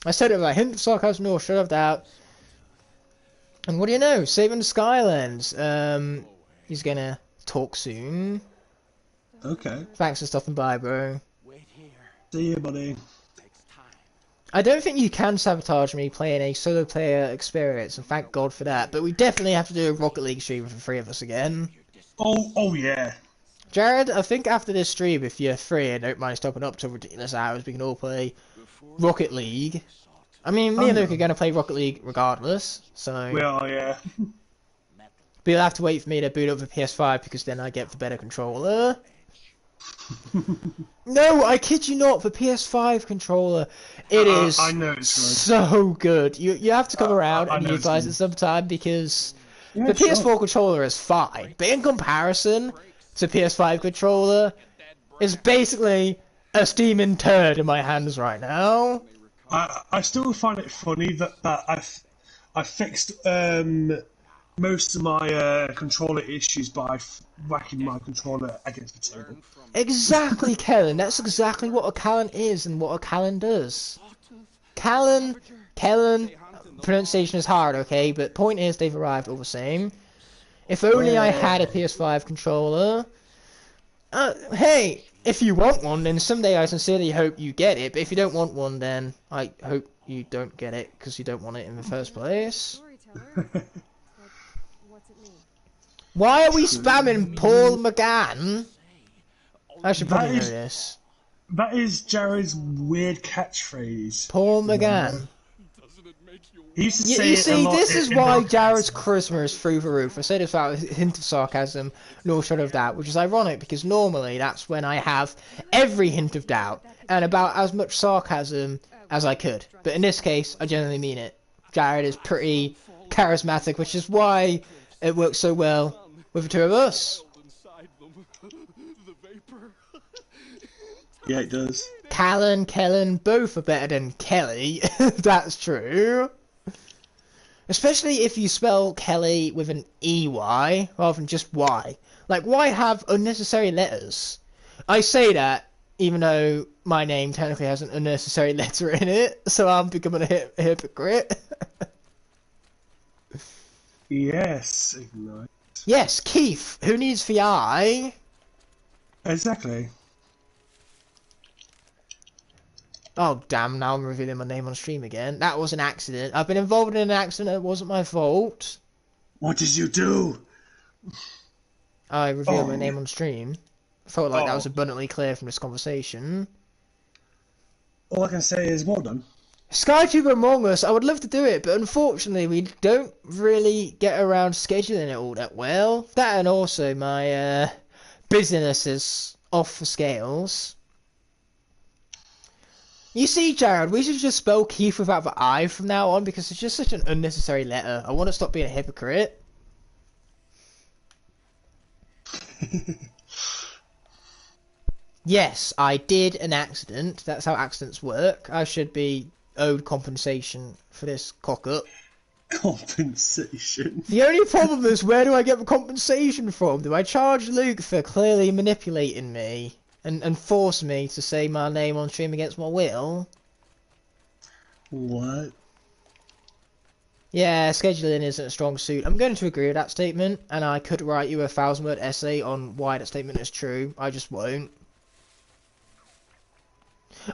I said it right. Hint of sarcasm or shut of doubt. And what do you know? Saving the Skylands. He's gonna talk soon. Okay. Thanks for stopping by, bro. See you, buddy. I don't think you can sabotage me playing a solo player experience, and thank God for that. But we definitely have to do a Rocket League stream for the three of us again. Oh yeah. Jared, I think after this stream, if you're free and don't mind stopping up till ridiculous hours, we can all play Rocket League. I mean, me and Luke are going to play Rocket League regardless, so... We are, yeah. But you'll have to wait for me to boot up the PS5, because then I get the better controller. No, I kid you not, the PS5 controller, it is I know it's so good. You have to come around and utilize it sometime, because the PS4 controller is fine, but in comparison to PS5 controller, it's basically a steaming turd in my hands right now. I still find it funny that I fixed most of my controller issues by whacking my controller against the table. Exactly, Kellen. That's exactly what a Callan is and what a Callan does. Kellen, pronunciation is hard, okay? But point is, they've arrived all the same. If only I had a PS5 controller. Hey, if you want one, then someday I sincerely hope you get it. But if you don't want one, then I hope you don't get it because you don't want it in the first place. Why are we spamming Paul McGann? I should probably know this. That is Jared's weird catchphrase. Paul McGann. He used to say You it a see, lot this is in why the- Jared's charisma is through the roof. I say this without a hint of sarcasm, nor short of doubt, which is ironic because normally that's when I have every hint of doubt and about as much sarcasm as I could. But in this case, I genuinely mean it. Jared is pretty charismatic, which is why it works so well with the two of us. Yeah, it does. Callan, Kellen, both are better than Kelly. That's true. Especially if you spell Kelly with an EY rather than just Y. Like, why have unnecessary letters? I say that even though my name technically has an unnecessary letter in it, so I'm becoming a hypocrite. Yes, Ignite. Yes, Keith. Who needs the I? Exactly. Oh, damn, now I'm revealing my name on stream again. That was an accident. I've been involved in an accident. It wasn't my fault. What did you do? I revealed my name on stream. I felt like that was abundantly clear from this conversation. All I can say is well done. SkyTube Among Us, I would love to do it, but unfortunately we don't really get around scheduling it all that well. That and also my business is off the scales. You see, Jared, we should just spell Keith without the I from now on because it's just such an unnecessary letter. I want to stop being a hypocrite. Yes, I did an accident. That's how accidents work. I should be owed compensation for this cock-up. Compensation. The only problem is, where do I get the compensation from? Do I charge Luke for clearly manipulating me and force me to say my name on stream against my will? What? Yeah, scheduling isn't a strong suit. I'm going to agree with that statement, and I could write you a 1,000-word essay on why that statement is true. I just won't.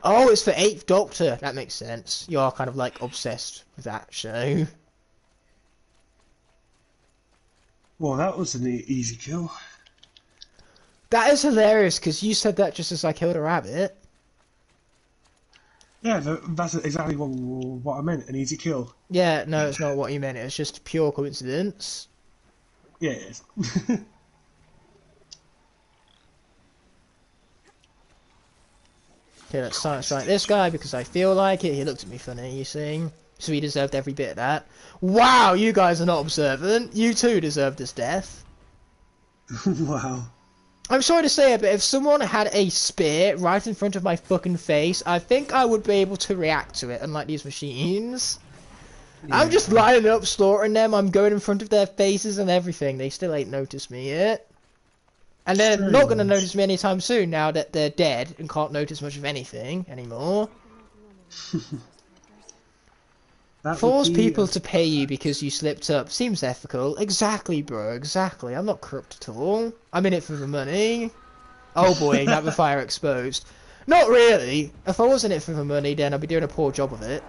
Oh, it's for 8th Doctor. That makes sense. You are kind of like obsessed with that show. Well, that was an easy kill. That is hilarious, because you said that just as I killed a rabbit. Yeah, that's exactly what I meant. An easy kill. Yeah, no, it's not what you meant. It's just pure coincidence. Yeah, it is. Okay, let's science right this guy because I feel like it. He looked at me funny, you see? So he deserved every bit of that. Wow, you guys are not observant. You too deserved this death. Wow. I'm sorry to say it, but if someone had a spear right in front of my fucking face, I think I would be able to react to it, unlike these machines. Yeah. I'm just lining up, slaughtering them, I'm going in front of their faces and everything. They still ain't noticed me yet. And they're not going to notice me anytime soon, now that they're dead and can't notice much of anything anymore. Force people to pay you because you slipped up. Seems ethical. Exactly, bro, exactly. I'm not corrupt at all. I'm in it for the money. Oh boy, Igknightthefire exposed. Not really. If I was in it for the money, then I'd be doing a poor job of it.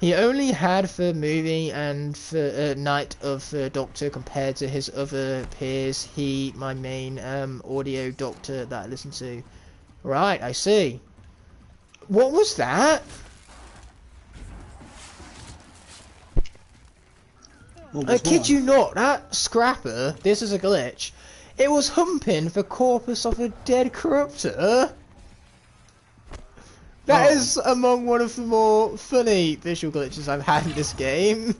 He only had for movie and for Night of Doctor compared to his other peers. He, my main audio doctor that I listen to. Right, I see. What was that? I kid you not, that scrapper, this is a glitch, it was humping the corpus of a dead corruptor. That is among one of the more funny visual glitches I've had in this game.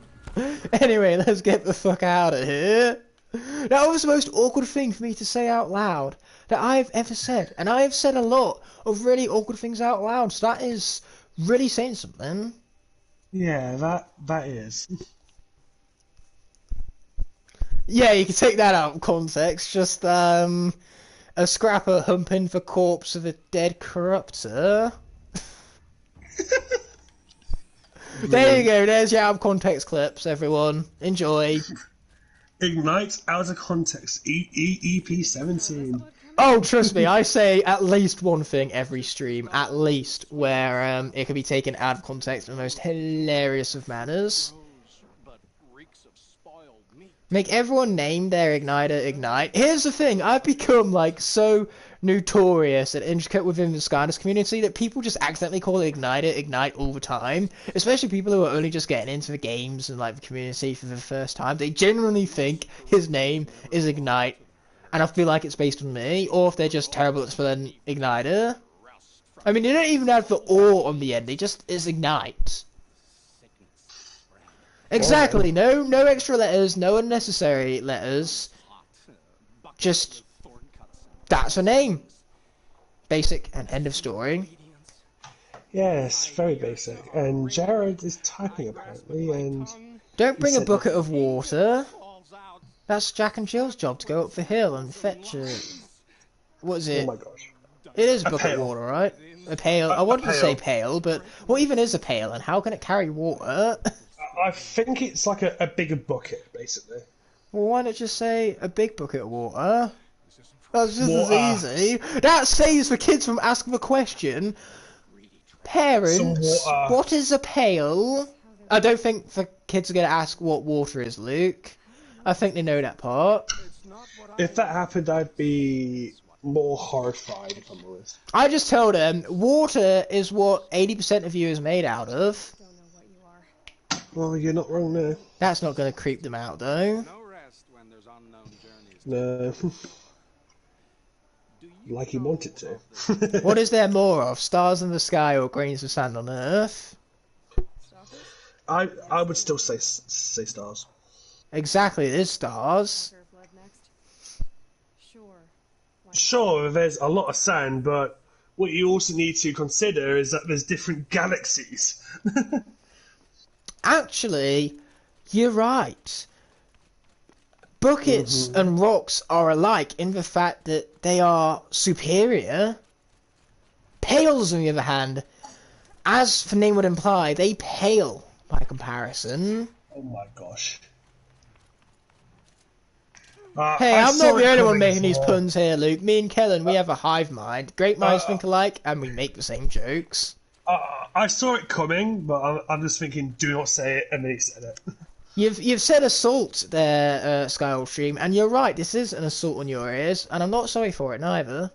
Anyway, let's get the fuck out of here. That was the most awkward thing for me to say out loud that I've ever said. And I have said a lot of really awkward things out loud, so that is really saying something. Yeah, that is. Yeah, you can take that out of context. Just, a scrapper humping the corpse of a dead corruptor. There you go, there's your out of context clips, everyone. Enjoy. Ignite out of context. EP 17. Oh, trust me, I say at least one thing every stream, at least, where it can be taken out of context in the most hilarious of manners. Make everyone name their igniter Ignite. Here's the thing, I've become like so notorious and intricate within the Skydance community that people just accidentally call Igniter Ignite all the time. Especially people who are only just getting into the games and like the community for the first time. They genuinely think his name is Ignite. And I feel like it's based on me, or if they're just terrible at spelling Igniter. I mean, they don't even have the or on the end, they just is Ignite. Exactly, no extra letters, no unnecessary letters. Just, that's a name. Basic and end of story. Yes, very basic. And Jared is typing apparently, and... Don't bring a bucket of water. That's Jack and Jill's job, to go up the hill and fetch it. What is it? Oh my gosh. It is a bucket of water, right? A pail. I wanted to say pail, but what even is a pail, and how can it carry water? I think it's like a bigger bucket, basically. Well, why not just say a big bucket of water? That's just as easy. That saves the kids from asking the question. Parents, what is a pail? I don't think the kids are going to ask what water is, Luke. I think they know that part. If that happened, I'd be more horrified, if I'm honest. I just told them, water is what 80% of you is made out of. Well, you're not wrong there. That's not going to creep them out, though. No. Like you wanted to. What is there more of? Stars in the sky or grains of sand on Earth? I would still say stars. Exactly, it is stars. Sure, blood next. Sure. Why not? Sure, there's a lot of sand, but what you also need to consider is that there's different galaxies. Actually, you're right. Buckets and rocks are alike in the fact that they are superior. Pails, on the other hand, as the name would imply, they pale by comparison. Oh my gosh. Hey, I I'm saw not the it only one coming making as these well. puns here, Luke. Me and Kellen, we have a hive mind. Great minds think alike, and we make the same jokes. I saw it coming, but I'm just thinking, do not say it, and then he said it. You've said assault there, Skywalkstream, and you're right, this is an assault on your ears, and I'm not sorry for it neither.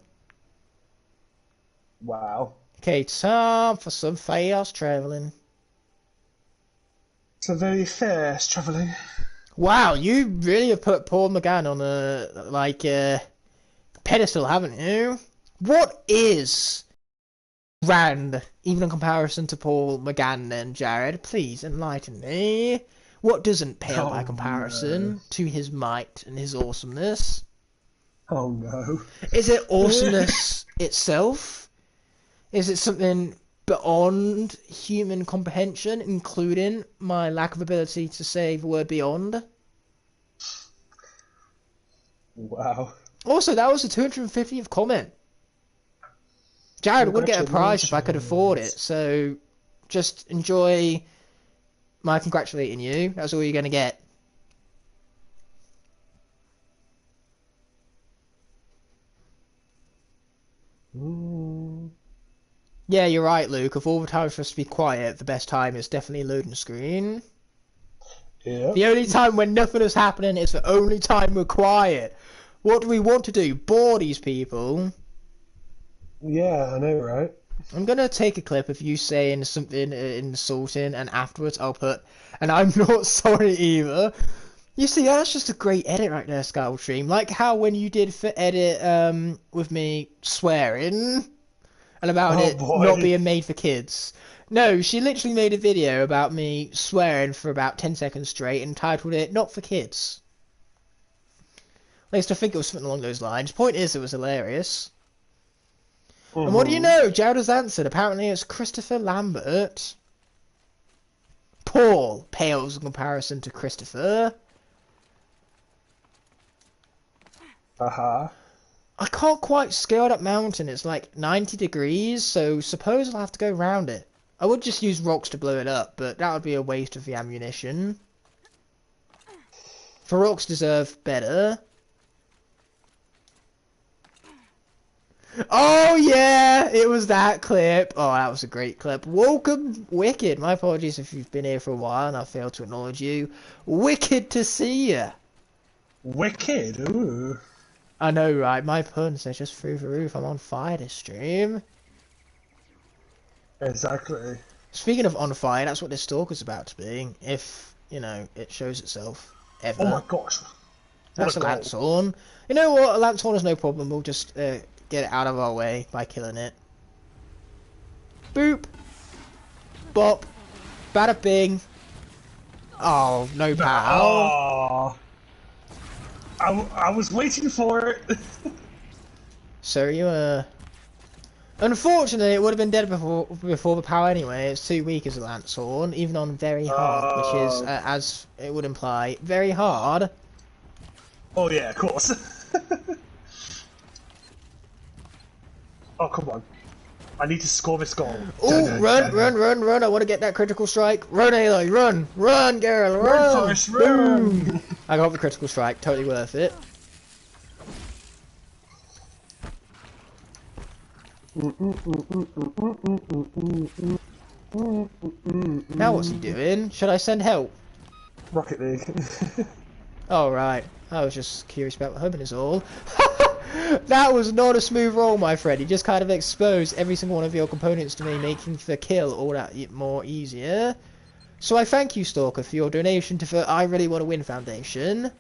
Wow. Okay, time for some fast travelling. So very fast travelling. Wow, you really have put Paul McGann on a pedestal, haven't you? What is Rand, even in comparison to Paul McGann and Jared? Please enlighten me. What doesn't pale by comparison to his might and his awesomeness? Oh no. Is it awesomeness itself? Is it something beyond human comprehension, including my lack of ability to say the word beyond? Wow. Also, that was the 250th comment. Jared would get a prize if I could afford it, so just enjoy my congratulating you. That's all you're going to get. Yeah, you're right, Luke. Of all the times for us to be quiet, the best time is definitely loading screen. Yeah. The only time when nothing is happening is the only time we're quiet. What do we want to do? Bore these people? Yeah, I know, right? I'm gonna take a clip of you saying something insulting, and afterwards I'll put, and I'm not sorry either. You see, that's just a great edit right there, Skywalkstream. Like how when you did for edit with me swearing and about it not being made for kids. No, she literally made a video about me swearing for about 10 seconds straight and titled it "Not for Kids." At least I think it was something along those lines. Point is, it was hilarious. And what do you know? Jared has answered. Apparently it's Christopher Lambert. Paul pales in comparison to Christopher. Uh-huh. I can't quite scale that mountain. It's like 90 degrees, so suppose I'll have to go round it. I would just use rocks to blow it up, but that would be a waste of the ammunition. The rocks deserve better. Oh yeah, it was that clip. Oh, that was a great clip. Welcome, Wicked. My apologies if you've been here for a while and I failed to acknowledge you. Wicked to see you. Wicked? Ooh. I know, right? My puns, they're just through the roof. I'm on fire this stream. Exactly. Speaking of on fire, that's what this Stalker's about to be. If, you know, it shows itself. Ever. Oh my gosh. That's a Lanthorn. You know what? A Lanthorn is no problem. We'll just get it out of our way by killing it. Boop. Bop. Bada bing. Oh, no pow. Oh. I was waiting for it. So you unfortunately, it would have been dead before the power anyway. It's too weak as a Lanthorn, even on very hard, which is, as it would imply, very hard. Oh yeah, of course. Oh, come on. I need to score this goal. Oh, run! I want to get that critical strike. Run, Aloy, run! Run, girl, run! Forrest, run! Boom. I got the critical strike, totally worth it. Now what's he doing? Should I send help? Rocket League. Oh, right. I was just curious about what happened is all. That was not a smooth roll, my friend. You just kind of exposed every single one of your components to me, making the kill all that more easier. So I thank you, Stalker, for your donation to the I Really Want to Win Foundation.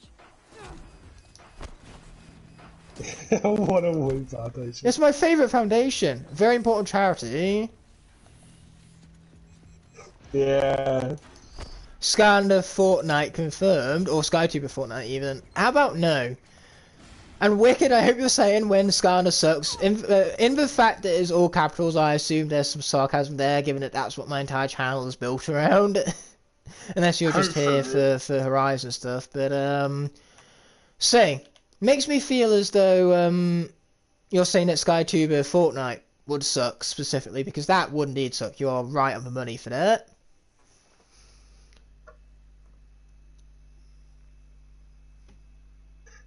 What a win foundation. It's my favourite foundation. Very important charity. Yeah. Skylander Fortnite confirmed, or SkyTuber Fortnite even. How about no? And Wicked, I hope you're saying when Skylander sucks. In the fact that it's all capitals, I assume there's some sarcasm there, given that that's what my entire channel is built around. Unless you're just here for Horizon stuff. But, makes me feel as though, you're saying that SkyTuber Fortnite would suck specifically, because that would indeed suck. You are right on the money for that.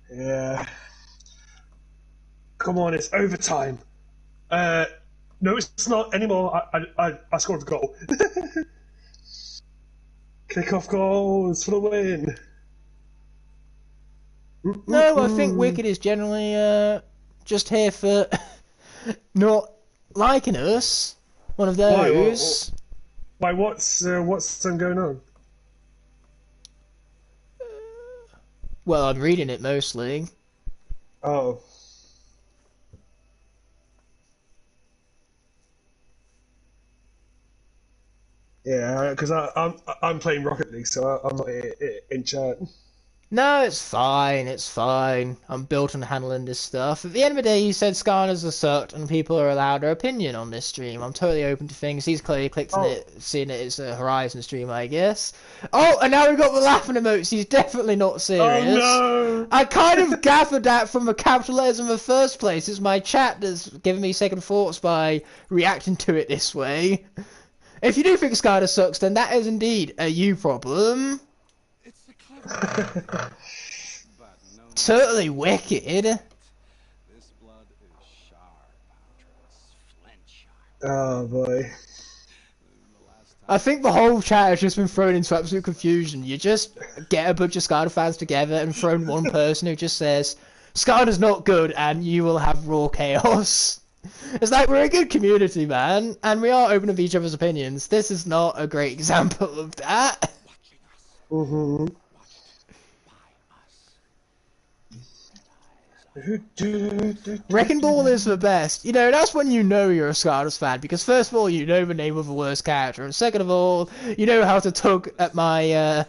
Yeah. Come on, it's overtime. No, it's not anymore. I scored a goal. Kick-off goals for the win. No, I think Wicked is generally just here for not liking us. One of those. Why? What's going on? Well, I'm reading it mostly. Oh. Yeah, because I'm playing Rocket League, so I'm not in chat. No, it's fine, it's fine. I'm built on handling this stuff. At the end of the day, he said Scarners are sucked and people are allowed their opinion on this stream. I'm totally open to things. He's clearly clicked on it, seeing it as a Horizon stream, I guess. Oh, and now we've got the laughing emotes. He's definitely not serious. Oh, no! I kind of gathered that from the capital letters in the first place. It's my chat that's giving me second thoughts by reacting to it this way. If you do think Skyler sucks, then that is indeed a you problem. Totally wicked. This blood is sharp, flint sharp. Oh boy. I think the whole chat has just been thrown into absolute confusion. You just get a bunch of Skyler fans together and throw in one person who just says, Skyler's not good, and you will have raw chaos. It's like, we're a good community, man, and we are open to each other's opinions. This is not a great example of that. Mm-hmm. Wrecking Ball is the best. You know, that's when you know you're a Skyler's fan, because first of all, you know the name of the worst character, and second of all, you know how to tug at my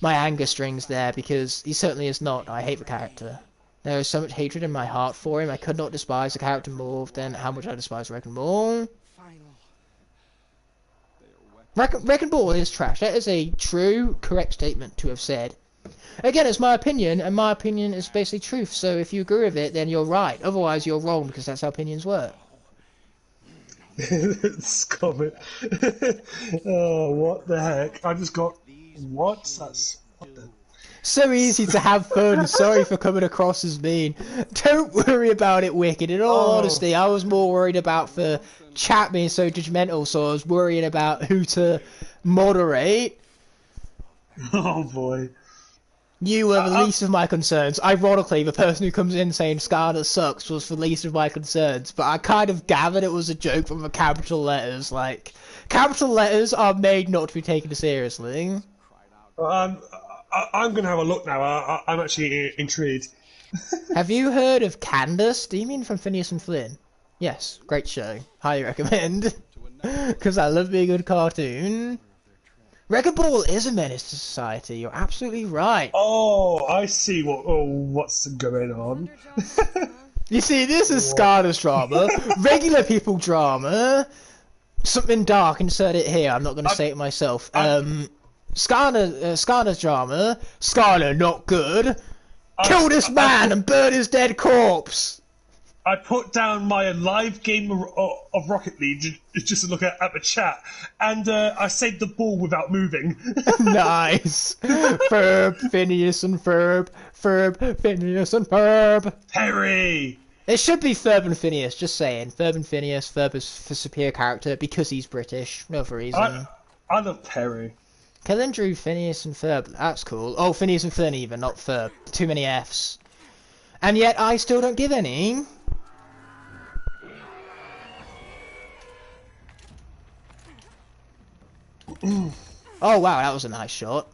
my anger strings there, because he certainly is not. I hate the character. There is so much hatred in my heart for him. I could not despise the character more than how much I despise Wrecking Ball. Wrecking Ball is trash. That is a true, correct statement to have said. Again, it's my opinion, and my opinion is basically truth, so if you agree with it, then you're right. Otherwise, you're wrong, because that's how opinions work. Stop it. Oh, what the heck? I just got... What? That's... What the... So easy to have fun. Sorry for coming across as mean. Don't worry about it, Wicked. In all honesty, I was more worried about the chat being so judgmental, so I was worrying about who to moderate. Oh, boy. You were the least of my concerns. Ironically, the person who comes in saying Scarlet sucks was the least of my concerns, but I kind of gathered it was a joke from the capital letters. Like, capital letters are made not to be taken seriously. I'm going to have a look now. I'm actually intrigued. Have you heard of Candace? Do you mean from Phineas and Flynn? Yes, great show. Highly recommend. Because I love being a good cartoon. Wrecking Ball is a menace to society. You're absolutely right. Oh, I see what's going on. You see, this is Scarlet's drama, regular people drama, something dark. Insert it here. I'm not going to say it myself. Scarlet's drama. Scarlet not good. Kill this man and burn his dead corpse. I put down my live game of Rocket League just to look at the chat, and I saved the ball without moving. Nice. Ferb, Phineas and Ferb. Ferb, Phineas and Ferb. Perry! It should be Ferb and Phineas, just saying. Ferb and Phineas. Ferb is for superior character because he's British. No other reason. I love Perry. Kellen drew Phineas and Ferb. That's cool. Oh, Phineas and Flynn even, not Ferb. Too many Fs. And yet I still don't give any. Oh wow, that was a nice shot.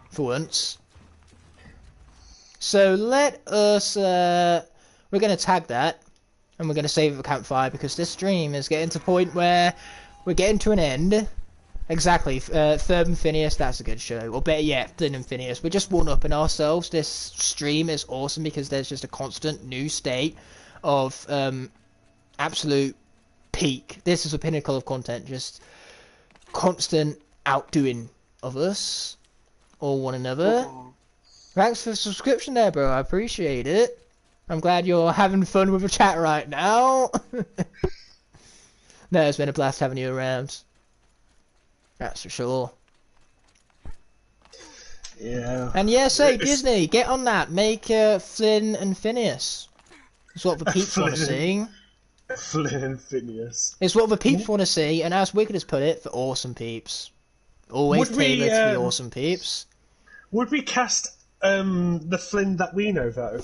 For once. So let us, we're going to tag that. And we're going to save it for campfire because this stream is getting to the point where we're getting to an end. exactly. Ferb and Phineas, that's a good show. Or better yet, Flynn and Phineas. We're just one-upping ourselves. This stream is awesome because there's just a constant new state of absolute peak. This is a pinnacle of content, just constant outdoing of us or one another. Thanks for the subscription there, bro. I appreciate it. I'm glad you're having fun with the chat right now. No, it's been a blast having you around. That's for sure. Yeah. And yeah, say Disney, get on that. Make Flynn and Phineas. It's what the peeps want to see. Flynn and Phineas. It's what the peeps want to see, and as Wicked has put it, for awesome peeps. Always tailored to the awesome peeps. Would we cast the Flynn that we know though?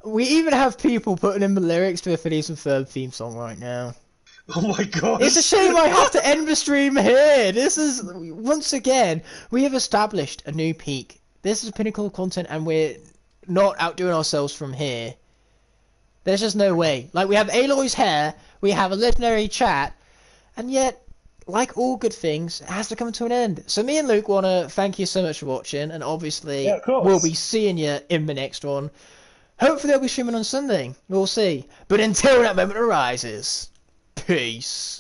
We even have people putting in the lyrics to the Phineas and Ferb theme song right now. Oh my god! It's a shame I have to end the stream here. This is, once again, we have established a new peak. This is pinnacle content, and we're not outdoing ourselves from here. There's just no way. Like, we have Aloy's hair, we have a legendary chat, and yet, like all good things, it has to come to an end. So me and Luke want to thank you so much for watching, and obviously we'll be seeing you in the next one. Hopefully they'll be streaming on Sunday. We'll see. But until that moment arises, peace.